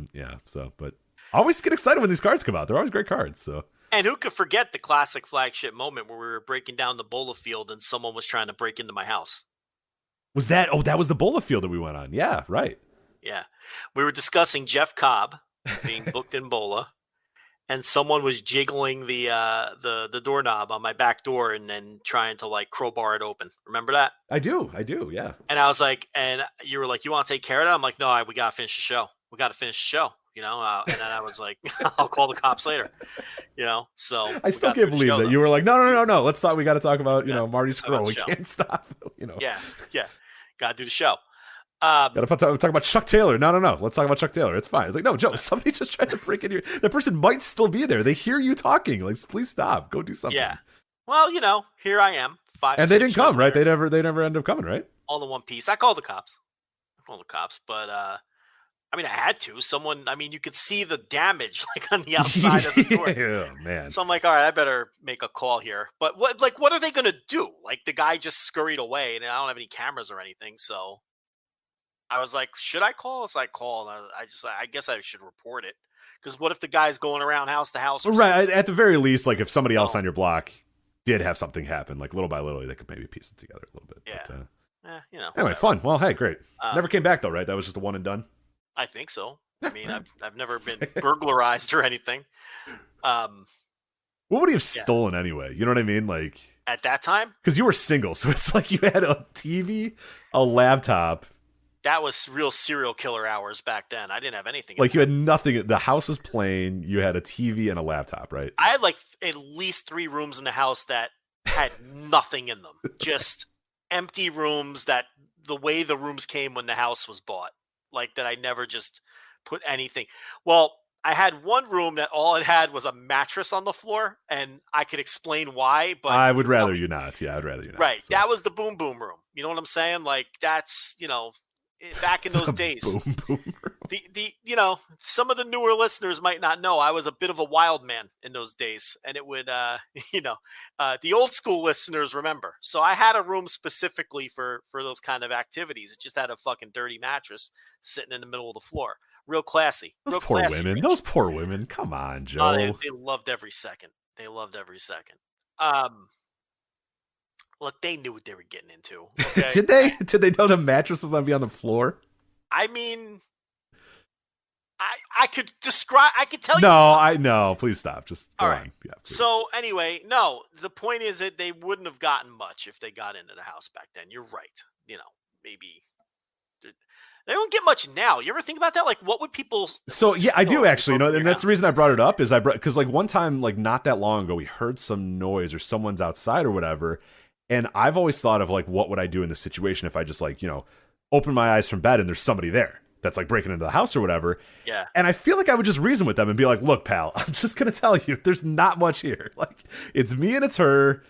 always get excited when these cards come out. They're always great cards. So. And who could forget the classic Flagship moment where we were breaking down the Bola field and someone was trying to break into my house? Was that? Oh, that was the Bola field that we went on. Yeah, right. Yeah. We were discussing Jeff Cobb being booked in Bola, and someone was jiggling the doorknob on my back door and then trying to like crowbar it open. Remember that? I do. Yeah. And I was like, and you were like, you want to take care of that? I'm like, no, we got to finish the show. We got to finish the show. You know, and then I was like, I'll call the cops later. You know, so I still can't believe that you were like, no. Let's talk. We got to talk about Marty Scurll. We can't stop. Yeah. Got to do the show. Got to talk about Chuck Taylor. No. Let's talk about Chuck Taylor. It's fine. It's like, no, Joe. Somebody just tried to break in here. The person might still be there. They hear you talking. Like, please stop. Go do something. Yeah. Well, here I am. 5 and they didn't come, right? They never end up coming, right? All in one piece. I called the cops. But I mean, I had to. You could see the damage like on the outside of the door. Yeah, man. So I'm like, all right, I better make a call here. But what are they going to do? Like, the guy just scurried away, and I don't have any cameras or anything. So I was like, should I call? So I called. I guess I should report it. Because what if the guy's going around house to house? Right. At the very least, like, if somebody else on your block did have something happen, like, little by little, they could maybe piece it together a little bit. Yeah. But, anyway, whatever. Fun. Well, hey, great. Never came back, though, right? That was just a one and done? I think so. I mean, I've never been burglarized or anything. What would he have stolen anyway? You know what I mean? Like, at that time? Because you were single, so it's like you had a TV, a laptop. That was real serial killer hours back then. I didn't have anything. Like, you had nothing. The house was plain. You had a TV and a laptop, right? I had like at least 3 rooms in the house that had nothing in them. Just empty rooms that the way the rooms came when the house was bought. Like, that I never just put anything. Well, I had one room that all it had was a mattress on the floor, and I could explain why. But I would rather you not. Yeah, I'd rather you not. Right. So. That was the boom boom room. You know what I'm saying? Like that's back in those days. Boom boom. The some of the newer listeners might not know I was a bit of a wild man in those days, and it would the old school listeners remember. So I had a room specifically for those kind of activities. It just had a fucking dirty mattress sitting in the middle of the floor. Real classy. Those real poor classy, women. Rich. Those poor women. Come on, Joe. They loved every second. Look, they knew what they were getting into. Okay? Did they? Did they know the mattress was gonna be on the floor? I mean, I could describe. I could tell you. No. Please stop. Just go all right. on. Yeah. Please. So anyway, no. The point is that they wouldn't have gotten much if they got into the house back then. You're right. Maybe they don't get much now. You ever think about that? Like, what would people? So yeah, I do actually. And that's house? the reason I brought it up is because like one time, like not that long ago, we heard some noise or someone's outside or whatever, and I've always thought of like, what would I do in this situation if I just like open my eyes from bed and there's somebody there that's like breaking into the house or whatever. Yeah. And I feel like I would just reason with them and be like, look, pal, I'm just going to tell you, there's not much here. Like, it's me and it's her.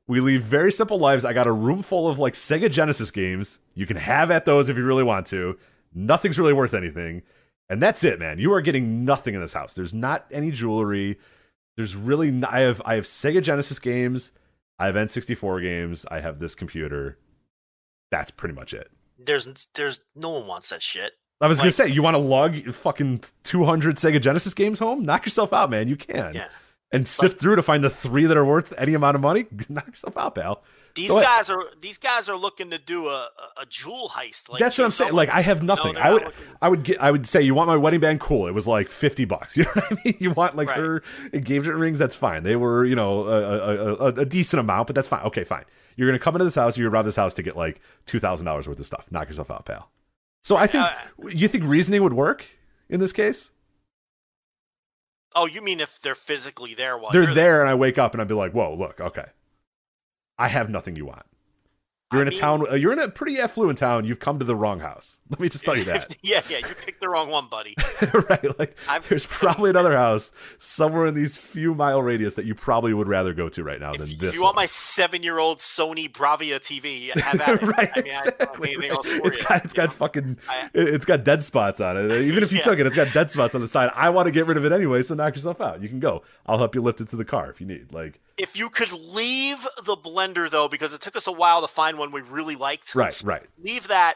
We lead very simple lives. I got a room full of like Sega Genesis games. You can have at those if you really want to. Nothing's really worth anything. And that's it, man. You are getting nothing in this house. There's not any jewelry. There's really, I have Sega Genesis games. I have N64 games. I have this computer. That's pretty much it. There's no one wants that shit. I was going to say, you want to lug fucking 200 Sega Genesis games home? Knock yourself out, man. You can. Yeah. And sift through to find the 3 that are worth any amount of money. Knock yourself out, pal. These guys are looking to do a jewel heist. Like, that's what I'm saying. Like, I have nothing. I would say, you want my wedding band? Cool. It was like $50. You know what I mean? You want like her engagement rings? That's fine. They were, a decent amount, but that's fine. Okay, fine. You're gonna come into this house. You're gonna rob this house to get like $2,000 worth of stuff. Knock yourself out, pal. So I think you think reasoning would work in this case? Oh, you mean if they're physically there while they're you're there, and I wake up and I'd be like, "Whoa, look, okay, I have nothing you want." You're in a pretty affluent town. You've come to the wrong house. Let me just tell you that. yeah, you picked the wrong one, buddy. Right? Like, there's probably another house somewhere in these few mile radius that you probably would rather go to right now than this. If you want my 7-year-old Sony Bravia TV, have at it. Right? I mean, exactly. Else It's got dead spots on it. Even if you took it, it's got dead spots on the side. I want to get rid of it anyway, so knock yourself out. You can go. I'll help you lift it to the car if you need. Like, if you could leave the blender though, because it took us a while to find one we really liked. Right. Leave that.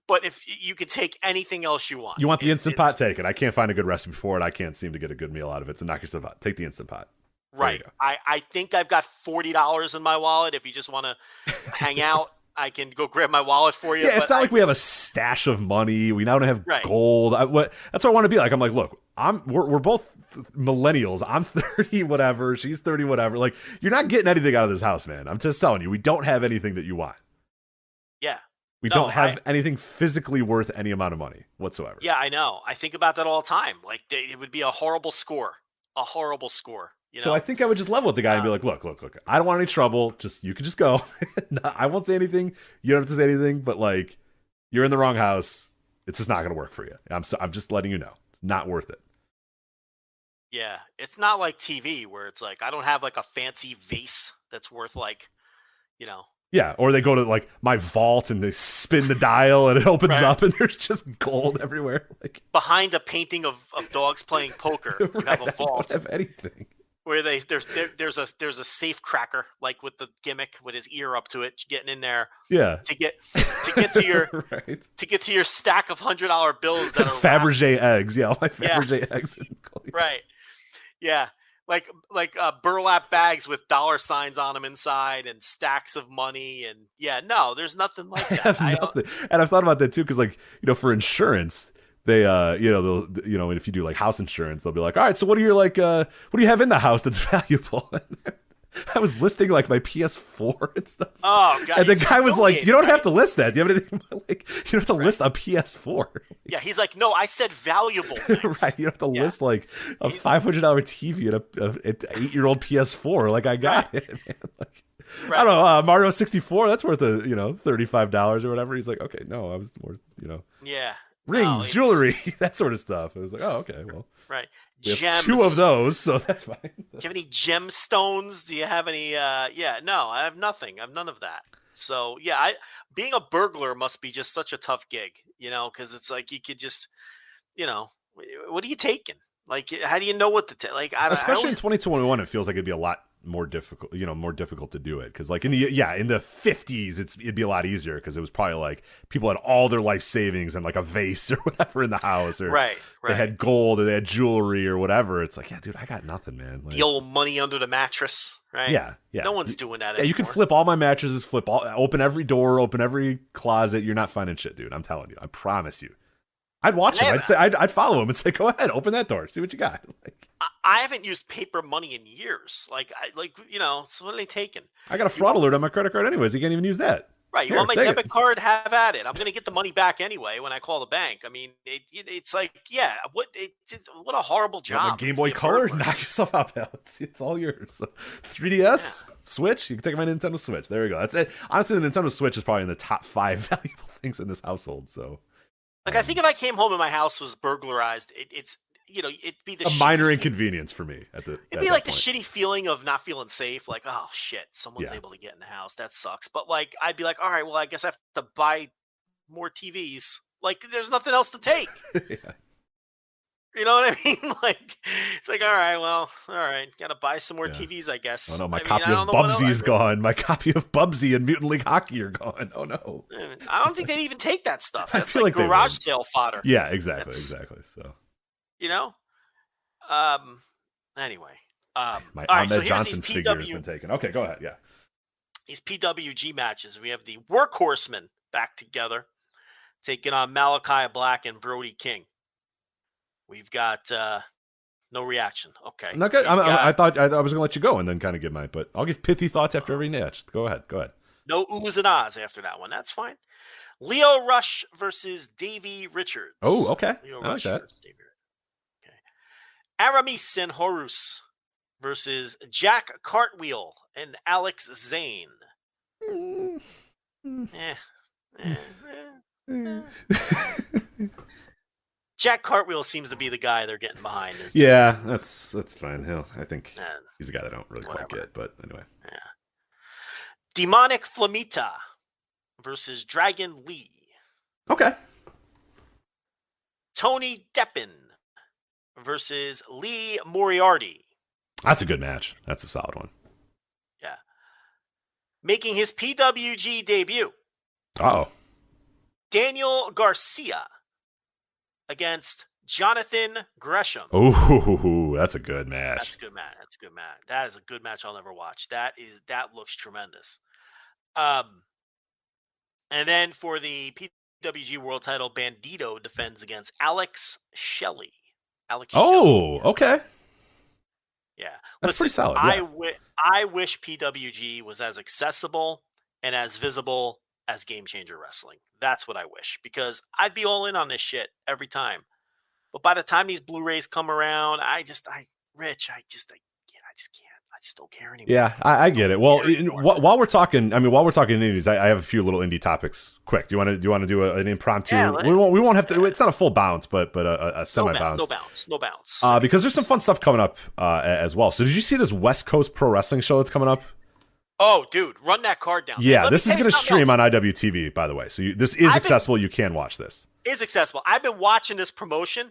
But if you could take anything else you want. You want the Instant Pot? Take it. I can't find a good recipe for it. I can't seem to get a good meal out of it. So knock yourself out. Take the Instant Pot. Right. I think I've got $40 in my wallet. If you just want to hang out, I can go grab my wallet for you. Yeah, it's not like we have a stash of money. We now don't have gold. That's what I want to be like. I'm like, look, we're both millennials. I'm 30 whatever. She's 30 whatever. Like, you're not getting anything out of this house, man. I'm just telling you, we don't have anything that you want. Yeah. We don't have anything physically worth any amount of money whatsoever. Yeah, I know. I think about that all the time. Like, it would be a horrible score. A horrible score. You know? So I think I would just level with the guy and be like, look. I don't want any trouble. You can just go. I won't say anything. You don't have to say anything. But like, you're in the wrong house. It's just not going to work for you. I'm just letting you know. It's not worth it. Yeah, it's not like TV where it's like I don't have like a fancy vase that's worth like, Yeah, or they go to like my vault and they spin the dial and it opens up and there's just gold everywhere. Like, behind a painting of dogs playing poker, you have a vault. I don't have anything. Where there's a safe cracker, like with the gimmick with his ear up to it, getting in there. Yeah. To get to your to get to your stack of $100 bills that are Fabergé eggs. Yeah, all my Fabergé eggs. Right. Yeah. Like burlap bags with dollar signs on them inside and stacks of money. And no, there's nothing like that. I have nothing. And I've thought about that too. Cause like, for insurance, they, they'll, if you do like house insurance, they'll be like, all right, so what are your like, what do you have in the house that's valuable? I was listing like my PS4 and stuff. Oh god! And the guy was like, "You don't have to list that. Do you have anything like? You don't have to list a PS4." Yeah, he's like, "No, I said valuable things." Right? You don't have to list like a $500 TV and a 8-year-old PS4. Like I got it. Man. Like, I don't know, Mario 64. That's worth $35 or whatever. He's like, "Okay, no, I was more, Yeah. rings, jewelry, that sort of stuff." I was like, "Oh, okay, well." Right. We have gems. 2 of those, so that's fine. Do you have any gemstones? Do you have any? No, I have nothing. I have none of that. So yeah, being a burglar must be just such a tough gig, because it's like you could just, what are you taking? Like, how do you know what to take? Like, Especially in 2021, it feels like it'd be a lot more difficult, more difficult to do it. Because like in the 50s, it'd be a lot easier because it was probably like people had all their life savings and like a vase or whatever in the house, or right. They had gold or they had jewelry or whatever. It's like, yeah, dude, I got nothing, man. Like, the old money under the mattress, right? Yeah. No one's doing that Yeah, anymore. you can flip all my mattresses, open every door, open every closet. You're not finding shit, dude. I'm telling you. I promise you. I'd watch him. I'd follow him and say, "Go ahead, open that door, see what you got." Like, I haven't used paper money in years. So what are they taking? I got a fraud alert on my credit card, anyways. You can't even use that. Right, you want my debit card? Have at it. I'm going to get the money back anyway when I call the bank. I mean, it's like, yeah, what a horrible job. My Game Boy Color, knock yourself out, pal. It's all yours. So, 3DS, Switch. You can take my Nintendo Switch. There we go. That's it. Honestly, the Nintendo Switch is probably in the top 5 valuable things in this household. So. Like, I think if I came home and my house was burglarized, it'd be a minor inconvenience for me. It'd be like the shitty feeling of not feeling safe. Like, oh shit, someone's able to get in the house. That sucks. But like, I'd be like, all right, well, I guess I have to buy more TVs. Like, there's nothing else to take. Yeah. You know what I mean? Like, it's like, all right, gotta buy some more TVs, I guess. Oh no, my copy of Bubsy is gone. My copy of Bubsy and Mutant League Hockey are gone. Oh no. I don't think they'd even take that stuff. That's feel like garage sale fodder. Yeah, exactly. So. Anyway. My Ahmed Johnson figure has been taken. Okay, go ahead. Yeah. These PWG matches. We have the Workhorsemen back together, taking on Malachi Black and Brody King. We've got no reaction. Okay. Not good. I thought I was going to let you go and then kind of give but I'll give pithy thoughts after every match. Go ahead. No oohs and ahs after that one. That's fine. Leo Rush versus Davey Richards. Oh, okay. Leo I like that. Okay. Aramis and Horus versus Jack Cartwheel and Alex Zane. Jack Cartwheel seems to be the guy they're getting behind. Yeah, that's fine. I think he's a guy I don't really quite get, but anyway. Yeah. Demonic Flamita versus Dragon Lee. Okay. Tony Deppen versus Lee Moriarty. That's a good match. That's a solid one. Yeah. Making his PWG debut. Uh-oh. Daniel Garcia against Jonathan Gresham. Oh, that's a good match. That's a good match. That is a good match I'll never watch. That looks tremendous. And then for the PWG World Title, Bandito defends against Alex Shelley. Okay. Yeah, that's pretty solid. Yeah. I wish PWG was as accessible and as visible as Game Changer Wrestling. That's what I wish, because I'd be all in on this shit every time. But by the time these Blu-rays come around, I just can't. I just don't care anymore. Yeah, I get it. Well, while we're talking indies, I have a few little indie topics. Quick, do you want to do an impromptu? Yeah, we won't have to. It's not a full bounce, but a semi bounce. No bounce. Because there's some fun stuff coming up as well. So did you see this West Coast Pro Wrestling show that's coming up? Oh, dude, run that card down. Yeah, this is going to stream on IWTV, by the way. So this is accessible. You can watch this. Is accessible. I've been watching this promotion.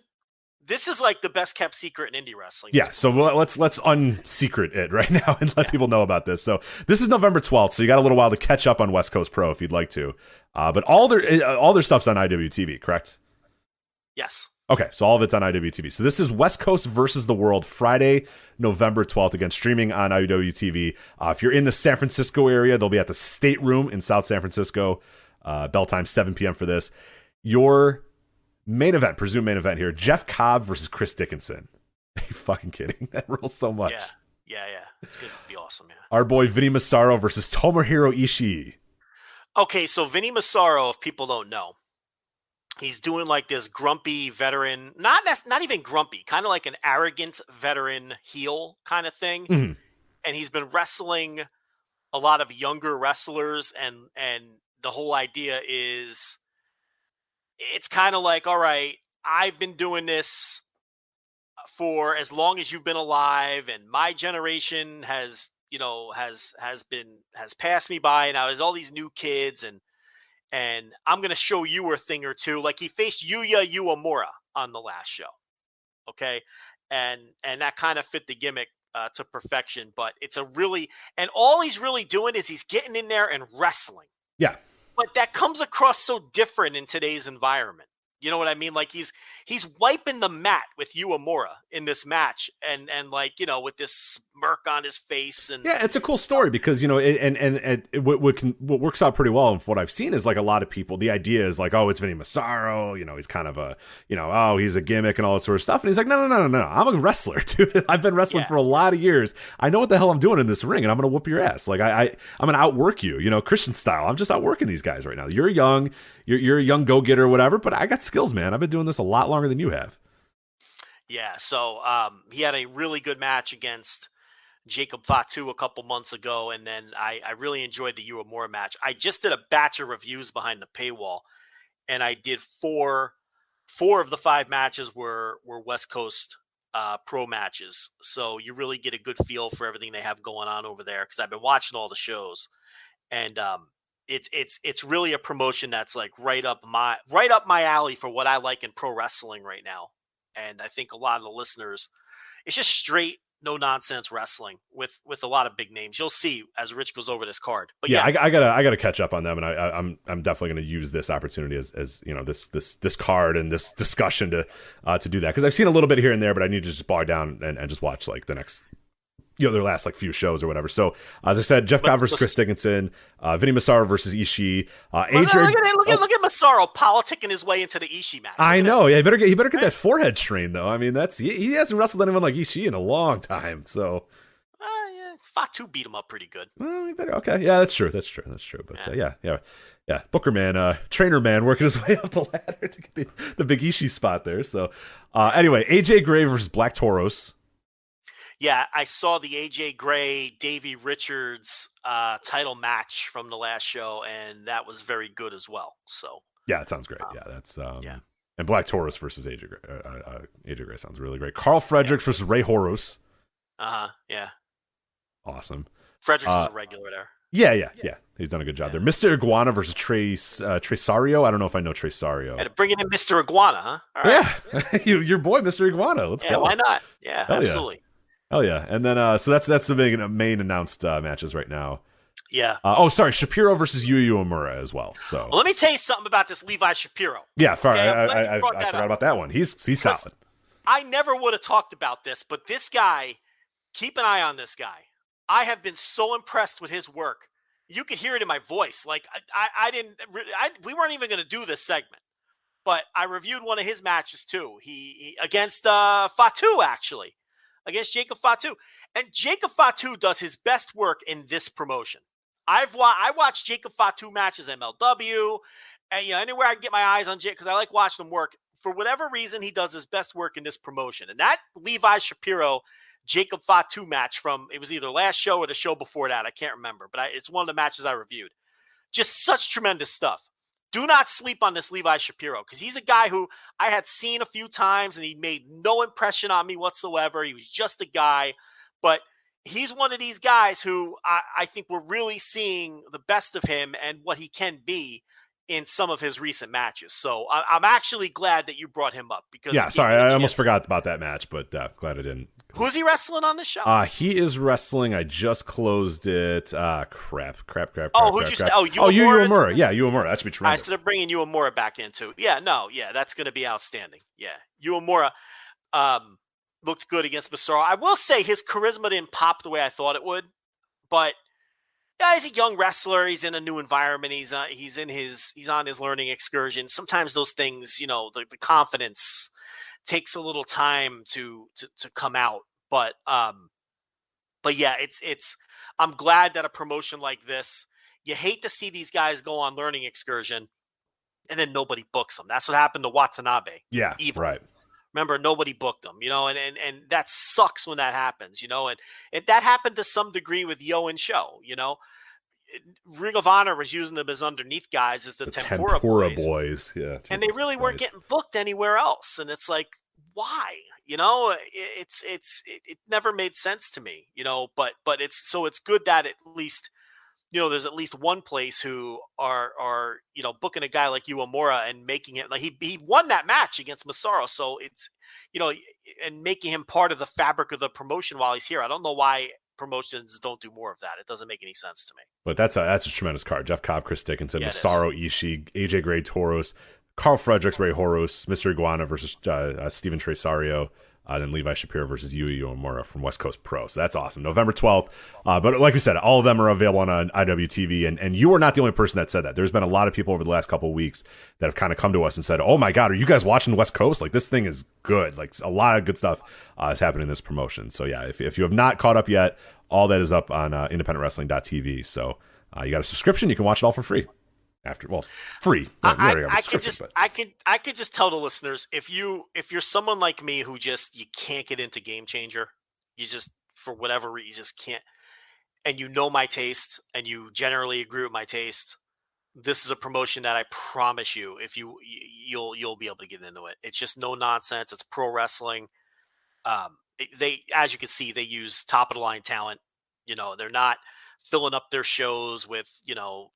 This is like the best kept secret in indie wrestling. Yeah, so let's unsecret it right now and let people know about this. So this is November 12th, so you got a little while to catch up on West Coast Pro if you'd like to. But all their stuff's on IWTV, correct? Yes. Okay, so all of it's on IWTV. So this is West Coast versus the World, Friday, November 12th, again, streaming on IWTV. If you're in the San Francisco area, they'll be at the State Room in South San Francisco. Bell time, 7 p.m. for this. Your presumed main event here, Jeff Cobb versus Chris Dickinson. Are you fucking kidding? That rules so much. Yeah. It's going to be awesome, yeah. Our boy Vinny Massaro versus Tomohiro Ishii. Okay, so Vinny Massaro, if people don't know, he's doing like this grumpy veteran, not even grumpy, kind of like an arrogant veteran heel kind of thing. Mm-hmm. And he's been wrestling a lot of younger wrestlers, and the whole idea is it's kind of like, all right, I've been doing this for as long as you've been alive, and my generation has passed me by, and now there's all these new kids, and I'm gonna show you a thing or two. Like he faced Yuya Uemura on the last show, okay, and that kind of fit the gimmick to perfection. But it's and all he's really doing is he's getting in there and wrestling. Yeah. But that comes across so different in today's environment. You know what I mean? Like he's wiping the mat with Uemura in this match, and with this smirk on his face. And yeah, it's a cool story because what works out pretty well. Of what I've seen is like a lot of people. The idea is like, oh, it's Vinny Massaro. He's kind of a oh, he's a gimmick and all that sort of stuff. And he's like, no. I'm a wrestler, dude. I've been wrestling for a lot of years. I know what the hell I'm doing in this ring, and I'm gonna whoop your ass. Like I'm gonna outwork you. Christian style. I'm just outworking these guys right now. You're young. You're a young go-getter or whatever, but I got skills, man. I've been doing this a lot longer than you have. Yeah, so he had a really good match against Jacob Fatu a couple months ago, and then I really enjoyed the Uemura match. I just did a batch of reviews behind the paywall, and I did four of the 5 matches were West Coast pro matches. So you really get a good feel for everything they have going on over there, because I've been watching all the shows, and it's really a promotion that's like right up my alley for what I like in pro wrestling right now. And I think a lot of the listeners, it's just straight no nonsense wrestling with a lot of big names. You'll see as Rich goes over this card. But yeah, I gotta catch up on them, and I'm definitely gonna use this opportunity as this card and this discussion to do that, because I've seen a little bit here and there, but I need to just bog down and just watch like the next their last like few shows or whatever. So as I said, Jeff Cobb versus Chris Dickinson, Vinny Massaro versus Ishii. Look at Massaro politicking his way into the Ishii match. I know. Yeah, he better get that forehead strain though. I mean, he hasn't wrestled anyone like Ishii in a long time. So Fatu beat him up pretty good. Well, okay. Yeah, that's true. But yeah. Booker man, trainer man, working his way up the ladder to get the big Ishii spot there. So anyway, AJ Gray versus Black Toros. Yeah, I saw the AJ Gray, Davey Richards title match from the last show, and that was very good as well. So yeah, it sounds great. That's and Black Taurus versus AJ Gray. AJ Gray sounds really great. Carl Fredericks versus Ray Horus. Yeah. Awesome. Fredericks is a regular there. Yeah. He's done a good job there. Mr. Iguana versus Tresario. I don't know if I know Tresario. And bringing in Mr. Iguana, huh? All right. Yeah, your boy, Mr. Iguana. Let's go. Why not? Yeah, absolutely. Oh yeah, and then so that's the main announced matches right now. Yeah. Shapiro versus Yuya Uemura as well. So let me tell you something about this Levi Shapiro. Yeah, I forgot about that one. He's solid. I never would have talked about this, but this guy, keep an eye on this guy. I have been so impressed with his work. You could hear it in my voice. Like we weren't even going to do this segment, but I reviewed one of his matches too. He against Fatu actually. Against Jacob Fatu. And Jacob Fatu does his best work in this promotion. I watched Jacob Fatu matches MLW, and anywhere I can get my eyes on Jake, because I like watching him work. For whatever reason, he does his best work in this promotion. And that Levi Shapiro Jacob Fatu match from, it was either last show or the show before that, I can't remember, but it's one of the matches I reviewed. Just such tremendous stuff. Do not sleep on this Levi Shapiro, because he's a guy who I had seen a few times and he made no impression on me whatsoever. He was just a guy, but he's one of these guys who I think we're really seeing the best of him and what he can be in some of his recent matches. So I'm actually glad that you brought him up, because I almost forgot about that match, but glad I didn't. Who's he wrestling on this show? He is wrestling. I just closed it. Crap. Oh, who'd you say? Oh, Uemura. Yeah, Uemura. That should be tremendous. Instead of bringing Uemura back into. Yeah, that's going to be outstanding. Yeah, Uemura looked good against Massaro. I will say his charisma didn't pop the way I thought it would, but yeah, he's a young wrestler. He's in a new environment. He's on his learning excursion. Sometimes those things, the confidence takes a little time to come out. But yeah, it's I'm glad that a promotion like this, you hate to see these guys go on learning excursion and then nobody books them. That's what happened to Watanabe. Yeah, Evil. Right. Remember, nobody booked them, and that sucks when that happens, and that happened to some degree with Yo and Show, Ring of Honor was using them as underneath guys as the Tempura boys. Yeah. And they really weren't getting booked anywhere else. And it's like, why? It never made sense to me, but it's good that at least, there's at least one place who are booking a guy like Uemura and making it like he won that match against Masaru. So it's, and making him part of the fabric of the promotion while he's here. I don't know why promotions don't do more of that. It doesn't make any sense to me. But that's a tremendous card. Jeff Cobb, Chris Dickinson, Yeah, Masaru Ishii, AJ Gray, Toros, Carl Fredericks, Ray Horus, Mr. Iguana versus Steven Tresario, then Levi Shapiro versus Yui Uemura from West Coast Pro. So that's awesome. November 12th. But like we said, all of them are available on IWTV. And you are not the only person that said that. There's been a lot of people over the last couple of weeks that have kind of come to us and said, oh my God, are you guys watching West Coast? Like, this thing is good. Like, a lot of good stuff is happening in this promotion. So yeah, if you have not caught up yet, all that is up on independentwrestling.tv. So you got a subscription, you can watch it all for free. Free. I could just tell the listeners, if you're someone like me who you can't get into Game Changer, you just, for whatever reason, you just can't, and my taste, and you generally agree with my taste, this is a promotion that I promise you, if you'll be able to get into it. It's just no nonsense. It's pro wrestling. They, as you can see, they use top of the line talent. They're not filling up their shows with,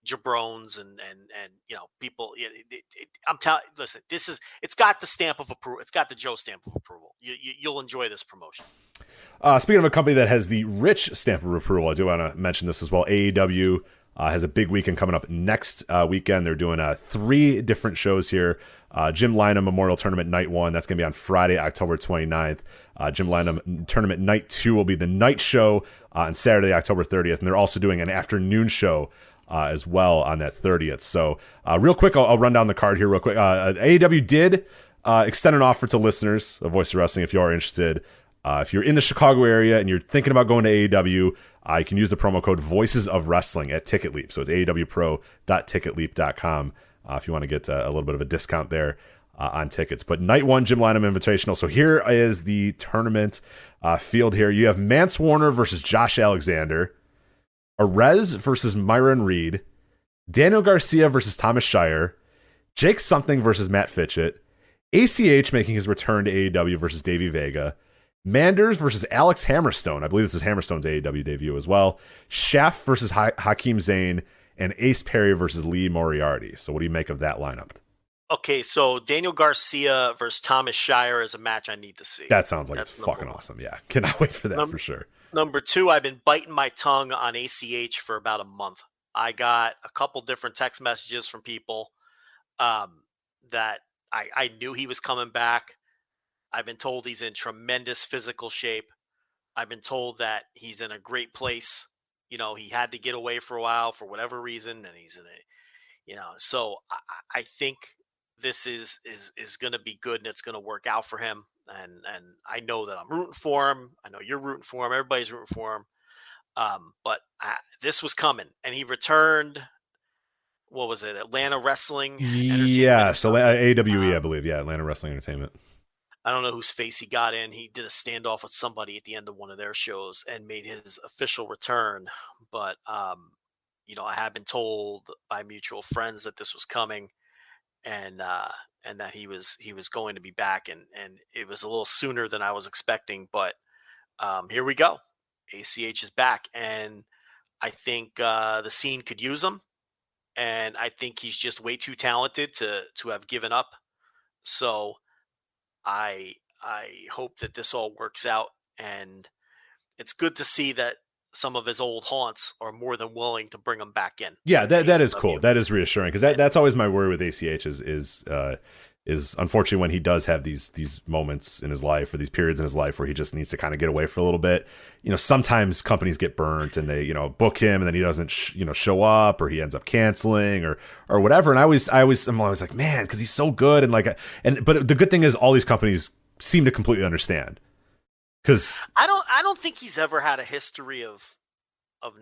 jabrones and people. I'm telling, listen, it's got the stamp of approval. It's got the Joe stamp of approval. You'll enjoy this promotion. Speaking of a company that has the rich stamp of approval, I do want to mention this as well. AEW has a big weekend coming up next weekend. They're doing 3 different shows here. Jim Lynam Memorial Tournament Night 1. That's going to be on Friday, October 29th. Jim Lynam Tournament Night 2 will be the night show on Saturday, October 30th. And they're also doing an afternoon show as well on that 30th. So real quick, I'll run down the card here real quick. AEW did extend an offer to listeners of Voice of Wrestling if you are interested. If you're in the Chicago area and you're thinking about going to AEW, you can use the promo code Voices of Wrestling at TicketLeap. So it's aewpro.ticketleap.com if you want to get a little bit of a discount there on tickets. But Night 1, Jim Lynam Invitational. So here is the tournament field here. You have Mance Warner versus Josh Alexander, Arez versus Myron Reed, Daniel Garcia versus Thomas Shire, Jake Something versus Matt Fitchett, ACH making his return to AEW versus Davey Vega, Manders versus Alex Hammerstone. I believe this is Hammerstone's AEW debut as well. Shaft versus Hakeem Zayn, and Ace Perry versus Lee Moriarty. So what do you make of that lineup? Okay, so Daniel Garcia versus Thomas Shire is a match I need to see. That sounds like it's fucking awesome. Yeah, cannot wait for that for sure. Number 2, I've been biting my tongue on ACH for about a month. I got a couple different text messages from people that I knew he was coming back. I've been told he's in tremendous physical shape. I've been told that he's in a great place. He had to get away for a while for whatever reason, and he's in it. So I think this is going to be good, and it's going to work out for him. And I know that I'm rooting for him. I know you're rooting for him. Everybody's rooting for him. But this was coming, and he returned. What was it? Atlanta Wrestling. Yeah, so AWE, I believe. Yeah, Atlanta Wrestling Entertainment. I don't know whose face he got in. He did a standoff with somebody at the end of one of their shows and made his official return. But, I had been told by mutual friends that this was coming and that he was going to be back. And it was a little sooner than I was expecting. But here we go. ACH is back. And I think the scene could use him. And I think he's just way too talented to have given up. So I hope that this all works out, and it's good to see that some of his old haunts are more than willing to bring him back in. Yeah, that is cool. That is reassuring, because that's always my worry with ACH is unfortunately when he does have these moments in his life or these periods in his life where he just needs to kind of get away for a little bit. Sometimes companies get burnt and they book him and then he doesn't show up, or he ends up canceling or whatever. And I'm always like, man, because he's so good but the good thing is all these companies seem to completely understand. Because I don't think he's ever had a history of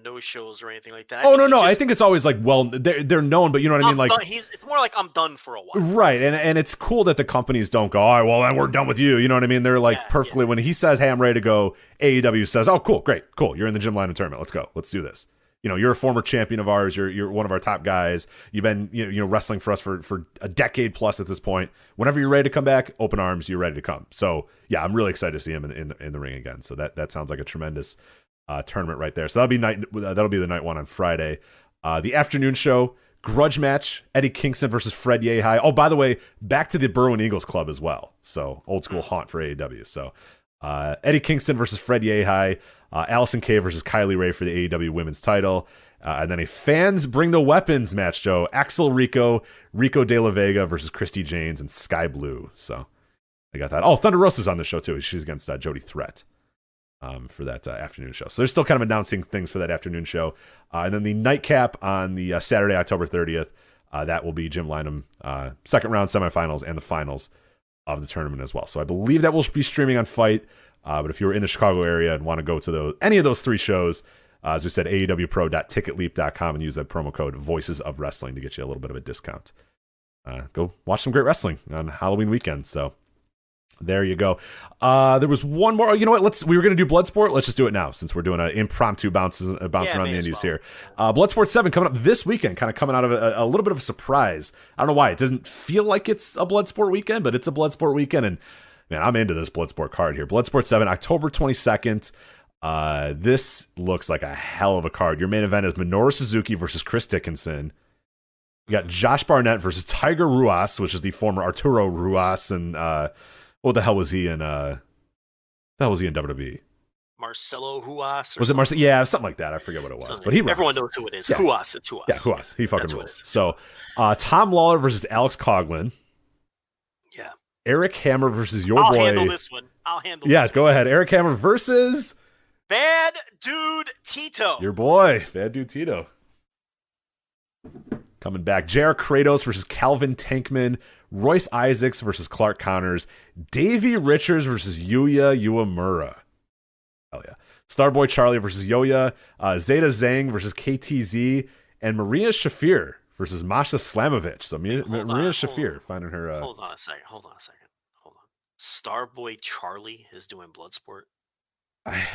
no shows or anything like that. I think it's always like, well, they're known, but you know what I mean? Like, it's more like I'm done for a while. Right. And it's cool that the companies don't go, all right, well, then we're done with you. You know what I mean? They're like perfectly, when he says, hey, I'm ready to go, AEW says, oh, cool, great, cool. You're in the Jim Lynam tournament. Let's go. Let's do this. you're a former champion of ours. You're one of our top guys. You've been wrestling for us for a decade plus at this point. Whenever you're ready to come back, open arms. You're ready to come. So yeah, I'm really excited to see him in the ring again. So that sounds like a tremendous tournament right there. So that'll be the night one on Friday. The afternoon show, grudge match, Eddie Kingston versus Fred Yehi. Oh, by the way, back to the Berwyn Eagles Club as well. So old school haunt for AEW. So Eddie Kingston versus Fred Yehi. Allison Kay versus Kylie Ray for the AEW Women's title. And then a fans bring the weapons match, Joe. Axel Rico De La Vega versus Christy Janes and Sky Blue. So I got that. Oh, Thunder Rosa's on the show too. She's against Jody Threat for that afternoon show. So they're still kind of announcing things for that afternoon show. And then the nightcap on the Saturday, October 30th. That will be Jim Lynam, second round semifinals and the finals of the tournament as well. So I believe that will be streaming on Fight. But if you're in the Chicago area and want to go to any of those three shows, as we said, aewpro.ticketleap.com and use that promo code Voices of Wrestling to get you a little bit of a discount. Go watch some great wrestling on Halloween weekend. So there you go. There was one more. You know what? We were going to do Bloodsport. Let's just do it now since we're doing an impromptu bouncing around the indies here. Bloodsport 7 coming up this weekend, kind of coming out of a little bit of a surprise. I don't know why. It doesn't feel like it's a Bloodsport weekend, but it's a Bloodsport weekend. And man, I'm into this Bloodsport card here. Bloodsport 7, October 22nd. This looks like a hell of a card. Your main event is Minoru Suzuki versus Chris Dickinson. You got Josh Barnett versus Tiger Ruas, which is the former Arturo Ruas, and what the hell was he in? WWE? Marcelo Ruas. Was it Marcelo? Yeah, something like that. I forget what it was, but everyone knows who it is. Yeah. Ruas, it's Ruas. Yeah, Ruas. He fucking rules. So, Tom Lawler versus Alex Coughlin. Yeah. Eric Hammer versus your boy. I'll handle this one. Yeah, go ahead. Eric Hammer versus Bad Dude Tito. Your boy, Bad Dude Tito. Coming back. JR Kratos versus Calvin Tankman. Royce Isaacs versus Clark Connors. Davey Richards versus Yuya Uemura. Hell yeah. Starboy Charlie versus Yoya. Zeta Zhang versus KTZ. And Maria Shafir versus Masha Slamovich. So Maria Shafir finding her... Hold on a second. Starboy Charlie is doing Bloodsport?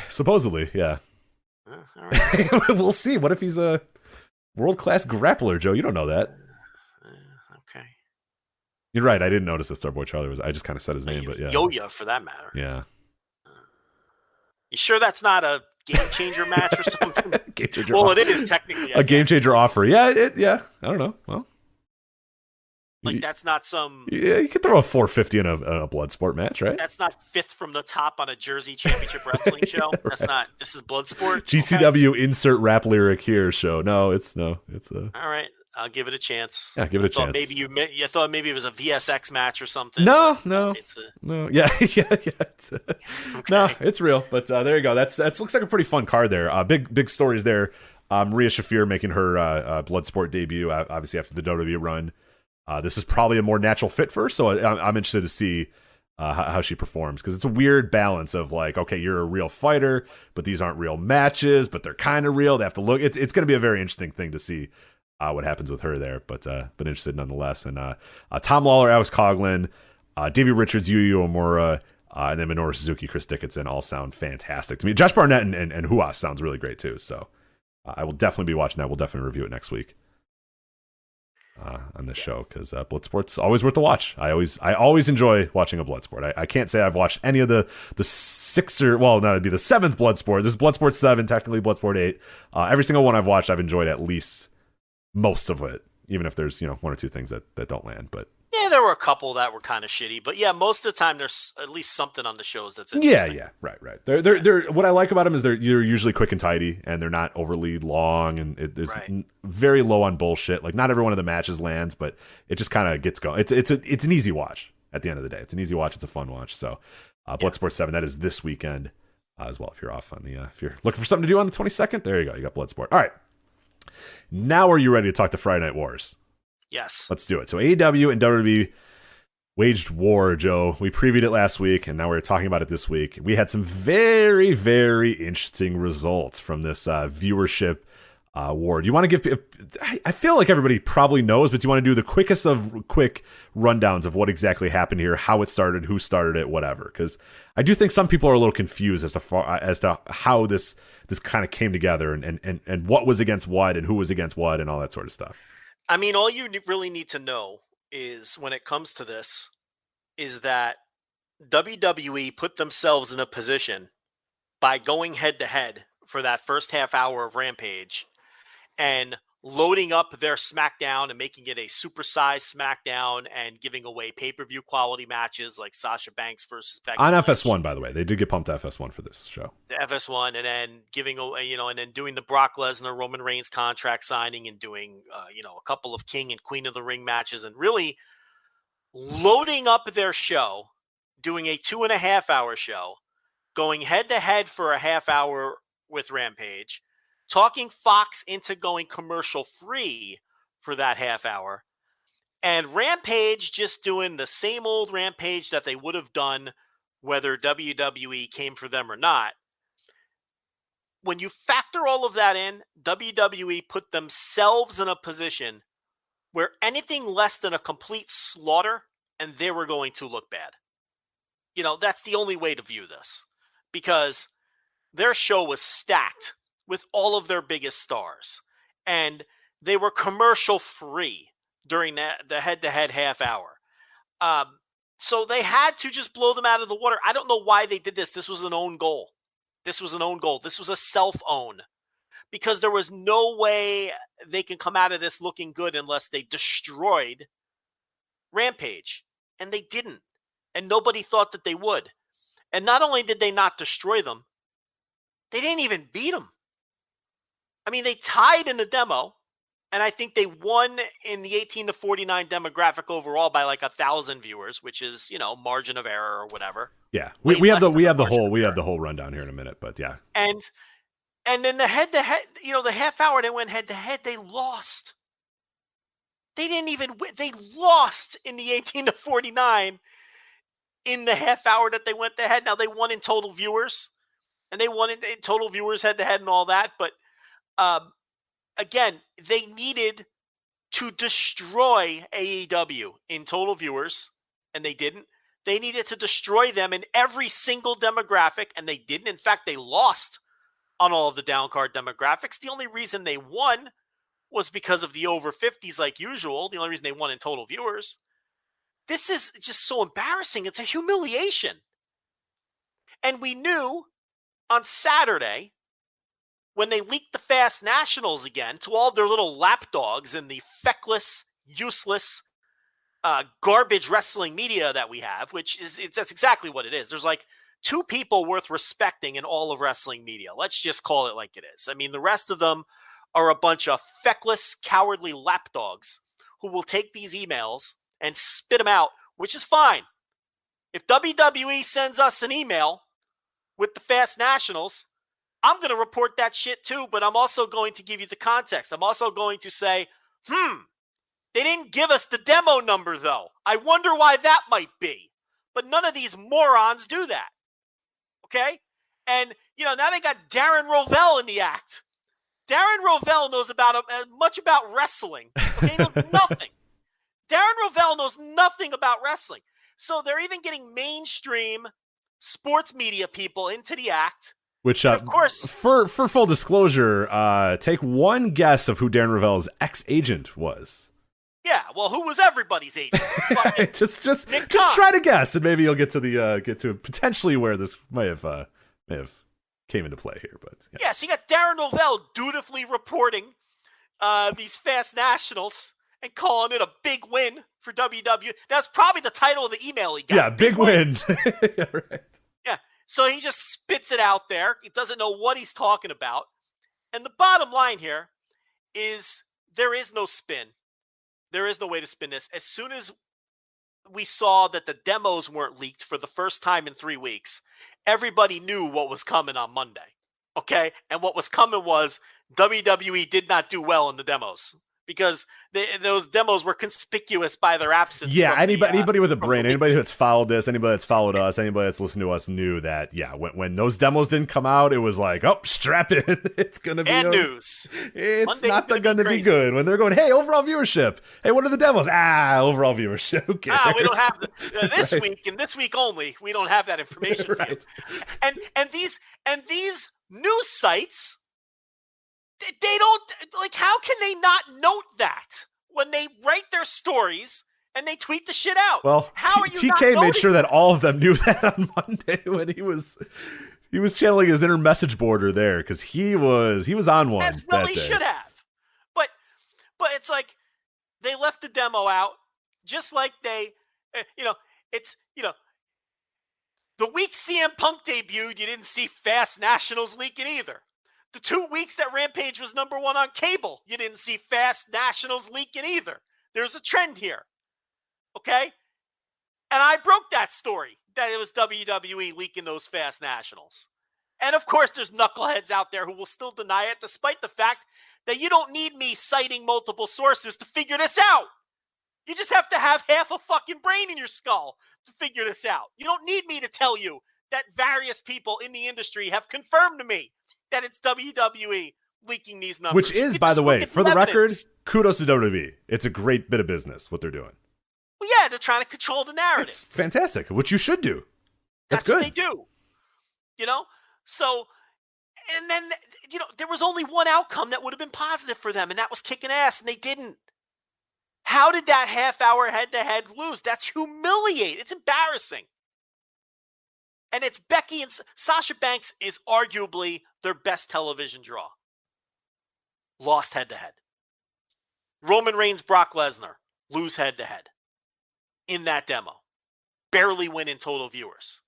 Supposedly, yeah. All right. We'll see. What if he's a world-class grappler, Joe? You don't know that. Okay. You're right. I didn't notice that Starboy Charlie was... I just kind of said his name, but yeah. Yoya, for that matter. Yeah. You sure that's not a game changer match or something? Game changer well, offer. it is technically a game changer offer. Yeah, yeah. I don't know. Well, that's not some. Yeah, you could throw a 450 in a Bloodsport match, right? That's not fifth from the top on a Jersey Championship Wrestling show. That's right. Not. This is Bloodsport. GCW okay. Insert rap lyric here show. No, it's a. All right. I'll give it a chance. Yeah, give it a chance. Maybe you thought maybe it was a VSX match or something. No. No. Yeah. Okay. No, it's real. But there you go. That looks like a pretty fun card there. Big stories there. Maria Shafir making her Bloodsport debut, obviously after the WWE run. This is probably a more natural fit for her, so I'm interested to see how she performs, because it's a weird balance of like, okay, you're a real fighter, but these aren't real matches, but they're kind of real. They have to look. It's going to be a very interesting thing to see. What happens with her there, but interested nonetheless. And Tom Lawler, Alex Coughlin, Davey Richards, Yuya Uemura, and then Minoru Suzuki, Chris Dickinson all sound fantastic to me. Josh Barnett and Ruas sounds really great too. So I will definitely be watching that. We'll definitely review it next week on this show, because Bloodsport's always worth the watch. I always enjoy watching a Bloodsport. I can't say I've watched any of the six or it'd be the seventh Bloodsport. This is Bloodsport 7, technically Bloodsport 8. Every single one I've watched, I've enjoyed at least most of it, even if there's one or two things that don't land. But yeah, there were a couple that were kind of shitty, but yeah, most of the time there's at least something on the shows that's interesting. Yeah, right. They're what I like about them is they're usually quick and tidy, and they're not overly long, and there's very low on bullshit. Like, not every one of the matches lands, but it just kind of gets going. It's an easy watch at the end of the day. It's an easy watch. It's a fun watch. So Bloodsport 7, that is this weekend as well. If you're off on the if you're looking for something to do on the 22nd, there you go. You got Bloodsport. All right. Now are you ready to talk the Friday Night Wars? Yes. Let's do it. So AEW and WWE waged war, Joe. We previewed it last week, and now we're talking about it this week. We had some very, very interesting results from this viewership War. Do you want to give? I feel like everybody probably knows, but do you want to do the quickest of quick rundowns of what exactly happened here, how it started, who started it, whatever? Because I do think some people are a little confused as to how this kind of came together and what was against what and who was against what and all that sort of stuff. I mean, all you really need to know is when it comes to this is that WWE put themselves in a position by going head to head for that first half hour of Rampage and loading up their SmackDown and making it a supersized SmackDown and giving away pay-per-view quality matches like Sasha Banks versus Becky On Lynch. FS1, by the way. They did get pumped to FS1 for this show. The FS1, and then giving away, and then doing the Brock Lesnar, Roman Reigns contract signing and doing, a couple of King and Queen of the Ring matches and really loading up their show, doing a 2.5 hour show, going head to head for a half hour with Rampage, talking Fox into going commercial free for that half hour, and Rampage just doing the same old Rampage that they would have done whether WWE came for them or not. When you factor all of that in, WWE put themselves in a position where anything less than a complete slaughter and they were going to look bad. That's the only way to view this, because their show was stacked with all of their biggest stars, and they were commercial free during the head-to-head half hour. So they had to just blow them out of the water. I don't know why they did this. This was an own goal. This was a self-own, because there was no way they can come out of this looking good unless they destroyed Rampage, and they didn't, and nobody thought that they would. And not only did they not destroy them, they didn't even beat them. I mean, they tied in the demo, and I think they won in the 18 to 49 demographic overall by like 1,000 viewers, which is, margin of error or whatever. Yeah, we have the whole rundown here in a minute, but yeah. And then the head to head, the half hour they went head to head, they lost. They didn't even win. They lost in the 18 to 49 in the half hour that they went to head. Now they won in total viewers, and they won in total viewers head to head and all that, but again, they needed to destroy AEW in total viewers, and they didn't. They needed to destroy them in every single demographic, and they didn't. In fact, they lost on all of the downcard demographics. The only reason they won was because of the over 50s like usual. The only reason they won in total viewers. This is just so embarrassing. It's a humiliation. And we knew on Saturday, when they leaked the Fast Nationals again to all their little lapdogs in the feckless, useless, garbage wrestling media that we have, that's exactly what it is. There's like 2 people worth respecting in all of wrestling media. Let's just call it like it is. I mean, the rest of them are a bunch of feckless, cowardly lapdogs who will take these emails and spit them out, which is fine. If WWE sends us an email with the Fast Nationals, I'm going to report that shit too, but I'm also going to give you the context. I'm also going to say, they didn't give us the demo number though. I wonder why that might be. But none of these morons do that. Okay? And, now they got Darren Rovell in the act. Darren Rovell knows as much about wrestling. Okay? He knows nothing. Darren Rovell knows nothing about wrestling. So they're even getting mainstream sports media people into the act. Which, of course, for full disclosure, take one guess of who Darren Rovell's ex-agent was. Yeah, well, who was everybody's agent? just try to guess, and maybe you'll get to potentially where this may have came into play here. But yeah, so you got Darren Rovell dutifully reporting these Fast Nationals and calling it a big win for WWE. That's probably the title of the email he got. Yeah, big win. Yeah, right. Yeah. So he just spits it out there. He doesn't know what he's talking about. And the bottom line here is there is no spin. There is no way to spin this. As soon as we saw that the demos weren't leaked for the first time in 3 weeks, everybody knew what was coming on Monday. Okay? And what was coming was WWE did not do well in the demos. because those demos were conspicuous by their absence. Yeah, from anybody with a from brain, the anybody leaks. that's followed this, anybody that's followed us, anybody that's listened to us knew that, yeah, when those demos didn't come out, it was like, oh, strap in. It's going to be And news. It's Monday's not gonna going to be crazy. good. When they're going, hey, overall viewership. Hey, what are the demos? Overall viewership. Who cares? We don't have this Right. week and this week only. We don't have that information. For Right. you. And these news sites, they don't, like, how can they not note that when they write their stories and they tweet the shit out? Well, how are you not TK made noting sure that all of them knew that on Monday when he was channeling his inner message boarder there, because he was on one as well that he day. should have. But it's like they left the demo out, just like they, the week CM Punk debuted, you didn't see Fast Nationals leaking either. The 2 weeks that Rampage was number 1 on cable, you didn't see Fast Nationals leaking either. There's a trend here. Okay? And I broke that story that it was WWE leaking those Fast Nationals. And of course, there's knuckleheads out there who will still deny it, despite the fact that you don't need me citing multiple sources to figure this out. You just have to have half a fucking brain in your skull to figure this out. You don't need me to tell you that various people in the industry have confirmed to me that it's WWE leaking these numbers. Which is, by the way, for the record, evidence. kudos to WWE. It's a great bit of business, what they're doing. Well, yeah, they're trying to control the narrative. It's fantastic, which you should do. That's what good. they do. So, and then, there was only one outcome that would have been positive for them, and that was kicking ass, and they didn't. How did that half-hour head-to-head lose? That's humiliating. It's embarrassing. And it's Becky and Sasha Banks is arguably their best television draw. Lost head-to-head. Roman Reigns, Brock Lesnar, lose head-to-head in that demo. Barely win in total viewers.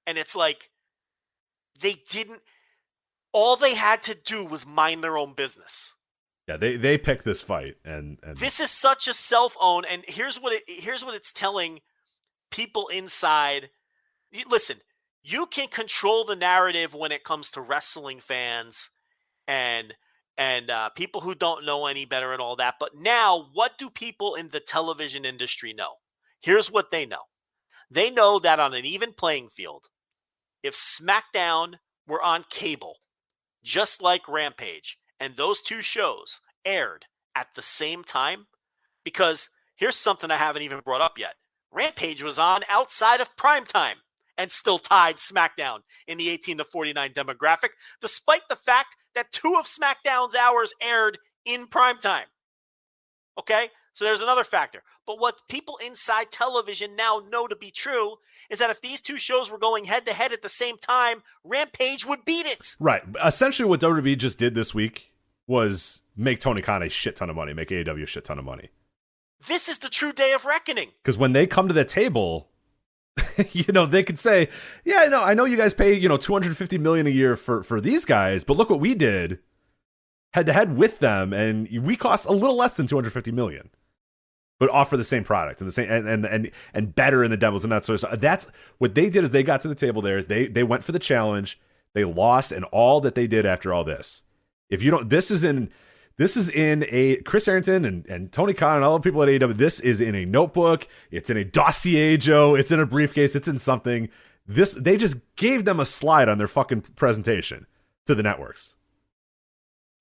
And it's like, all they had to do was mind their own business. Yeah, they picked this fight, and this is such a self-own, and here's what it's telling people inside. Listen, you can control the narrative when it comes to wrestling fans and people who don't know any better and all that. But now, what do people in the television industry know? Here's what they know. They know that on an even playing field, if SmackDown were on cable, just like Rampage, and those two shows aired at the same time, because here's something I haven't even brought up yet. Rampage was on outside of primetime and still tied SmackDown in the 18 to 49 demographic, despite the fact that 2 of SmackDown's hours aired in primetime. Okay? So there's another factor. But what people inside television now know to be true is that if these two shows were going head-to-head at the same time, Rampage would beat it. right. Essentially, what WWE just did this week was make Tony Khan a shit ton of money, make AEW a shit ton of money. This is the true day of reckoning. Because when they come to the table, they could say, yeah, no, I know you guys pay, $250 million a year for these guys, but look what we did head to head with them, and we cost a little less than $250 million, but offer the same product and the same and better in the demos and that sort of stuff. That's what they did. Is they got to the table there, they went for the challenge, they lost, and all that they did after all this. If you don't, this is in a Chris Harrington and Tony Khan and all the people at AEW. This is in a notebook. It's in a dossier, Joe. It's in a briefcase. It's in something. They just gave them a slide on their fucking presentation to the networks.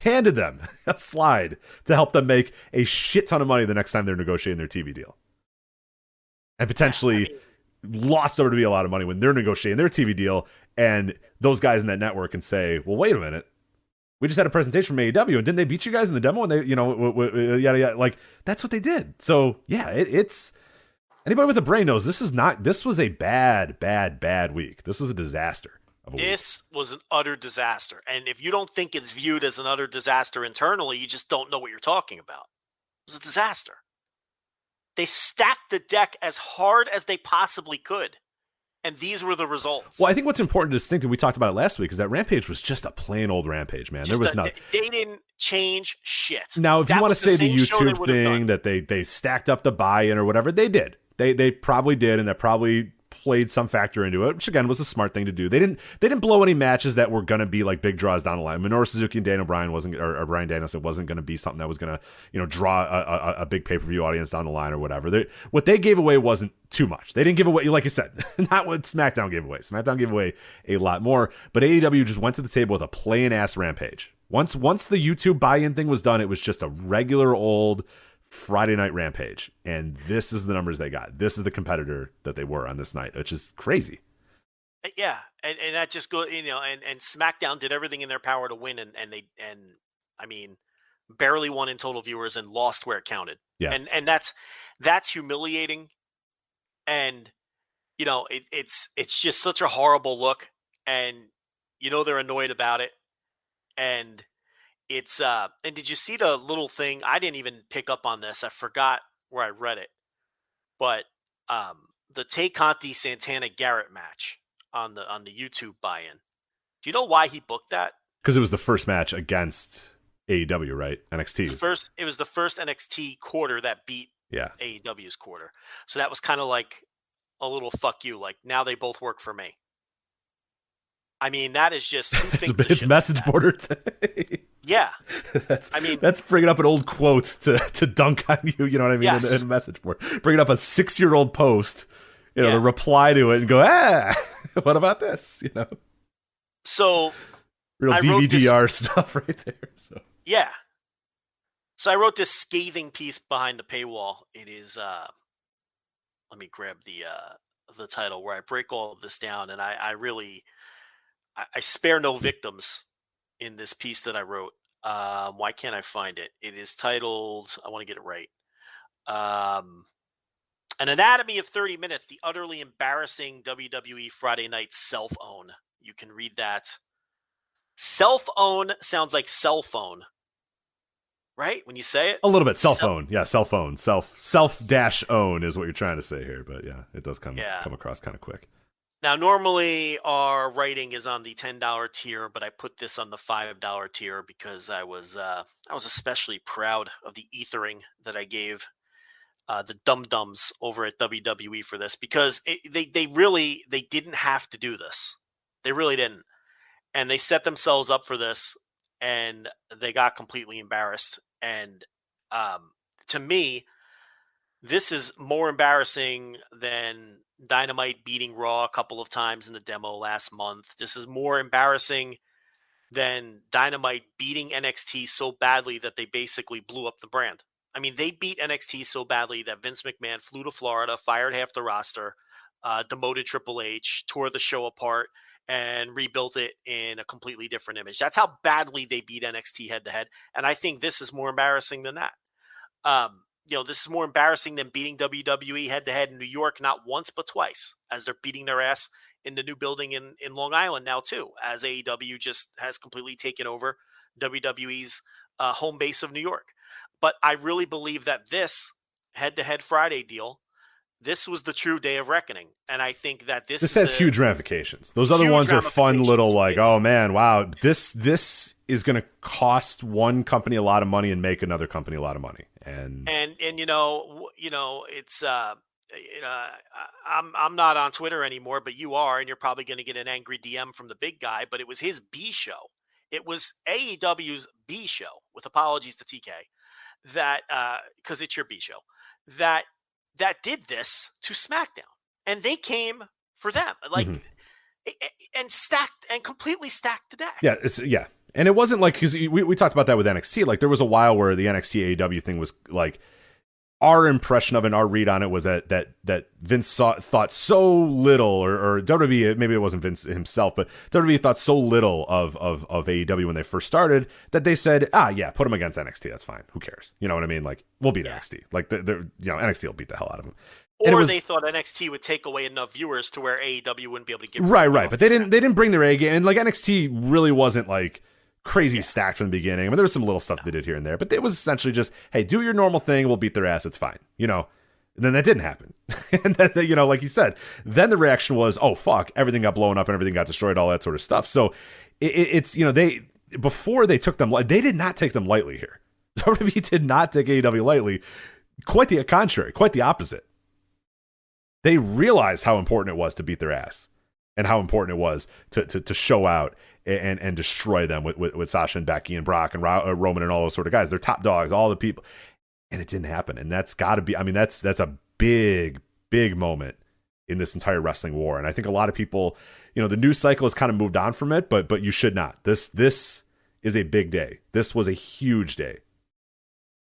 Handed them a slide to help them make a shit ton of money the next time they're negotiating their TV deal. And potentially lost WWE a lot of money when they're negotiating their TV deal, and those guys in that network can say, well, wait a minute. We just had a presentation from AEW, and didn't they beat you guys in the demo? And they, yada, yada. Like, that's what they did. So, yeah, it's anybody with a brain knows this was a bad week. This was a disaster of a week. This was an utter disaster. And if you don't think it's viewed as an utter disaster internally, you just don't know what you're talking about. It was a disaster. They stacked the deck as hard as they possibly could. And these were the results. Well, I think what's important to distinct, and we talked about it last week, is that Rampage was just a plain old Rampage, man. There was nothing. They didn't change shit. Now, if you want to say the YouTube thing done. that they stacked up the buy-in or whatever, they did. They probably did, and that probably played some factor into it, which again was a smart thing to do. They didn't blow any matches that were going to be like big draws down the line. Minoru Suzuki and Daniel Bryan or Bryan Danielson wasn't going to be something that was going to draw a big pay-per-view audience down the line or whatever. What they gave away wasn't too much. They didn't give away, like you said, not what SmackDown gave away. SmackDown gave away a lot more, but AEW just went to the table with a plain ass Rampage. Once the YouTube buy-in thing was done, it was just a regular old Friday night Rampage, and this is the numbers they got. This is the competitor that they were on this night, which is crazy. Yeah, and that just goes, and SmackDown did everything in their power to win, and I mean, barely won in total viewers and lost where it counted. Yeah, and that's humiliating, and it's just such a horrible look, and they're annoyed about it, and. It's and did you see the little thing? I didn't even pick up on this. I forgot where I read it. But the Tay Conti Santana Garrett match on the YouTube buy-in. Do you know why he booked that? Because it was the first match against AEW, right? NXT. It was the first NXT quarter that beat AEW's quarter. So that was kind of like a little fuck you. Like, now they both work for me. I mean, that is just it's message border day. Yeah, that's bringing up an old quote to dunk on you. You know what I mean? Yes. In a message board, bringing up a 6-year-old post, to reply to it and go, what about this? So real DVDR stuff right there. So yeah, so I wrote this scathing piece behind the paywall. It is let me grab the title where I break all of this down, and I really spare no victims in this piece that I wrote. Why can't I find it? It is titled, I want to get it right. An Anatomy of 30 Minutes, the utterly embarrassing WWE Friday Night Self-Own. You can read that. Self-own sounds like cell phone, right? When you say it? A little bit. Cell phone. Yeah, cell phone. Self-own is what you're trying to say here. But yeah, it does come across kind of quick. Now, normally our writing is on the $10 tier, but I put this on the $5 tier because I was especially proud of the ethering that I gave the dum-dums over at WWE for this, because they didn't have to do this. They really didn't. And they set themselves up for this, and they got completely embarrassed. And to me, this is more embarrassing than Dynamite beating Raw a couple of times in the demo last month. This is more embarrassing than Dynamite beating NXT so badly that they basically blew up the brand. I mean, they beat NXT so badly that Vince McMahon flew to Florida, fired half the roster, demoted Triple H, tore the show apart, and rebuilt it in a completely different image. That's how badly they beat NXT head-to-head, and I think this is more embarrassing than that. This is more embarrassing than beating WWE head-to-head in New York, not once but twice, as they're beating their ass in the new building in Long Island now too, as AEW just has completely taken over WWE's home base of New York. But I really believe that this head-to-head Friday deal, this was the true day of reckoning. And I think that this has huge ramifications. Those other ones are fun little like, oh man, wow, this is going to cost one company a lot of money and make another company a lot of money. And it's I'm not on Twitter anymore, but you are, and you're probably going to get an angry DM from the big guy. But it was his B show. It was AEW's B show, with apologies to TK, that because it's your B show, that did this to SmackDown, and they came for them, and completely stacked the deck. Yeah, and it wasn't like, because we talked about that with NXT. Like, there was a while where the NXT AEW thing was like, our impression of it and our read on it was that Vince thought so little, or WWE, maybe it wasn't Vince himself, but WWE thought so little of AEW when they first started that they said, put them against NXT. That's fine. Who cares? You know what I mean? Like, we'll beat NXT. Like, NXT will beat the hell out of them. Or they thought NXT would take away enough viewers to where AEW wouldn't be able to give. Right. But they didn't bring their A game, and like NXT really wasn't like crazy stacked from the beginning. I mean, there was some little stuff they did here and there, but it was essentially just, hey, do your normal thing, we'll beat their ass, it's fine, And then that didn't happen. And then, like you said, then the reaction was, oh fuck, everything got blown up and everything got destroyed, all that sort of stuff. So it's before they took them, they did not take them lightly here. WWE did not take AEW lightly. Quite the contrary, quite the opposite. they realized how important it was to beat their ass and how important it was to show out and destroy them with Sasha and Becky and Brock and Roman and all those sort of guys. They're top dogs, all the people. And it didn't happen. And that's got to be, I mean, that's a big, big moment in this entire wrestling war. And I think a lot of people, you know, the news cycle has kind of moved on from it, but you should not. This is a big day. This was a huge day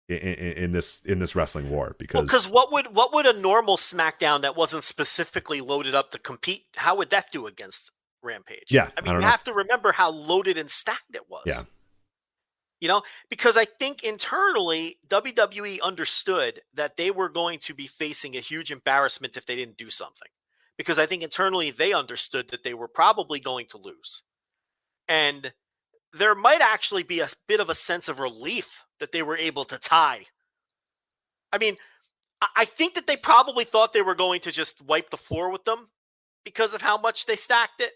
in this wrestling war because what would a normal SmackDown that wasn't specifically loaded up to compete, how would that do against Rampage? Yeah, I mean, you have to remember how loaded and stacked it was. Yeah. You know, because I think internally WWE understood that they were going to be facing a huge embarrassment if they didn't do something. Because I think internally they understood that they were probably going to lose. And there might actually be a bit of a sense of relief that they were able to tie. I mean, I think that they probably thought they were going to just wipe the floor with them because of how much they stacked it.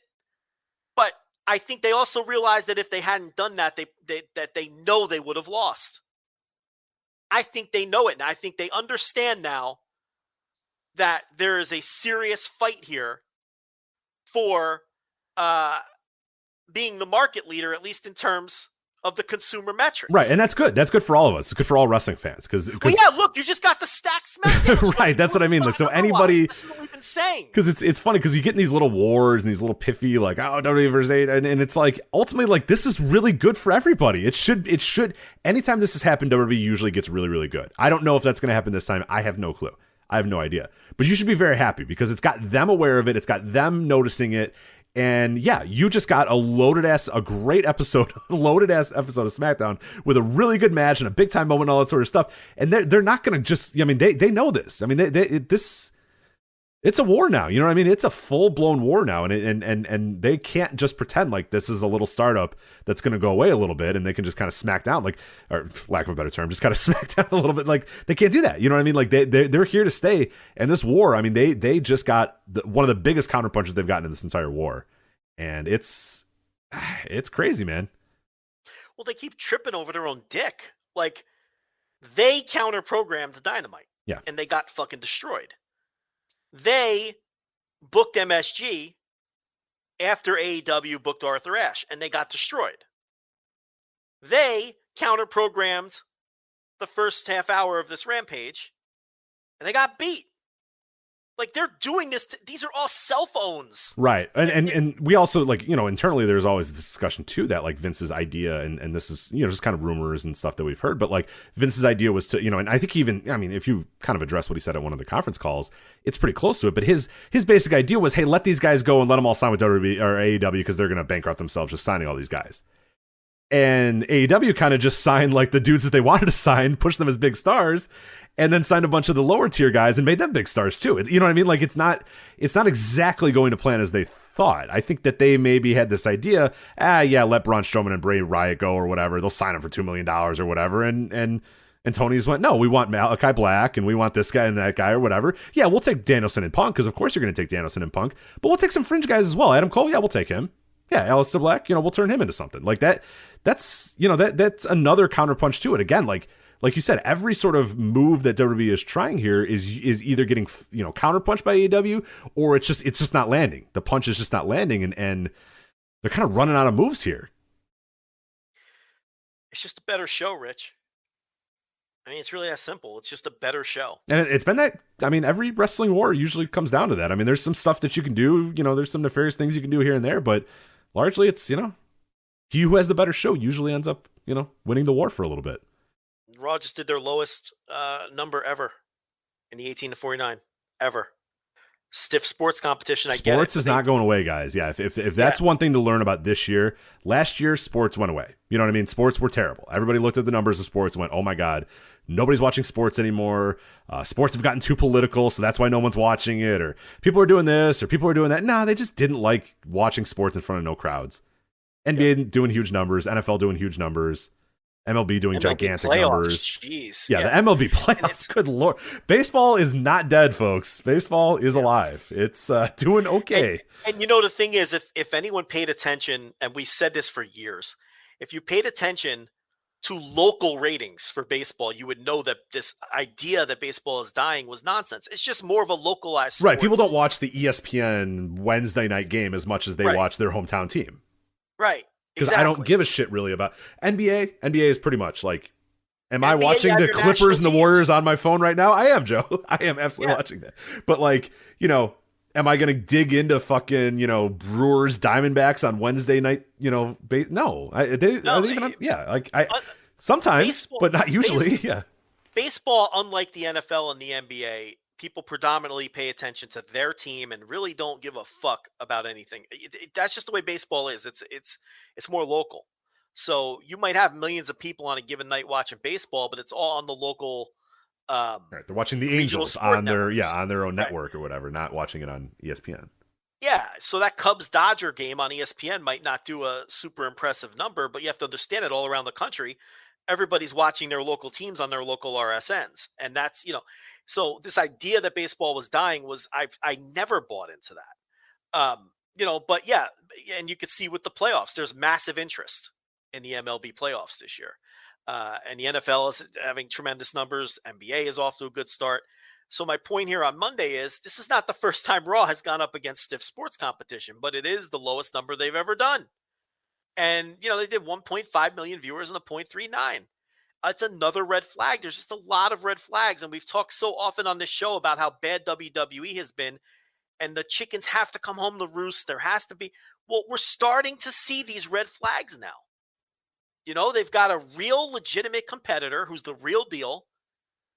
But I think they also realized that if they hadn't done that, they know they would have lost. I think they know it. And I think they understand now that there is a serious fight here for being the market leader, at least in terms of the consumer metrics. Right, and that's good. That's good for all of us. It's good for all wrestling fans. Well, yeah, look, you just got the stacked SmackDown. Right, that's what I mean. Like, so anybody, that's what we've been saying. Because it's funny because you get in these little wars and these little piffy like, oh, WWE versus AEW, and it's like ultimately like this is really good for everybody. It should. Anytime this has happened, WWE usually gets really, really good. I don't know if that's going to happen this time. I have no clue. I have no idea. But you should be very happy because it's got them aware of it. It's got them noticing it. And yeah, you just got a great episode, loaded ass episode of SmackDown with a really good match and a big time moment and all that sort of stuff. And they're not going to just, I mean, they know this. I mean, it's a war now. You know what I mean? It's a full blown war now. And they can't just pretend like this is a little startup that's going to go away a little bit and they can just kind of smack down, like, or lack of a better term, just kind of smack down a little bit. Like they can't do that. You know what I mean? Like they're here to stay. And this war, I mean, they just got one of the biggest counterpunches they've gotten in this entire war. And it's crazy, man. Well, they keep tripping over their own dick. Like they counter programmed Dynamite. Yeah. And they got fucking destroyed. They booked MSG after AEW booked Arthur Ashe, and they got destroyed. They counter-programmed the first half hour of this Rampage, and they got beat. Like, they're doing this. These are all cell phones. Right. And we also, like, you know, internally there's always this discussion, too, that, like, Vince's idea, and this is, you know, just kind of rumors and stuff that we've heard, but, like, Vince's idea was to, you know, and I think even, I mean, if you kind of address what he said at one of the conference calls, it's pretty close to it, but his basic idea was, hey, let these guys go and let them all sign with WWE or AEW because they're going to bankrupt themselves just signing all these guys. And AEW kind of just signed, like, the dudes that they wanted to sign, pushed them as big stars, and then signed a bunch of the lower tier guys and made them big stars too. You know what I mean? Like it's not exactly going to plan as they thought. I think that they maybe had this idea, let Braun Strowman and Bray Wyatt go or whatever. They'll sign him for $2 million or whatever. And Tony's went, no, we want Malachi Black and we want this guy and that guy or whatever. Yeah, we'll take Danielson and Punk because of course you're going to take Danielson and Punk, but we'll take some fringe guys as well. Adam Cole, yeah, we'll take him. Yeah, Aleister Black, you know, we'll turn him into something like that. That's, you know, that's another counterpunch to it. Again, like you said, every sort of move that WWE is trying here is either getting, you know, counterpunched by AEW or it's just not landing. The punch is just not landing, and they're kind of running out of moves here. It's just a better show, Rich. I mean, it's really that simple. It's just a better show. And it's been that, I mean, every wrestling war usually comes down to that. I mean, there's some stuff that you can do, you know, there's some nefarious things you can do here and there, but largely it's, you know, he who has the better show usually ends up, you know, winning the war for a little bit. Raw just did their lowest number ever in the 18 to 49 ever. Stiff sports competition. Sports is not going away, guys. Yeah, if that's one thing to learn about this year, last year sports went away. You know what I mean? Sports were terrible. Everybody looked at the numbers of sports and went, "Oh my god, nobody's watching sports anymore. Sports have gotten too political, so that's why no one's watching it." Or people are doing this, or people are doing that. No, they just didn't like watching sports in front of no crowds. NBA doing huge numbers, NFL doing huge numbers. MLB doing gigantic numbers. Jeez. Yeah, the MLB playoffs. Good Lord. Baseball is not dead, folks. Baseball is alive. It's doing okay. And you know, the thing is, if anyone paid attention, and we said this for years, if you paid attention to local ratings for baseball, you would know that this idea that baseball is dying was nonsense. It's just more of a localized sport. Right. People don't watch the ESPN Wednesday night game as much as they watch their hometown team. Right. Because I don't give a shit really about NBA. NBA is pretty much like, am I NBA, watching the Clippers and the teams. Warriors on my phone right now? I am, Joe. I am absolutely watching that. But like, you know, am I going to dig into fucking, you know, Brewers Diamondbacks on Wednesday night, you know, no. Sometimes, baseball, but not usually. Baseball, unlike the NFL and the NBA, people predominantly pay attention to their team and really don't give a fuck about anything. That's just the way baseball is. It's more local. So you might have millions of people on a given night watching baseball, but it's all on the local. Right, they're watching the Angels on their own network or whatever, not watching it on ESPN. Yeah, so that Cubs-Dodger game on ESPN might not do a super impressive number, but you have to understand it all around the country. Everybody's watching their local teams on their local RSNs. And that's, you know, so this idea that baseball was dying was, I never bought into that. You know, but yeah, and you could see with the playoffs, there's massive interest in the MLB playoffs this year. And the NFL is having tremendous numbers. NBA is off to a good start. So my point here on Monday is this is not the first time Raw has gone up against stiff sports competition, but it is the lowest number they've ever done. And, you know, they did 1.5 million viewers and a 0.39. It's another red flag. There's just a lot of red flags. And we've talked so often on this show about how bad WWE has been. And the chickens have to come home to roost. There has to be. Well, we're starting to see these red flags now. You know, they've got a real legitimate competitor who's the real deal.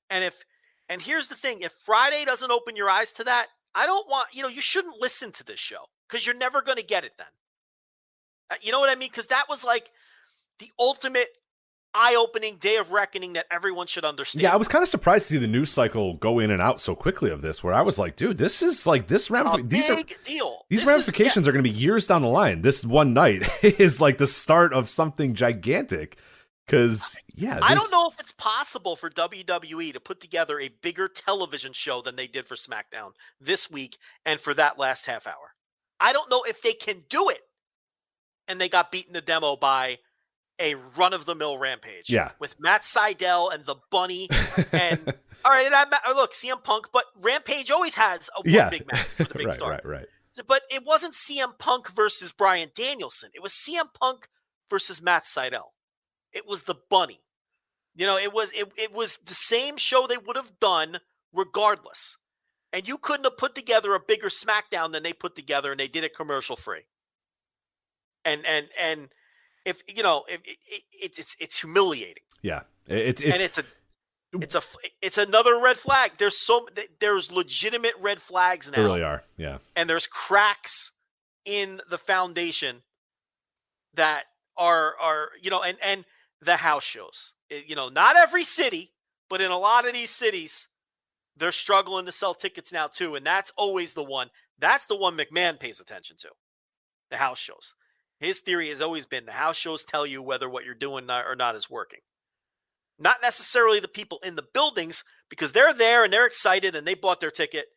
And here's the thing, if Friday doesn't open your eyes to that, I don't want, you know, you shouldn't listen to this show because you're never going to get it then. You know what I mean? Because that was like the ultimate eye-opening day of reckoning that everyone should understand. Yeah, I was kind of surprised to see the news cycle go in and out so quickly of this, where I was like, dude, this is like this deal. These ramifications are going to be years down the line. This one night is like the start of something gigantic. Because, I don't know if it's possible for WWE to put together a bigger television show than they did for SmackDown this week and for that last half hour. I don't know if they can do it. And they got beaten the demo by a run-of-the-mill Rampage. Yeah. With Matt Sydal and the Bunny. And, all right, and look, CM Punk, but Rampage always has a big match with a big star. Right. But it wasn't CM Punk versus Bryan Danielson. It was CM Punk versus Matt Sydal. It was the Bunny. You know, it was the same show they would have done regardless. And you couldn't have put together a bigger SmackDown than they put together, and they did it commercial free. And if you know, it's humiliating. Yeah, it's another red flag. There's legitimate red flags now. There really are. Yeah, and there's cracks in the foundation that are you know, and the house shows. You know, not every city, but in a lot of these cities, they're struggling to sell tickets now too, and that's always the one. That's the one McMahon pays attention to. The house shows. His theory has always been the house shows tell you whether what you're doing or not is working. Not necessarily the people in the buildings, because they're there and they're excited and they bought their ticket,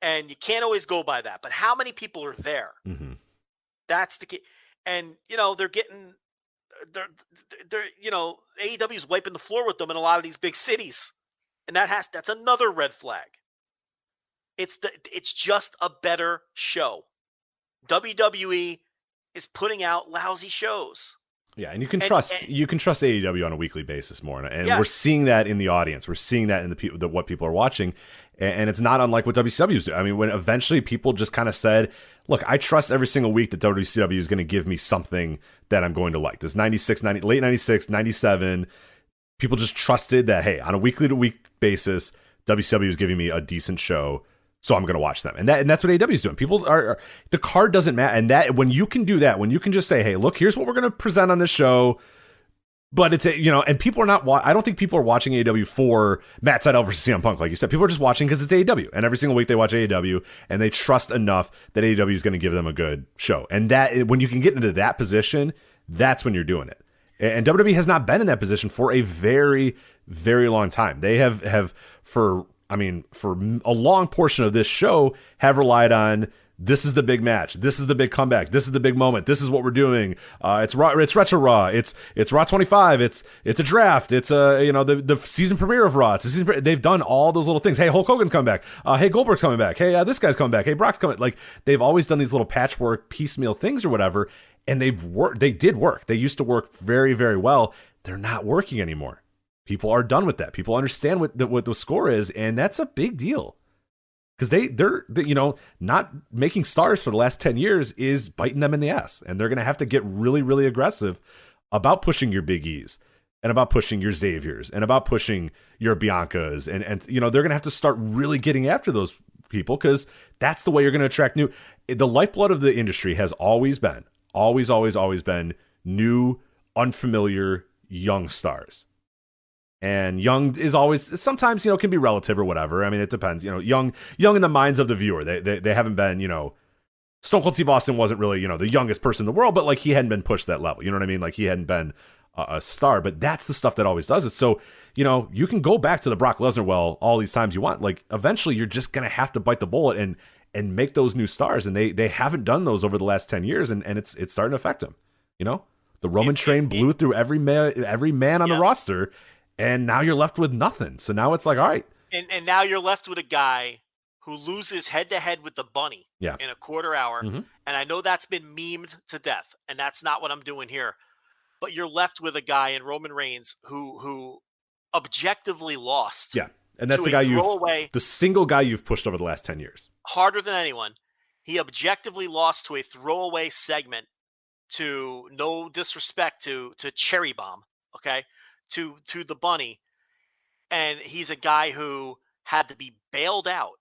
and you can't always go by that. But how many people are there? Mm-hmm. That's the key. And, you know, they're you know, AEW is wiping the floor with them in a lot of these big cities. And that's another red flag. It's just a better show. WWE is putting out lousy shows. Yeah, and you can trust AEW on a weekly basis more, and we're seeing that in the audience. We're seeing that in what people are watching, and it's not unlike what WCW is doing. I mean, when eventually people just kind of said, "Look, I trust every single week that WCW is going to give me something that I'm going to like." This late 96, 97, people just trusted that, hey, on a weekly-to-week basis, WCW is giving me a decent show, so I'm going to watch them. And that's what AEW is doing. People the card doesn't matter. And that when you can do that, when you can just say, hey, look, here's what we're going to present on this show. But it's and people are not, I don't think people are watching AEW for Matt Sydal versus CM Punk. Like you said, people are just watching because it's AEW. And every single week they watch AEW and they trust enough that AEW is going to give them a good show. And that when you can get into that position, that's when you're doing it. And WWE has not been in that position for a very, very long time. They have for a long portion of this show have relied on this is the big match. This is the big comeback. This is the big moment. This is what we're doing. It's Raw. It's Retro Raw. It's Raw 25. It's a draft. It's the season premiere of Raw. It's the season. They've done all those little things. Hey, Hulk Hogan's coming back. Hey, Goldberg's coming back. Hey, this guy's coming back. Hey, Brock's coming. Like, they've always done these little patchwork, piecemeal things or whatever, and they've worked. They did work. They used to work very, very well. They're not working anymore. People are done with that. People understand what the score is, and that's a big deal. Because they're not making stars for the last 10 years is biting them in the ass. And they're going to have to get really, really aggressive about pushing your Big E's and about pushing your Xaviers and about pushing your Biancas. And they're going to have to start really getting after those people, because that's the way you're going to attract new. The lifeblood of the industry has always been new, unfamiliar, young stars. And young is always, sometimes, can be relative or whatever. I mean, it depends. Young in the minds of the viewer. They haven't been, Stone Cold Steve Austin wasn't really, the youngest person in the world, but like, he hadn't been pushed that level. You know what I mean? Like, he hadn't been a star. But that's the stuff that always does it. So, you can go back to the Brock Lesnar well all these times you want. Like, eventually you're just gonna have to bite the bullet and make those new stars. And they haven't done those over the last 10 years, and it's starting to affect them. The Roman train blew through every man on the roster. And now you're left with nothing. So now it's like, all right. And now you're left with a guy who loses head-to-head with the Bunny in a quarter hour. Mm-hmm. And I know that's been memed to death, and that's not what I'm doing here. But you're left with a guy in Roman Reigns who objectively lost. Yeah, and that's the single guy you've pushed over the last 10 years. Harder than anyone. He objectively lost to a throwaway segment, to no disrespect to Cherry Bomb, okay? To the Bunny, and he's a guy who had to be bailed out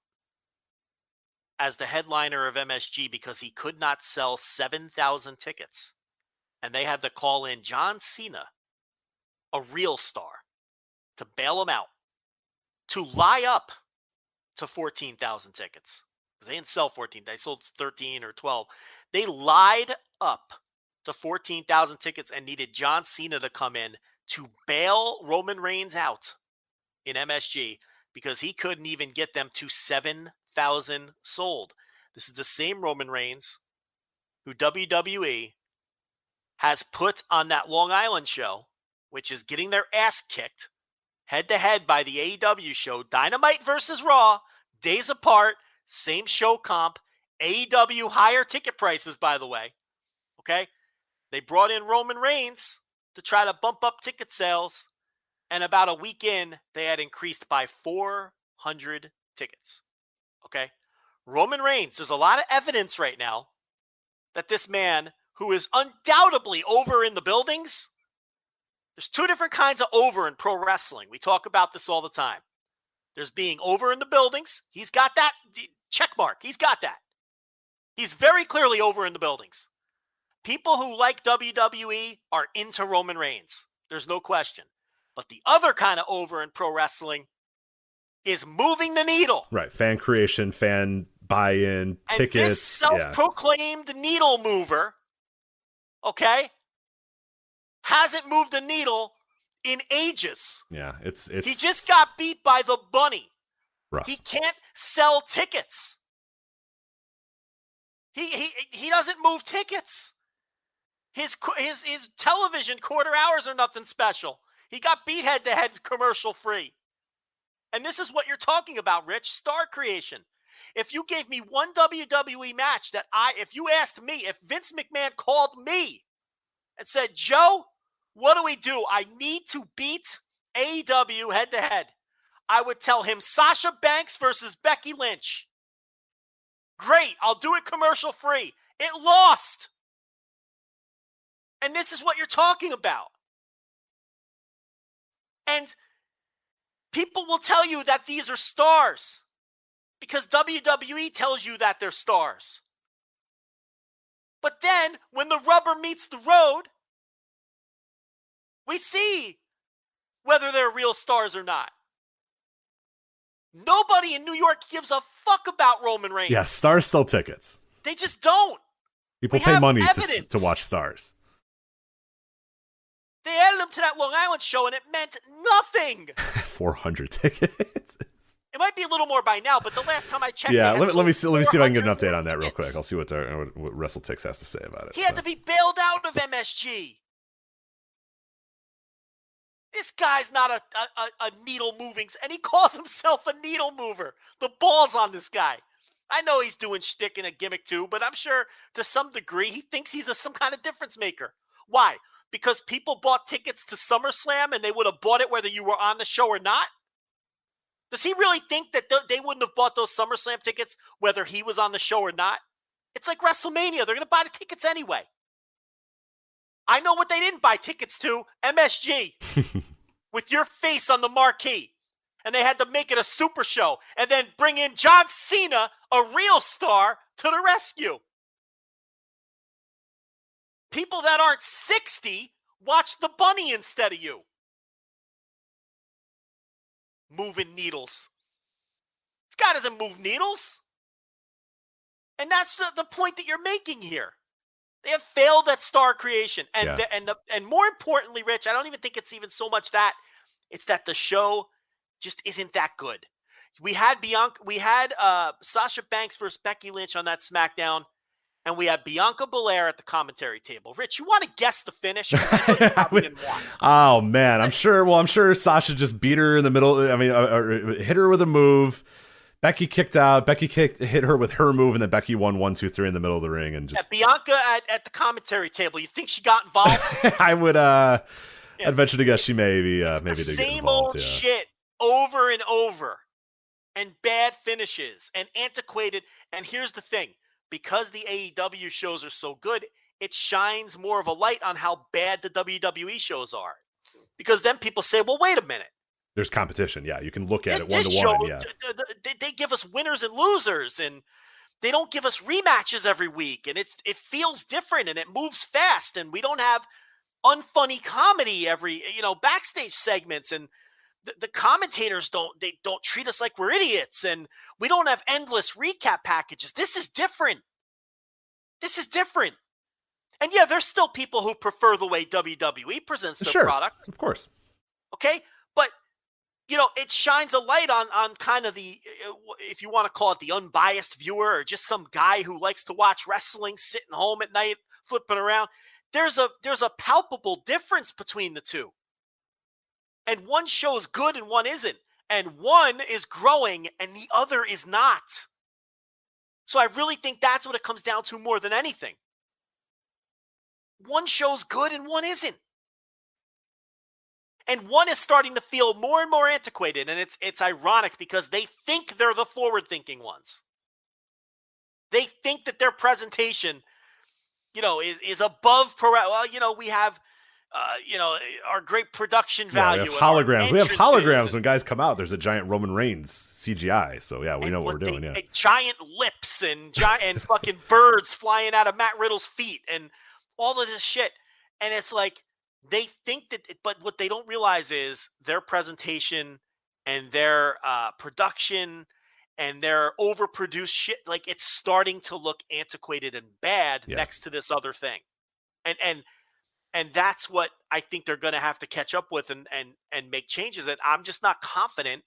as the headliner of MSG because he could not sell 7,000 tickets, and they had to call in John Cena, a real star, to bail him out, to lie up to 14,000 tickets, because they didn't sell 14. They sold 13 or 12. They lied up to 14,000 tickets and needed John Cena to come in to bail Roman Reigns out in MSG because he couldn't even get them to 7,000 sold. This is the same Roman Reigns who WWE has put on that Long Island show, which is getting their ass kicked head-to-head by the AEW show, Dynamite versus Raw, days apart, same show comp, AEW higher ticket prices, by the way. Okay? They brought in Roman Reigns to try to bump up ticket sales, and about a week in, they had increased by 400 tickets. Okay? Roman Reigns, there's a lot of evidence right now that this man, who is undoubtedly over in the buildings, there's two different kinds of over in pro wrestling. We talk about this all the time. There's being over in the buildings. He's got that check mark. He's got that. He's very clearly over in the buildings. People who like WWE are into Roman Reigns. There's no question. But the other kind of over in pro wrestling is moving the needle. Right. Fan creation, fan buy-in, tickets. And this self-proclaimed needle mover, okay, hasn't moved the needle in ages. Yeah, it's He just got beat by the Bunny. Rough. He can't sell tickets. He doesn't move tickets. His television quarter hours are nothing special. He got beat head-to-head commercial free. And this is what you're talking about, Rich. Star creation. If you gave me one WWE match if you asked me, if Vince McMahon called me and said, Joe, what do we do? I need to beat AEW head-to-head. I would tell him Sasha Banks versus Becky Lynch. Great. I'll do it commercial free. It lost. And this is what you're talking about. And people will tell you that these are stars because WWE tells you that they're stars. But then when the rubber meets the road, we see whether they're real stars or not. Nobody in New York gives a fuck about Roman Reigns. Yeah, stars sell tickets. They just don't. People pay money to watch stars. They added him to that Long Island show, and it meant nothing. 400 tickets. It might be a little more by now, but the last time I checked, Yeah, let me see if I can get an 400 update on that real tickets. quick. I'll see what WrestleTix has to say about it. He had to be bailed out of MSG. This guy's not a needle moving, and he calls himself a needle mover. The balls on this guy. I know he's doing shtick and a gimmick too, but I'm sure to some degree he thinks he's some kind of difference maker. Why? Because people bought tickets to SummerSlam and they would have bought it whether you were on the show or not? Does he really think that they wouldn't have bought those SummerSlam tickets whether he was on the show or not? It's like WrestleMania. They're going to buy the tickets anyway. I know what they didn't buy tickets to, MSG, with your face on the marquee. And they had to make it a super show and then bring in John Cena, a real star, to the rescue. People that aren't 60 watch the bunny instead of you. Moving needles. This guy doesn't move needles. And that's the point that you're making here. They have failed at star creation. And and more importantly, Rich, I don't even think it's even so much that. It's that the show just isn't that good. We had Sasha Banks versus Becky Lynch on that SmackDown, and we had Bianca Belair at the commentary table. Rich, you want to guess the finish? I know you probably didn't want. Oh man, I'm sure Sasha just beat her in the middle. I mean, hit her with a move. Becky kicked out. Hit her with her move, and then Becky won 1, 2, 3 in the middle of the ring, and just Bianca at the commentary table. You think she got involved? I would I'd venture to guess she maybe did get same involved. old shit over and over, and bad finishes and antiquated. And here's the thing: because the AEW shows are so good, it shines more of a light on how bad the WWE shows are. Because then people say, "Well, wait a minute." There's competition. Yeah, you can look at it 1-to-1. Yeah, they give us winners and losers, and they don't give us rematches every week, and it feels different and it moves fast, and we don't have unfunny comedy every backstage segments, and the commentators don't treat us like we're idiots, and we don't have endless recap packages. This is different. And yeah, there's still people who prefer the way WWE presents their product. Of course. Okay, but it shines a light on kind of the, if you want to call it the unbiased viewer, or just some guy who likes to watch wrestling sitting home at night, flipping around. There's a palpable difference between the two. And one show's good and one isn't. And one is growing and the other is not. So I really think that's what it comes down to more than anything. One show's good and one isn't. And one is starting to feel more and more antiquated, and it's ironic because they think they're the forward-thinking ones. They think that their presentation, is above. Well, we have, our great production value. We have holograms. We have holograms when guys come out. There's a giant Roman Reigns CGI. So yeah, we know what we're doing. Yeah, giant lips and fucking birds flying out of Matt Riddle's feet and all of this shit, and it's like. They think that, but what they don't realize is their presentation and their production and their overproduced shit. Like, it's starting to look antiquated and bad next to this other thing, and that's what I think they're going to have to catch up with and make changes. And I'm just not confident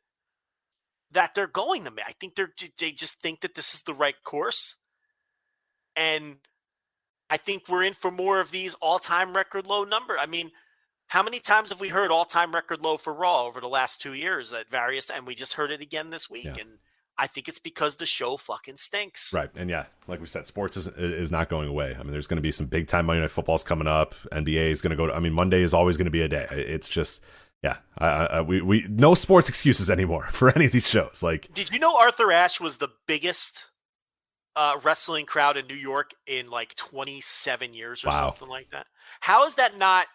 that they're going to make. I think they just think that this is the right course, and. I think we're in for more of these all-time record low number. I mean, how many times have we heard all-time record low for Raw over the last 2 years at various, and we just heard it again this week. Yeah. And I think it's because the show fucking stinks. Right. And yeah, like we said, sports is not going away. I mean, there's going to be some big time Monday Night Football's coming up. NBA is going to go Monday is always going to be a day. It's just, yeah, we no sports excuses anymore for any of these shows. Like, did you know Arthur Ashe was the biggest wrestling crowd in New York in like 27 years or something like that? How is that not?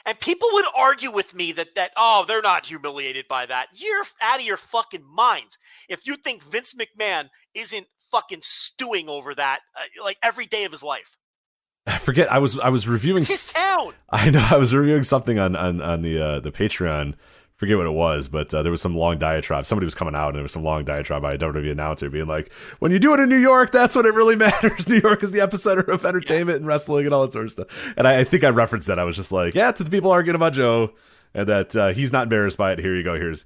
And people would argue with me that they're not humiliated by that. You're out of your fucking minds if you think Vince McMahon isn't fucking stewing over that like every day of his life. I forget. I was reviewing. It's his town. I know. I was reviewing something on the Patreon. Forget what it was, but there was some long diatribe. Somebody was coming out, and there was some long diatribe by a WWE announcer being like, when you do it in New York, that's when it really matters. New York is the epicenter of entertainment and wrestling and all that sort of stuff. And I think I referenced that. I was just like, to the people arguing about Joe, and that he's not embarrassed by it. Here you go. Here's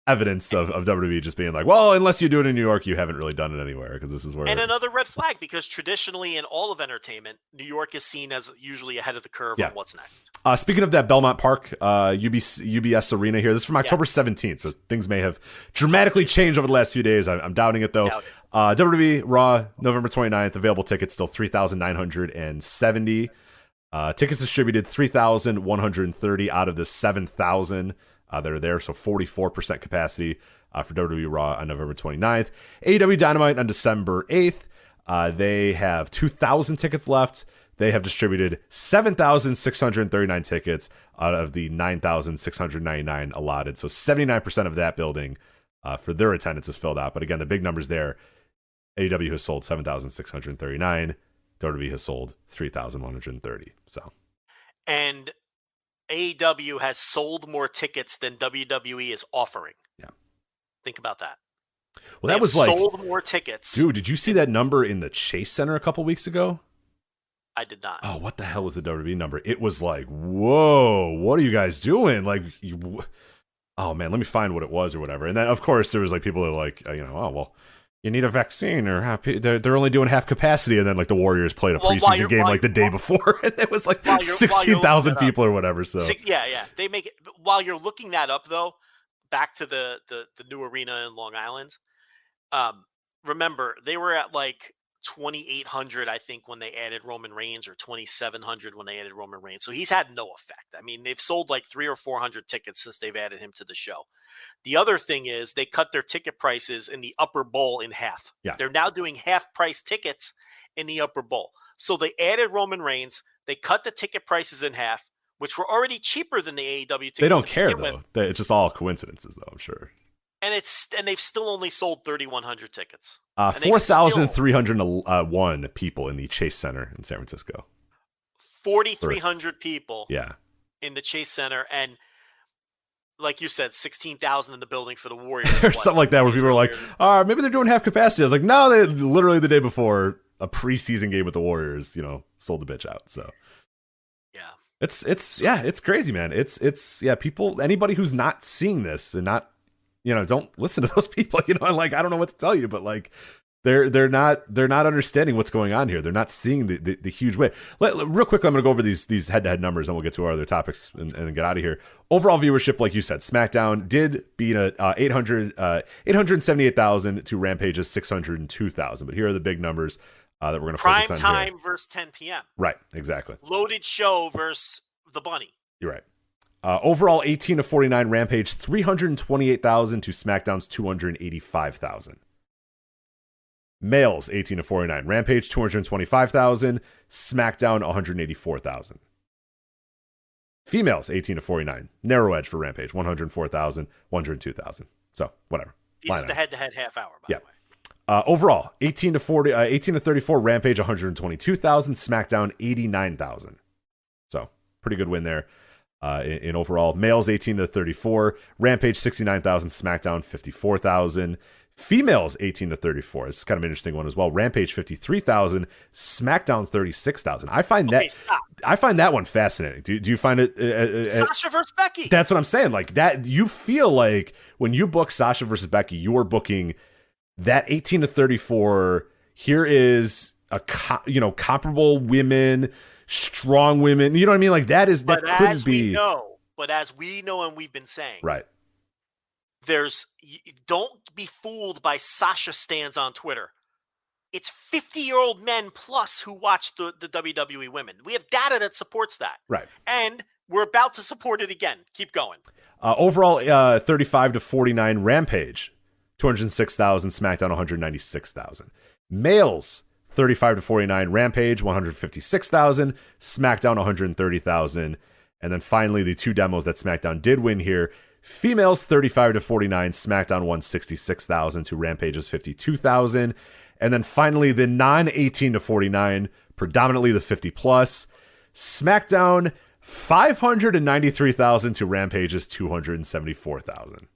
evidence of WWE just being like, well, unless you do it in New York, you haven't really done it anywhere because this is where. And another red flag, because traditionally in all of entertainment, New York is seen as usually ahead of the curve on what's next. Speaking of that Belmont Park, UBS Arena here, this is from October 17th, so things may have dramatically changed over the last few days. I'm doubting it, though. WWE Raw, November 29th, available tickets still 3,970. Tickets distributed 3,130 out of the 7,000 that are there, so 44% capacity for WWE Raw on November 29th. AEW Dynamite on December 8th. They have 2,000 tickets left. They have distributed 7,639 tickets out of the 9,699 allotted. So 79% of that building for their attendance is filled out. But again, the big numbers there. AEW has sold 7,639. WWE has sold 3,130. So, and AEW has sold more tickets than WWE is offering. Yeah, think about that. Well, that was like sold more tickets. Dude, did you see that number in the Chase Center a couple weeks ago? I did not. Oh, what the hell was the WWE number? It was like, whoa, what are you guys doing? Like, oh man, let me find what it was or whatever. And then, of course, there was like people that are like, oh well, you need a vaccine, or they're only doing half capacity. And then like the Warriors played a preseason game like the day before, and it was like 16,000 people or whatever. So yeah, they make it. While you're looking that up, though, back to the new arena in Long Island. Remember, they were at like 2,800, I think, when they added Roman Reigns, or 2,700 when they added Roman Reigns. So he's had no effect. I mean, they've sold like 300 or 400 tickets since they've added him to the show. The other thing is they cut their ticket prices in the upper bowl in half. Yeah. They're now doing half price tickets in the upper bowl. So they added Roman Reigns. They cut the ticket prices in half, which were already cheaper than the AEW tickets. They don't care, though. It's just all coincidences, though, I'm sure. And they've still only sold 3,100 tickets. 4,301 people in the Chase Center in San Francisco. 4,300 people. Yeah. In the Chase Center, and like you said, 16,000 in the building for the Warriors. Or something like that, where people are like, maybe they're doing half capacity. I was like, no, they literally the day before a preseason game with the Warriors, sold the bitch out. So yeah, it's crazy, man. It's people, anybody who's not seeing this and not, don't listen to those people, like, I don't know what to tell you, but like, they're not understanding what's going on here. They're not seeing the huge way. Real quickly, I'm going to go over these head-to-head numbers, and we'll get to our other topics and get out of here. Overall viewership, like you said, SmackDown did beat 878,000 to Rampage's 602,000. But here are the big numbers that we're going to focus on. Prime time versus 10 p.m. Right, exactly. Loaded show versus the Bunny. You're right. Overall, 18 to 49, Rampage 328,000 to SmackDown's 285,000. Males 18 to 49, Rampage 225,000, SmackDown 184,000. Females 18 to 49, narrow edge for Rampage 104,000, 102,000. So whatever. This is the head-to-head half hour, by the way. Overall, 18 to 34, Rampage 122,000, SmackDown 89,000. So pretty good win there. In overall, males 18 to 34, Rampage 69,000, SmackDown 54,000. Females 18 to 34. It's kind of an interesting one as well. Rampage 53,000, SmackDown 36,000. I find that one fascinating. Do you find it Sasha versus Becky? That's what I'm saying. Like that, you feel like when you book Sasha versus Becky, you are booking that 18 to 34. Here is a comparable women, strong women. You know what I mean? Like that could be. But as we know, and we've been saying, right. Don't be fooled by Sasha stans on Twitter. It's 50-year-old men plus who watch the WWE women. We have data that supports that. Right. And we're about to support it again. Keep going. Overall, 35 to 49, Rampage, 206,000, SmackDown 196,000. Males, 35 to 49, Rampage, 156,000, SmackDown 130,000. And then finally, the two demos that SmackDown did win here. Females 35 to 49, SmackDown 166,000 to Rampage's 52,000. And then finally the non-18 to 49, predominantly the 50 plus, SmackDown 593,000 to Rampage's 274,000.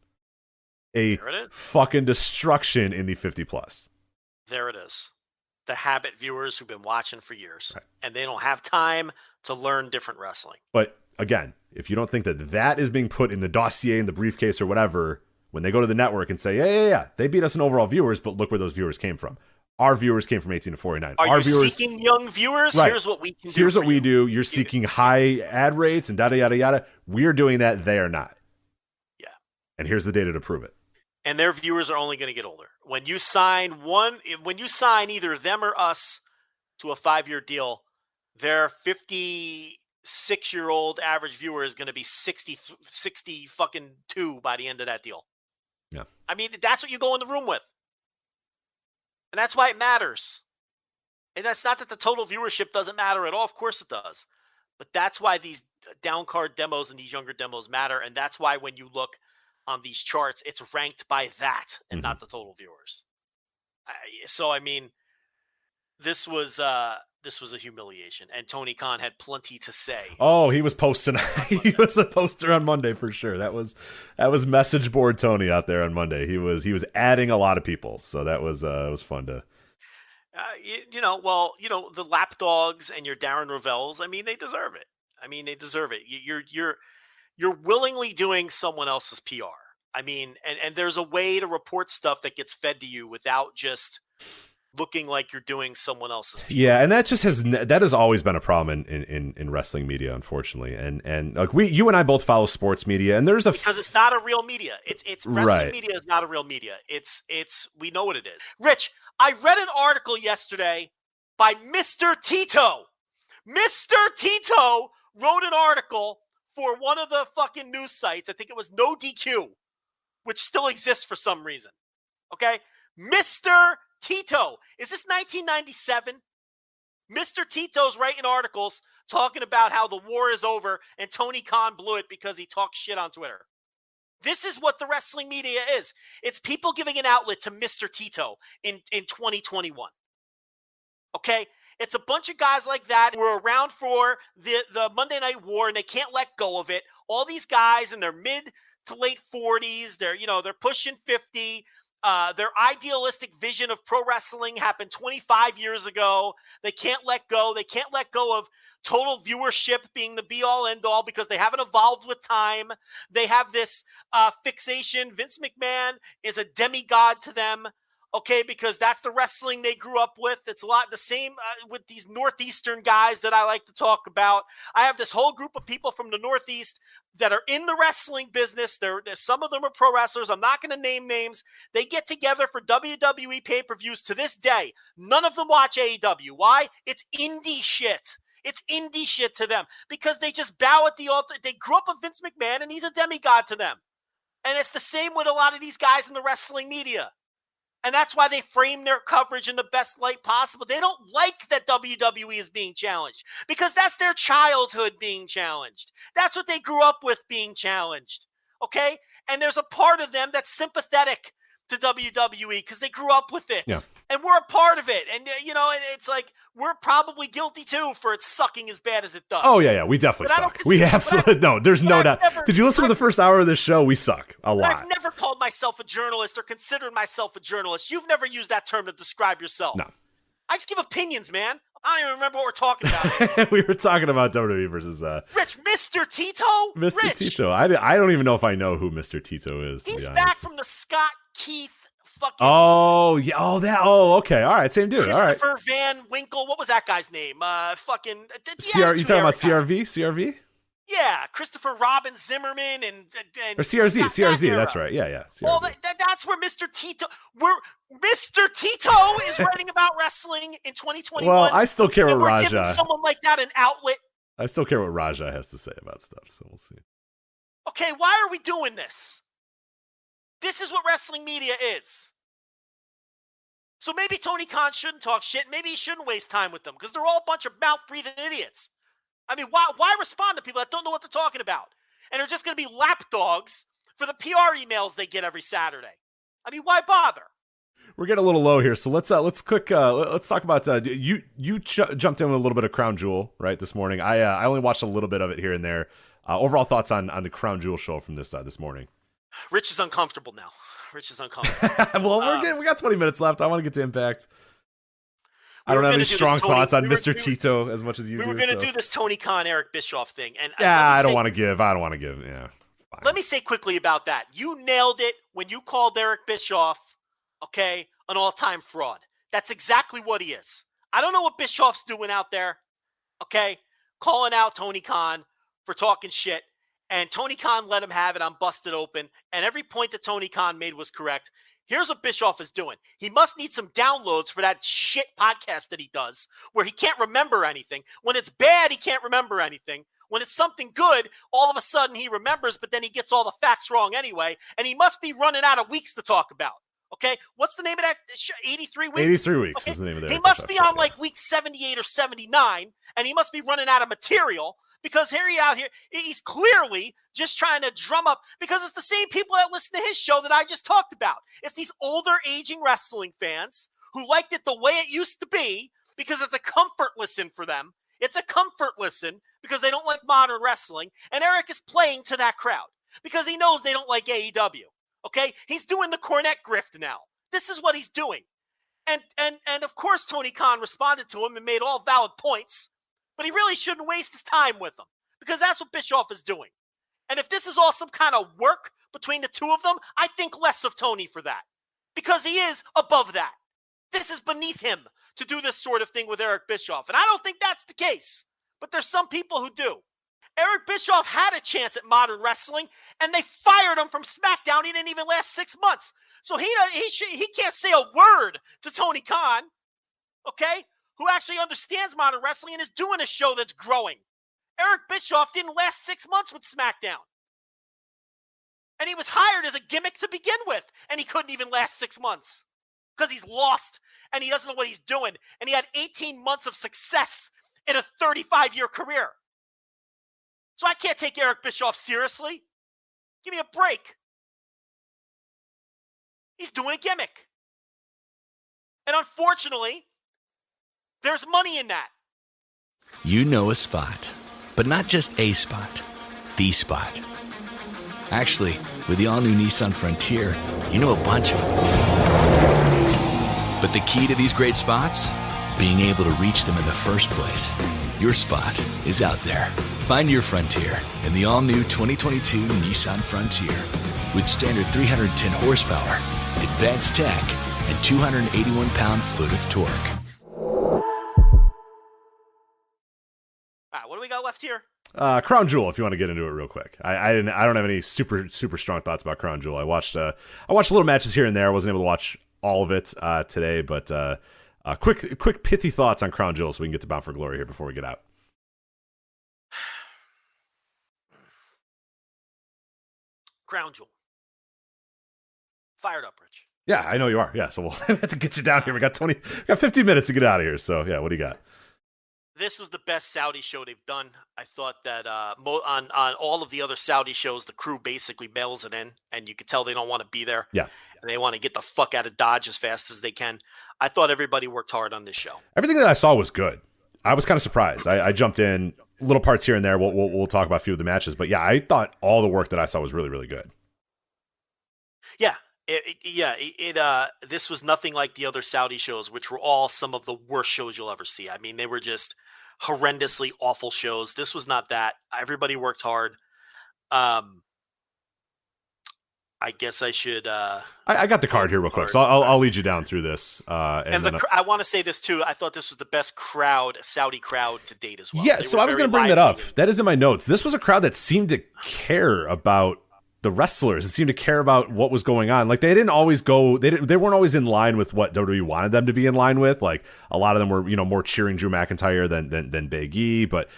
A fucking destruction in the 50 plus. There it is. The habit viewers who've been watching for years, right. And they don't have time to learn different wrestling. But again, if you don't think that is being put in the dossier, in the briefcase or whatever, when they go to the network and say, yeah, they beat us in overall viewers, but look where those viewers came from. Our viewers came from 18 to 49. Are Our you viewers, seeking young viewers? right. Here's what we can do. Here's what we you. do. You're seeking high ad rates and yada yada. We're doing that. They are not. Yeah. And here's the data to prove it. And their viewers are only going to get older. When you sign either them or us to a 5-year deal, their 56-year-old average viewer is going to be 60 fucking 2 by the end of that deal. Yeah. I mean, that's what you go in the room with. And that's why it matters. And that's not that the total viewership doesn't matter at all. Of course it does. But that's why these down card demos and these younger demos matter. And that's why when you look on these charts, it's ranked by that and not the total viewers. So, I mean, this was a humiliation. And Tony Khan had plenty to say. Oh, he was posting. He was a poster on Monday for sure. That was message board Tony out there on Monday. He was adding a lot of people. So that was it was fun to. The lapdogs and your Darren Rovels, I mean, they deserve it. You're willingly doing someone else's PR. I mean, and there's a way to report stuff that gets fed to you without just looking like you're doing someone else's PR. Yeah, and that has always been a problem in wrestling media, unfortunately. And like you and I both follow sports media, and there's because it's not a real media. It's wrestling media is not a real media. It's we know what it is. Rich, I read an article yesterday by Mr. Tito. Mr. Tito wrote an article for one of the fucking news sites. I think it was No DQ, which still exists for some reason. Okay? Mr. Tito. Is this 1997? Mr. Tito's writing articles talking about how the war is over and Tony Khan blew it because he talked shit on Twitter. This is what the wrestling media is. It's people giving an outlet to Mr. Tito in 2021. Okay? It's a bunch of guys like that who were around for the Monday Night War and they can't let go of it. All these guys in their mid to late 40s, they're pushing 50. Their idealistic vision of pro wrestling happened 25 years ago. They can't let go. They can't let go of total viewership being the be-all, end-all because they haven't evolved with time. They have this fixation. Vince McMahon is a demigod to them, okay, because that's the wrestling they grew up with. It's a lot the same with these Northeastern guys that I like to talk about. I have this whole group of people from the Northeast that are in the wrestling business. Some of them are pro wrestlers. I'm not going to name names. They get together for WWE pay-per-views to this day. None of them watch AEW. Why? It's indie shit. It's indie shit to them because they just bow at the altar. They grew up with Vince McMahon and he's a demigod to them. And it's the same with a lot of these guys in the wrestling media. And that's why they frame their coverage in the best light possible. They don't like that WWE is being challenged because that's their childhood being challenged. That's what they grew up with being challenged. Okay? And there's a part of them that's sympathetic to WWE because they grew up with it. Yeah. And we're a part of it. And, it's like we're probably guilty, too, for it sucking as bad as it does. Oh, yeah. We definitely suck. We absolutely – no, there's no doubt. Did you listen to the first hour of this show? We suck a lot. I've never called myself a journalist or considered myself a journalist. You've never used that term to describe yourself. No. I just give opinions, man. I don't even remember what we're talking about. We were talking about WWE versus Rich, Mr. Tito? Mr. Rich. Tito. I don't even know if I know who Mr. Tito is. He's back from the Scott Keith fucking. Oh, yeah. Oh, okay. All right. Same dude. All right. Christopher Van Winkle. What was that guy's name? You talking about CRV? CRV? Yeah, Christopher Robin Zimmerman and or CRZ. CRZ. That's right. Yeah. CRZ. Well, that's where Mr. Tito. Mr. Tito is writing about wrestling in 2021. Well, I still care what Raja. Giving someone like that an outlet. I still care what Raja has to say about stuff. So we'll see. Okay, why are we doing this? This is what wrestling media is. So maybe Tony Khan shouldn't talk shit. Maybe he shouldn't waste time with them because they're all a bunch of mouth-breathing idiots. I mean, why respond to people that don't know what they're talking about? And they're just going to be lapdogs for the PR emails they get every Saturday. I mean, why bother? We're getting a little low here, so let's talk about you jumped in with a little bit of Crown Jewel right this morning. I only watched a little bit of it here and there. Overall thoughts on the Crown Jewel show from this morning? Rich is uncomfortable now. Well, we got 20 minutes left. I want to get to Impact. I don't have any strong thoughts on Mr. Tito as much as you do. We were going to do this Tony Khan, Eric Bischoff thing. And I don't want to give. Yeah, Let me say quickly about that. You nailed it when you called Eric Bischoff, okay, an all-time fraud. That's exactly what he is. I don't know what Bischoff's doing out there, okay, calling out Tony Khan for talking shit. And Tony Khan let him have it on Busted Open. And every point that Tony Khan made was correct. Here's what Bischoff is doing. He must need some downloads for that shit podcast that he does where he can't remember anything. When it's bad, he can't remember anything. When it's something good, all of a sudden he remembers, but then he gets all the facts wrong anyway. And he must be running out of weeks to talk about. Okay? What's the name of that? 83 weeks? 83 weeks okay? is the name of that. He must be on like week 78 or 79, and he must be running out of material. Because he's clearly just trying to drum up, because it's the same people that listen to his show that I just talked about. It's these older, aging wrestling fans who liked it the way it used to be because it's a comfort listen for them. It's a comfort listen because they don't like modern wrestling. And Eric is playing to that crowd because he knows they don't like AEW. Okay? He's doing the Cornette grift now. This is what he's doing. And of course, Tony Khan responded to him and made all valid points. But he really shouldn't waste his time with them because that's what Bischoff is doing. And if this is all some kind of work between the two of them, I think less of Tony for that because he is above that. This is beneath him to do this sort of thing with Eric Bischoff. And I don't think that's the case, but there's some people who do. Eric Bischoff had a chance at modern wrestling and they fired him from SmackDown. He didn't even last 6 months. So he can't say a word to Tony Khan, okay? Who actually understands modern wrestling and is doing a show that's growing. Eric Bischoff didn't last 6 months with SmackDown. And he was hired as a gimmick to begin with, and he couldn't even last 6 months because he's lost and he doesn't know what he's doing. And he had 18 months of success in a 35-year career. So I can't take Eric Bischoff seriously. Give me a break. He's doing a gimmick. And unfortunately, there's money in that. You know a spot, but not just a spot, the spot. Actually, with the all-new Nissan Frontier, you know a bunch of them. But the key to these great spots? Being able to reach them in the first place. Your spot is out there. Find your Frontier in the all-new 2022 Nissan Frontier. With standard 310 horsepower, advanced tech, and 281-pound-foot of torque. What do we got left here? Crown Jewel, if you want to get into it real quick. I don't have any super strong thoughts about Crown Jewel. I watched little matches here and there. I wasn't able to watch all of it today, but quick pithy thoughts on Crown Jewel so we can get to Bound for Glory here before we get out. Crown Jewel. Fired up, Rich. Yeah, I know you are. Yeah, so we'll have to get you down here. We got 15 minutes to get out of here. So yeah, what do you got? This was the best Saudi show they've done. I thought that on all of the other Saudi shows, the crew basically bails it in, and you could tell they don't want to be there. Yeah. And they want to get the fuck out of Dodge as fast as they can. I thought everybody worked hard on this show. Everything that I saw was good. I was kind of surprised. I jumped in little parts here and there. We'll talk about a few of the matches, but yeah, I thought all the work that I saw was really, really good. Yeah. This was nothing like the other Saudi shows, which were all some of the worst shows you'll ever see. I mean, they were just horrendously awful shows. This was not that. Everybody worked hard. I guess I should. I got the card here real quick, so I'll lead you down through this. I want to say this too. I thought this was the best Saudi crowd to date as well. Yeah, so I was going to bring that up. That is in my notes. This was a crowd that seemed to care about the wrestlers. It seemed to care about what was going on. Like they didn't always go. They weren't always in line with what WWE wanted them to be in line with. Like a lot of them were, more cheering Drew McIntyre than Big E. But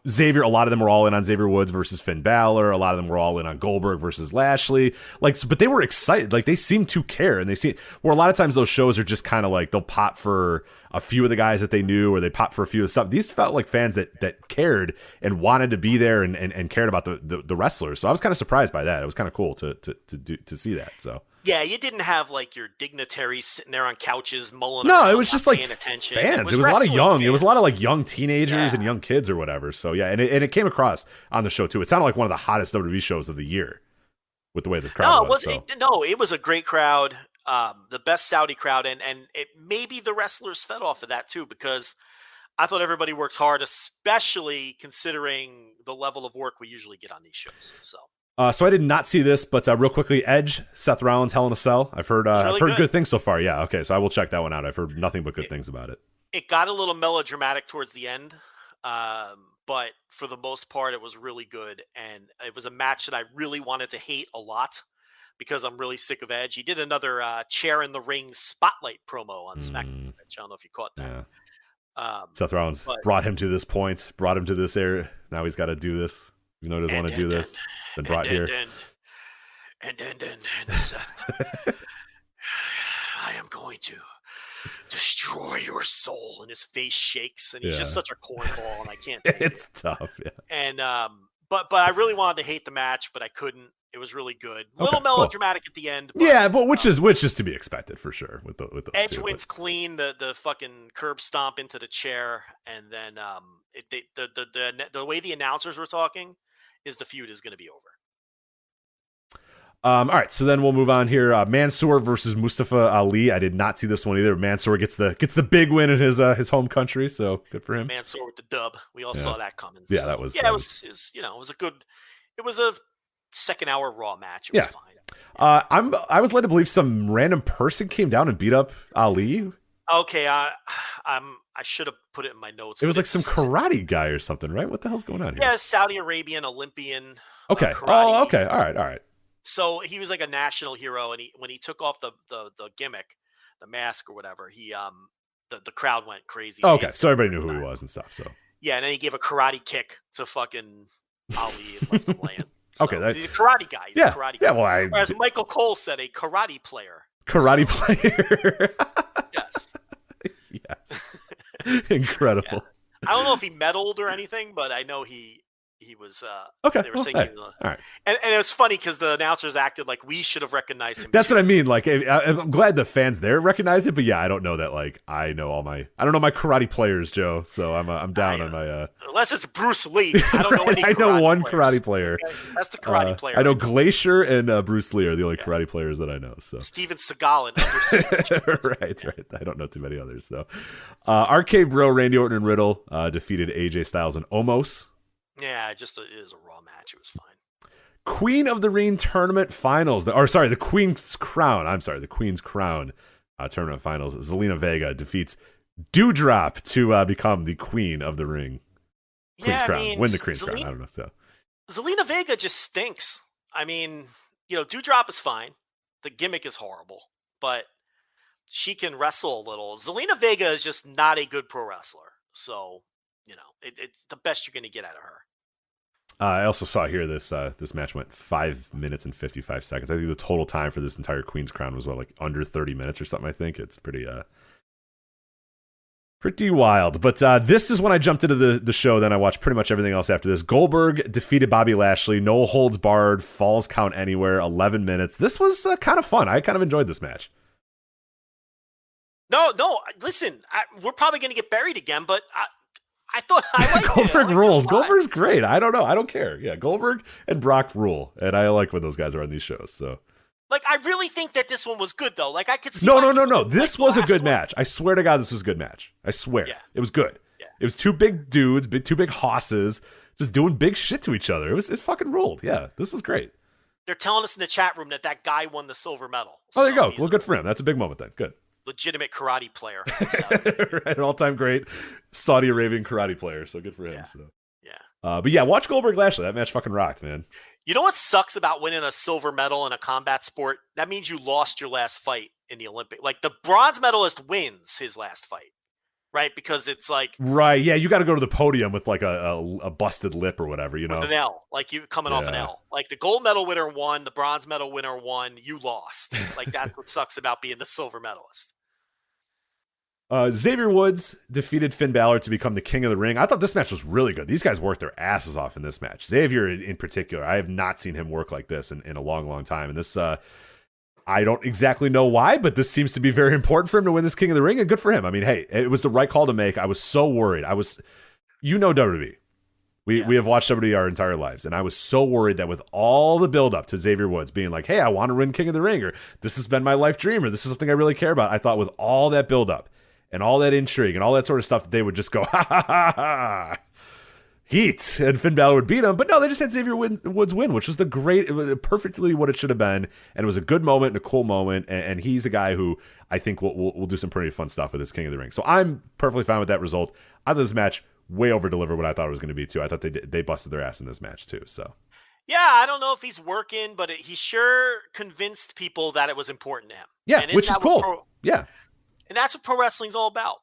Xavier. A lot of them were all in on Xavier Woods versus Finn Balor. A lot of them were all in on Goldberg versus Lashley. But they were excited. Like they seemed to care, and where a lot of times those shows are just kind of like they'll pop for a few of the guys that they knew, or they pop for a few of the stuff. These felt like fans that cared and wanted to be there and cared about the wrestlers. So I was kind of surprised by that. It was kind of cool to see that. So yeah, you didn't have like your dignitaries sitting there on couches mulling. No, it was just like attention. Fans. It was a lot of young. Fans. It was a lot of like young teenagers and young kids or whatever. So yeah, and it came across on the show too. It sounded like one of the hottest WWE shows of the year with the way the crowd was. It was a great crowd. The best Saudi crowd, and maybe the wrestlers fed off of that too, because I thought everybody works hard, especially considering the level of work we usually get on these shows. So So I did not see this, but real quickly, Edge, Seth Rollins, Hell in a Cell. I've heard good things so far. Yeah, okay, so I will check that one out. I've heard nothing but good things about it. It got a little melodramatic towards the end, but for the most part, it was really good, and it was a match that I really wanted to hate a lot because I'm really sick of Edge. He did another chair in the ring spotlight promo on SmackDown. I don't know if you caught that. Yeah. Seth Rollins brought him to this point, brought him to this area. Now he's got to do this. You know, he doesn't want to do this. Been brought here. And Seth, I am going to destroy your soul. And his face shakes, and he's just such a cornball, and I can't take it's tough, yeah. And but I really wanted to hate the match, but I couldn't. It was really good. A little melodramatic at the end. But, but which is to be expected for sure. With those Edge wins clean, the fucking curb stomp into the chair, and then the way the announcers were talking is the feud is going to be over. All right, so then we'll move on here. Mansoor versus Mustafa Ali. I did not see this one either. Mansoor gets the big win in his home country, so good for him. Mansoor with the dub. We all saw that coming. Yeah, so, that was. Yeah, it was a second hour Raw match. It was fine. I was led to believe some random person came down and beat up Ali. Okay, I should have put it in my notes. It was like some karate guy or something, right? What the hell's going on here? Yeah, Saudi Arabian Olympian. Okay. Karate. Okay. All right. So he was like a national hero, and when he took off the gimmick, the mask or whatever, the crowd went crazy. Oh, okay, so everybody knew who he was and stuff. So yeah, and then he gave a karate kick to fucking Ali and left him laying. So, okay, he's a karate guy. He's a karate guy. Yeah, well, as Michael Cole said, a karate player. Karate player. Yes. Yes. Incredible. Yeah. I don't know if he meddled or anything, but I know he was okay. They were saying all right. And it was funny because the announcers acted like we should have recognized him. That's what I mean. Like, I'm glad the fans there recognize it, but yeah, I don't know that. Like, I don't know my karate players, Joe. So I'm down on my. Unless it's Bruce Lee, I don't know any. I know one players. karate player. Okay? That's the karate player. I know Glacier and Bruce Lee are the only karate players that I know. So Steven Seagal and right. I don't know too many others. So, Arcade Bro, Randy Orton and Riddle defeated AJ Styles and Omos. Yeah, it is a Raw match. It was fine. Queen of the Ring tournament finals. The Queen's Crown. I'm sorry, the Queen's Crown tournament finals. Zelina Vega defeats Doudrop to become the Queen of the Ring. Queen's Crown. Win the Queen's Crown. I don't know. So Zelina Vega just stinks. I mean, Doudrop is fine. The gimmick is horrible, but she can wrestle a little. Zelina Vega is just not a good pro wrestler. So, it's the best you're going to get out of her. I also saw here this match went 5 minutes and 55 seconds. I think the total time for this entire Queen's Crown was under 30 minutes or something. I think it's pretty wild. But this is when I jumped into the show. Then I watched pretty much everything else after this. Goldberg defeated Bobby Lashley. No holds barred. Falls count anywhere. 11 minutes. This was kind of fun. I kind of enjoyed this match. No. Listen, we're probably going to get buried again, but I thought I liked Goldberg rules. Goldberg's great. I don't know. I don't care. Yeah, Goldberg and Brock rule, and I like when those guys are on these shows. So, I really think that this one was good though. I could see. No. This was a good match. I swear to God, this was a good match. I swear, it was good. Yeah. It was two big dudes, two big hosses, just doing big shit to each other. It fucking ruled. Yeah, this was great. They're telling us in the chat room that guy won the silver medal. Oh, there you go. Well, good for him. That's a big moment then. Good. Legitimate karate player. Right, an all-time great Saudi Arabian karate player. So good for him. Yeah. So yeah. But yeah, watch Goldberg Lashley. That match fucking rocked, man. You know what sucks about winning a silver medal in a combat sport? That means you lost your last fight in the Olympic. Like the bronze medalist wins his last fight, right? Because it's right. Yeah, you got to go to the podium with a busted lip or whatever, With an L, you coming off an L. Like the gold medal winner won, the bronze medal winner won. You lost. That's what sucks about being the silver medalist. Xavier Woods defeated Finn Balor to become the King of the Ring. I thought this match was really good. These guys worked their asses off in this match. Xavier in particular, I have not seen him work like this in a long, long time. And this, I don't exactly know why, but this seems to be very important for him to win this King of the Ring, and good for him. I mean, hey, it was the right call to make. I was so worried. WWE. We have watched WWE our entire lives, and I was so worried that with all the buildup to Xavier Woods being like, hey, I want to win King of the Ring, or this has been my life dream, or this is something I really care about. I thought with all that buildup, and all that intrigue and all that sort of stuff that they would just go, ha, ha, ha, ha. heat, and Finn Balor would beat him. But no, they just had Xavier Woods win, which was perfectly what it should have been. And it was a good moment and a cool moment. And he's a guy who I think will do some pretty fun stuff with his King of the Ring. So I'm perfectly fine with that result. I thought this match way over delivered what I thought it was going to be too. I thought they busted their ass in this match too. So yeah, I don't know if he's working, but he sure convinced people that it was important to him. Yeah, which is cool. Yeah, and that's what pro wrestling's all about.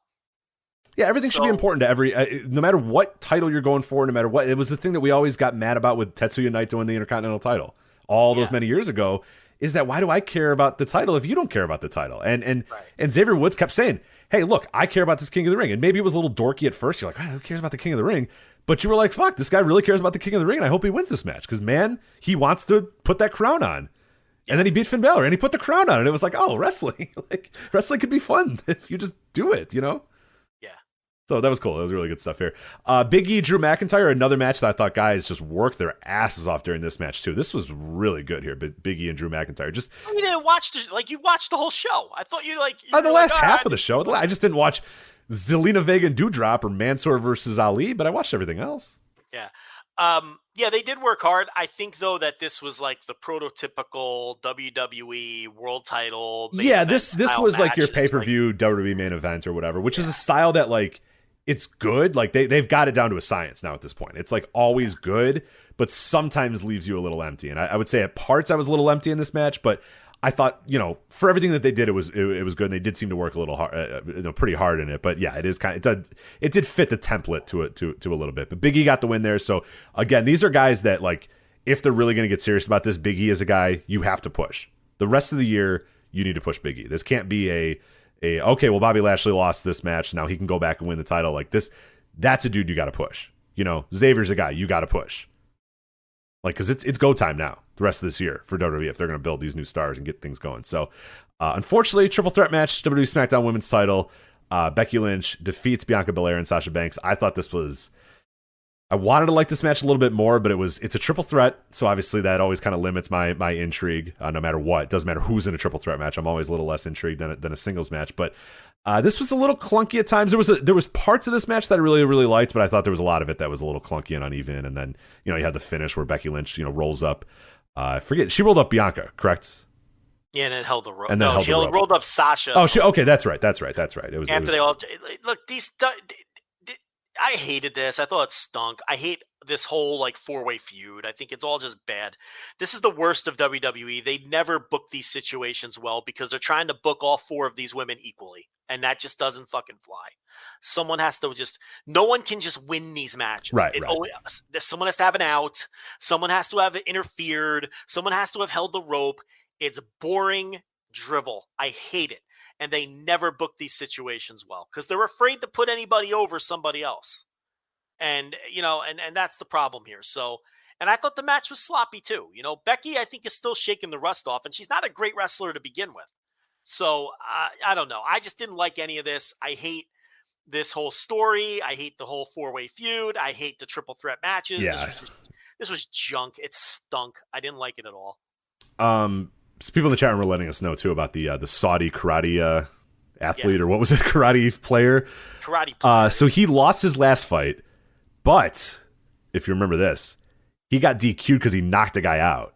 Yeah, everything should be important to every, no matter what title you're going for, no matter what. It was the thing that we always got mad about with Tetsuya Naito and the Intercontinental title all those many years ago, is that why do I care about the title if you don't care about the title? And Xavier Woods kept saying, hey, look, I care about this King of the Ring. And maybe it was a little dorky at first. You're like, who cares about the King of the Ring? But you were like, fuck, this guy really cares about the King of the Ring, and I hope he wins this match. Because, man, he wants to put that crown on. And then he beat Finn Balor, and he put the crown on. And it was like, oh, wrestling. Like, wrestling could be fun if you just do it, you know? Yeah. So that was cool. That was really good stuff here. Big E, Drew McIntyre, another match that I thought guys just worked their asses off during this match, too. This was really good here, Big E and Drew McIntyre. Just you didn't watch you watched the whole show. I thought you the last half of the show. I just didn't watch Zelina Vega and Doudrop or Mansoor versus Ali, but I watched everything else. Yeah. Yeah, they did work hard. I think, though, that this was like the prototypical WWE world title. Yeah, this was like your pay-per-view WWE main event or whatever, which is a style that, like, it's good. Like, they've got it down to a science now at this point. It's, like, always good, but sometimes leaves you a little empty. And I would say at parts I was a little empty in this match, but I thought, for everything that they did, it was good, and they did seem to work a little hard, pretty hard in it. But yeah, it is it did fit the template to a little bit. But Big E got the win there. So again, these are guys that, like, if they're really going to get serious about this, Big E is a guy you have to push. The rest of the year, you need to push Big E. This can't be okay, well, Bobby Lashley lost this match, now he can go back and win the title. Like this, that's a dude you got to push. Xavier's a guy you got to push. Like, because it's go time now, the rest of this year for WWE if they're going to build these new stars and get things going. So, unfortunately, triple threat match, WWE SmackDown Women's title. Becky Lynch defeats Bianca Belair and Sasha Banks. I thought this was... I wanted to like this match a little bit more, but it's a triple threat, so obviously that always kind of limits my intrigue, no matter what. It doesn't matter who's in a triple threat match. I'm always a little less intrigued than a singles match, but this was a little clunky at times. There was parts of this match that I really, really liked, but I thought there was a lot of it that was a little clunky and uneven, and then, you had the finish where Becky Lynch, rolls up, she rolled up Bianca, correct? Yeah, and then held the rope. And then she rolled up Sasha. Oh, okay, that's right. It was after they all look these. I hated this. I thought it stunk. I hate this whole like four-way feud. I think it's all just bad. This is the worst of WWE. They never book these situations well because they're trying to book all four of these women equally, and that just doesn't fucking fly. Someone has to no one can just win these matches. Right. Someone has to have an out. Someone has to have interfered. Someone has to have held the rope. It's boring drivel. I hate it. And they never book these situations well because they're afraid to put anybody over somebody else. And, and that's the problem here. So, and I thought the match was sloppy too. Becky, I think, is still shaking the rust off, and she's not a great wrestler to begin with. So I don't know. I just didn't like any of this. I hate this whole story. I hate the whole four-way feud. I hate the triple threat matches. Yeah. This was junk. It stunk. I didn't like it at all. So people in the chat room were letting us know too about the Saudi karate athlete, or what was it, karate player? Karate player. So he lost his last fight, but if you remember this, he got DQ'd because he knocked a guy out.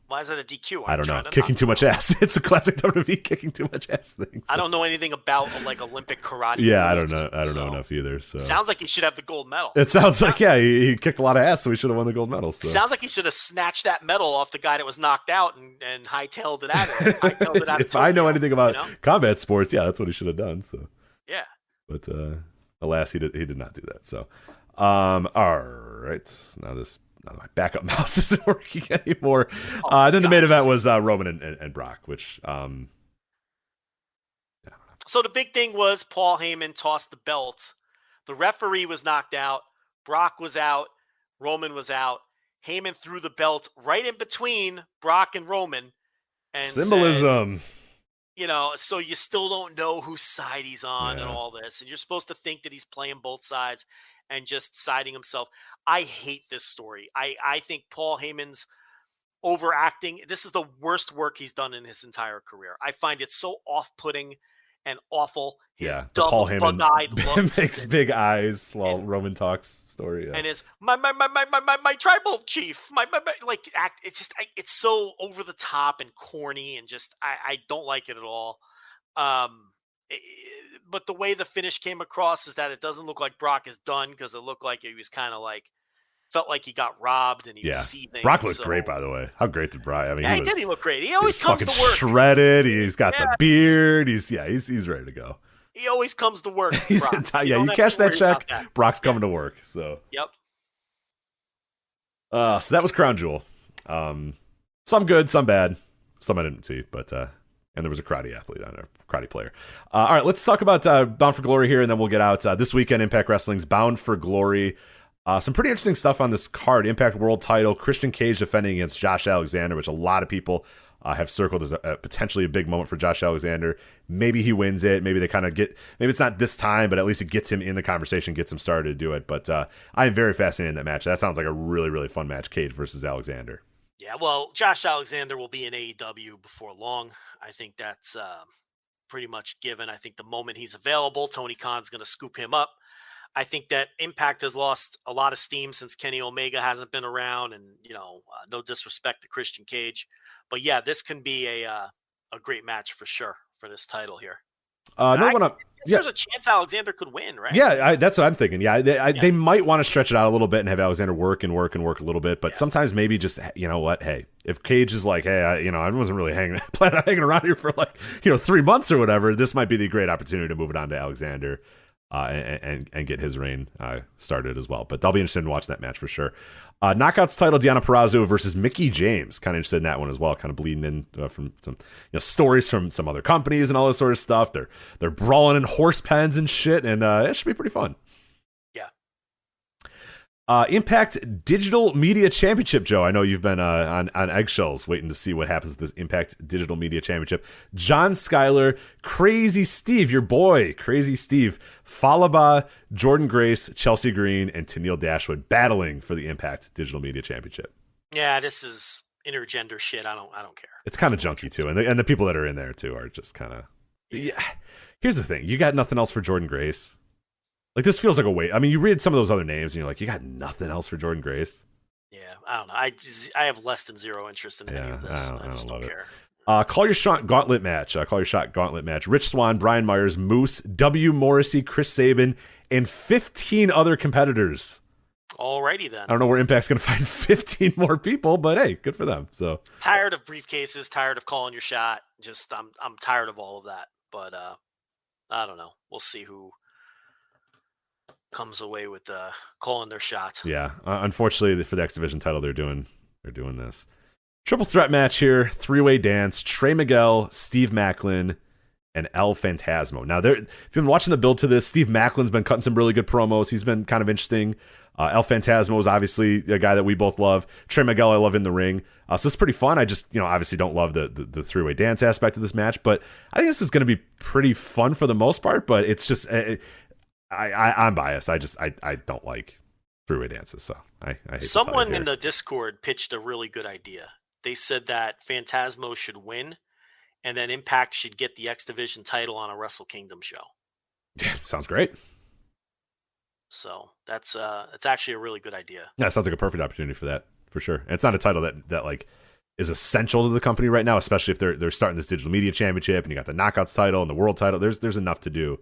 Why is that a DQ? I don't know. Kicking too much ass. It's a classic WWE kicking too much ass thing. So. I don't know anything about like Olympic karate. Yeah, I don't know. I don't know enough either. So sounds like he should have the gold medal. It sounds like he kicked a lot of ass, so he should have won the gold medal. So. Sounds like he should have snatched that medal off the guy that was knocked out and hightailed it out. If I know anything about combat sports, yeah, that's what he should have done. So yeah, but alas, he did not do that. So all right, now my backup mouse isn't working anymore. Then the main event was Roman and Brock, which So the big thing was Paul Heyman tossed the belt. The referee was knocked out. Brock was out. Roman was out. Heyman threw the belt right in between Brock and Roman. And symbolism. Said, so you still don't know whose side he's on and all this. And you're supposed to think that he's playing both sides and just siding himself. I hate this story. I think Paul Heyman's overacting. This is the worst work he's done in his entire career. I find it so off-putting. and awful. His the dumb, Paul Heyman bug-eyed looks. makes big eyes while Roman talks story. Yeah. And his my tribal chief, like act. It's just it's so over the top and corny, and just I don't like it at all. But the way the finish came across is that it doesn't look like Brock is done, because it looked like he was kind of like felt like he got robbed and he was seething. Brock looked great, by the way. How great did Brock? I mean, he did. He looked great. He always comes to work. Shredded. He's got the beard. He's ready to go. He always comes to work. He's you cash that check. Brock's coming to work. So yep. So that was Crown Jewel. Some good, some bad, some I didn't see, but and there was a karate athlete on there, karate player. All right, let's talk about Bound for Glory here, and then we'll get out. This weekend, Impact Wrestling's Bound for Glory. Some pretty interesting stuff on this card. Impact World Title, Christian Cage defending against Josh Alexander, which a lot of people have circled as potentially a big moment for Josh Alexander. Maybe he wins it. Maybe they kind of maybe it's not this time, but at least it gets him in the conversation, gets him started to do it. But I am very fascinated in that match. That sounds like a really, really fun match, Cage versus Alexander. Yeah, well, Josh Alexander will be in AEW before long. I think that's pretty much given. I think the moment he's available, Tony Khan's going to scoop him up. I think that Impact has lost a lot of steam since Kenny Omega hasn't been around, and no disrespect to Christian Cage, but yeah, this can be a great match for sure for this title here. There's a chance Alexander could win, right? Yeah, that's what I'm thinking. Yeah, they might want to stretch it out a little bit and have Alexander work a little bit, but sometimes maybe just, you know what, hey, if Cage is like, hey, I wasn't really planning on hanging around here for 3 months or whatever, this might be the great opportunity to move it on to Alexander. And get his reign started as well. But I'll be interested in watching that match for sure. Knockouts title, Deonna Purrazzo versus Mickie James. Kind of interested in that one as well. Kind of bleeding in from some stories from some other companies and all this sort of stuff. They're brawling in horse pens and shit, and it should be pretty fun. Yeah. Impact Digital Media Championship, Joe. I know you've been on eggshells waiting to see what happens with this Impact Digital Media Championship. John Skyler, Crazy Steve, your boy, Crazy Steve, Falaba, Jordan Grace, Chelsea Green, and Tennille Dashwood battling for the Impact Digital Media Championship. Yeah, this is intergender shit. I don't care. It's kind of junky too, and the people that are in there too are just kind of. Yeah. Here's the thing: you got nothing else for Jordan Grace. Like, this feels like a wait. I mean, you read some of those other names, and you're like, you got nothing else for Jordan Grace? Yeah, I don't know. I have less than zero interest in any of this. I just don't care. Call your shot gauntlet match. Rich Swann, Brian Myers, Moose, W. Morrissey, Chris Sabin, and 15 other competitors. Alrighty then. I don't know where Impact's going to find 15 more people, but hey, good for them. So tired of briefcases, tired of calling your shot. Just I'm tired of all of that. But I don't know. We'll see who comes away with calling their shots. Yeah, unfortunately for the X Division title, they're doing this triple threat match here, 3-way dance: Trey Miguel, Steve Macklin, and El Phantasmo. Now, if you've been watching the build to this, Steve Macklin's been cutting some really good promos. He's been kind of interesting. El Phantasmo is obviously a guy that we both love. Trey Miguel I love in the ring. So it's pretty fun. I just, obviously don't love the 3-way dance aspect of this match, but I think this is going to be pretty fun for the most part, but it's just, I'm biased. I don't like 3-way dances, so I hate someone in the Discord pitched a really good idea. They said that Phantasmo should win, and then Impact should get the X Division title on a Wrestle Kingdom show. Yeah, sounds great. So that's actually a really good idea. Yeah, it sounds like a perfect opportunity for that, for sure. And it's not a title that like is essential to the company right now, especially if they're starting this digital media championship and you got the Knockouts title and the world title. There's enough to do.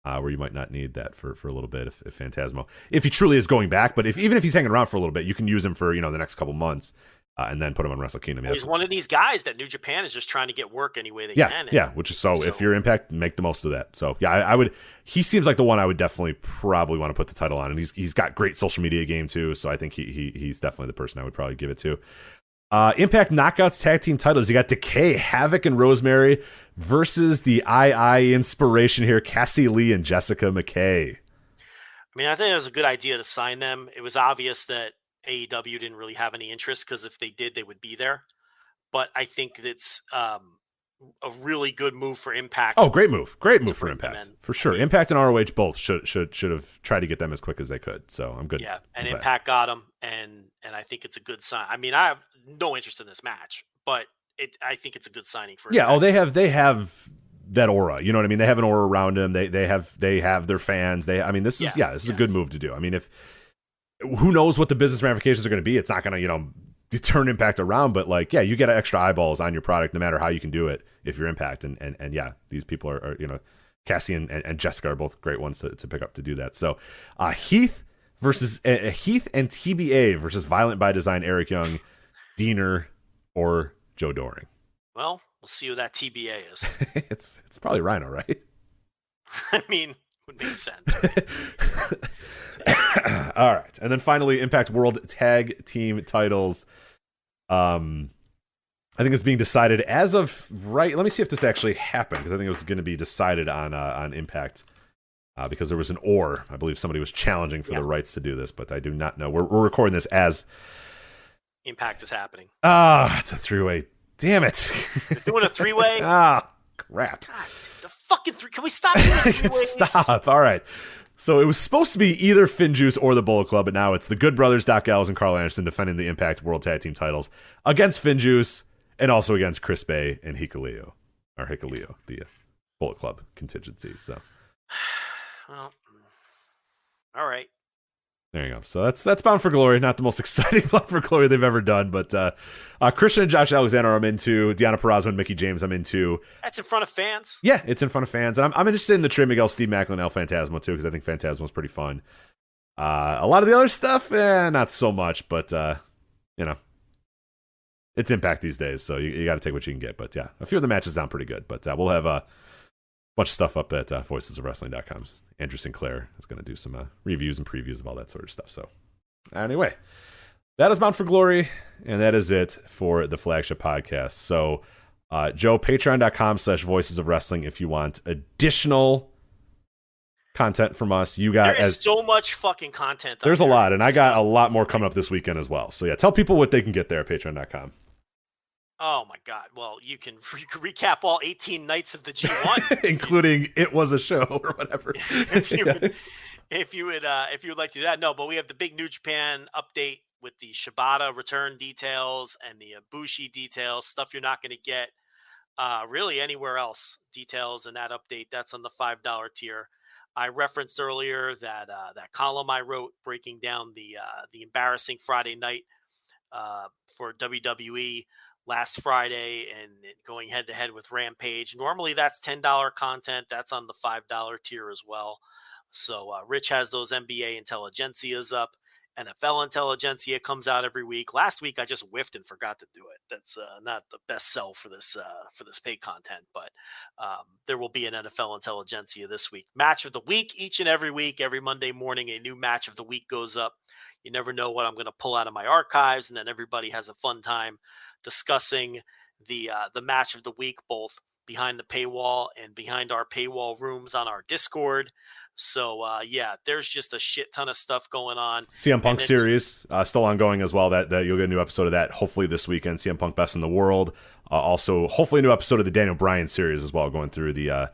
Where you might not need that for a little bit if Phantasmo, if he truly is going back, but even if he's hanging around for a little bit, you can use him for the next couple months and then put him on Wrestle Kingdom. He's one of these guys that New Japan is just trying to get work any way they can. Yeah, which is so if you're Impact, make the most of that. So yeah, I would. He seems like the one I would definitely probably want to put the title on, and he's got great social media game too. So I think he's definitely the person I would probably give it to. Impact Knockouts tag team titles. You got Decay, Havoc, and Rosemary versus the II Inspiration here, Cassie Lee and Jessica McKay. I mean, I think it was a good idea to sign them. It was obvious that AEW didn't really have any interest, because if they did, they would be there. But I think it's a really good move for Impact. Oh, great move for Impact, for sure. I mean, Impact and ROH both should have tried to get them as quick as they could. So I'm good. Yeah, and Impact got them, and I think it's a good sign. I mean, I have no interest in this match, but I think it's a good signing for. Yeah. Impact. Oh, they have that aura. You know what I mean? They have an aura around them. They have their fans. This is this is a good move to do. I mean, if who knows what the business ramifications are going to be? It's not going to turn Impact around, but like you get extra eyeballs on your product no matter how you can do it if you're Impact. And these people are Cassie and Jessica are both great ones to pick up to do that. So Heath and TBA versus Violent by Design, Eric Young, Diener, or Joe Doring. Well, we'll see who that TBA is. It's probably Rhino, right? I mean, would make sense. All right, and then finally, Impact World Tag Team titles. I think it's being decided as of right. Let me see if this actually happened, because I think it was going to be decided on Impact because there was an or. I believe somebody was challenging for the rights to do this, but I do not know. We're recording this as Impact is happening. It's a three-way. Damn it! We're doing a three-way. Crap! God, the fucking three. Can we stop doing three-ways? Stop. All right. So it was supposed to be either Finjuice or the Bullet Club, but now it's the Good Brothers, Doc Gallows, and Carl Anderson defending the Impact World Tag Team titles against Finjuice and also against Chris Bay and Hikuleo, the Bullet Club contingency. So, well, all right. There you go. So that's Bound for Glory. Not the most exciting Bound for Glory they've ever done, but Christian and Josh Alexander I'm into. Deonna Purrazzo and Mickie James I'm into. That's in front of fans? Yeah, it's in front of fans. And I'm interested in the Trey Miguel, Steve Macklin, El Phantasmo too, because I think Phantasmo's pretty fun. A lot of the other stuff, not so much, but it's Impact these days, so you got to take what you can get. But yeah, a few of the matches sound pretty good. But we'll have a bunch of stuff up at voicesofwrestling.com. Andrew Sinclair is going to do some reviews and previews of all that sort of stuff. So anyway, that is Bound for Glory, and that is it for the Flagship podcast. So Joe, patreon.com/voices of wrestling if you want additional content from us. There is so much fucking content. There's a lot, and I got a lot more coming up this weekend as well. So yeah, tell people what they can get there at patreon.com. Oh my God! Well, you can recap all 18 nights of the G1, including It Was a Show or whatever. if you would like to do that. No, but we have the big New Japan update with the Shibata return details and the Ibushi details, stuff you're not going to get really anywhere else. Details and that update, that's on the $5 tier. I referenced earlier that that column I wrote breaking down the embarrassing Friday night for WWE last Friday and going head to head with Rampage. Normally that's $10 content. That's on the $5 tier as well. So Rich has those NBA Intelligentsias up. NFL Intelligentsia comes out every week. Last week I just whiffed and forgot to do it. That's not the best sell for this paid content, but there will be an NFL Intelligentsia this week. Match of the week each and every week. Every Monday morning a new match of the week goes up. You never know what I'm going to pull out of my archives, and then everybody has a fun time discussing the match of the week, both behind the paywall and behind our paywall rooms on our Discord. So there's just a shit ton of stuff going on. CM Punk series still ongoing as well. That you'll get a new episode of that hopefully this weekend. CM Punk Best in the World. Also, hopefully a new episode of the Daniel Bryan series as well, going through the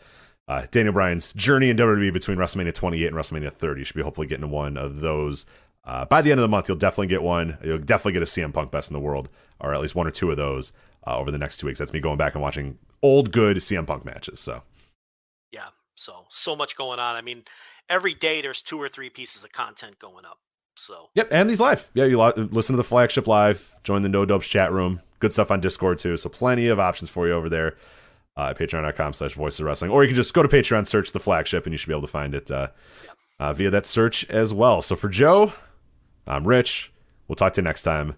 Daniel Bryan's journey in WWE between WrestleMania 28 and WrestleMania 30. Should be hopefully getting one of those by the end of the month. You'll definitely get one. You'll definitely get a CM Punk Best in the World, or at least one or two of those over the next 2 weeks. That's me going back and watching old good CM Punk matches. So yeah. So much going on. I mean, every day there's 2 or 3 pieces of content going up. So yep, and these live. Yeah, you listen to the Flagship live. Join the No Dopes chat room. Good stuff on Discord too. So plenty of options for you over there. Patreon.com/Voices of Wrestling, or you can just go to Patreon, search the Flagship, and you should be able to find it via that search as well. So for Joe, I'm Rich. We'll talk to you next time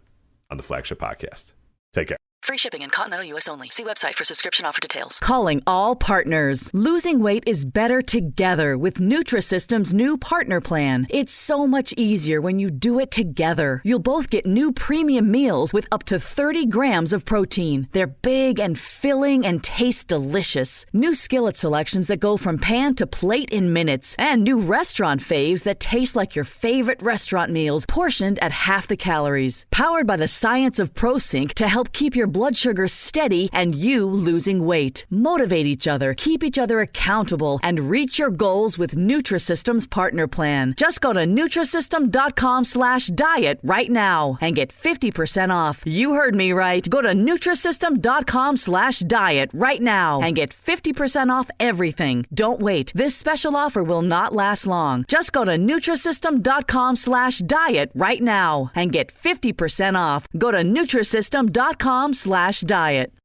on the Flagship podcast. Take care. Free shipping in continental U.S. only. See website for subscription offer details. Calling all partners. Losing weight is better together with Nutrisystem's new partner plan. It's so much easier when you do it together. You'll both get new premium meals with up to 30 grams of protein. They're big and filling and taste delicious. New skillet selections that go from pan to plate in minutes. And new restaurant faves that taste like your favorite restaurant meals, portioned at half the calories. Powered by the science of ProSync to help keep your blood sugar steady and you losing weight. Motivate each other, keep each other accountable, and reach your goals with Nutrisystem's Partner Plan. Just go to Nutrisystem.com/diet right now and get 50% off. You heard me right. Go to Nutrisystem.com/diet right now and get 50% off everything. Don't wait. This special offer will not last long. Just go to Nutrisystem.com/diet right now and get 50% off. Go to Nutrisystem.com/diet.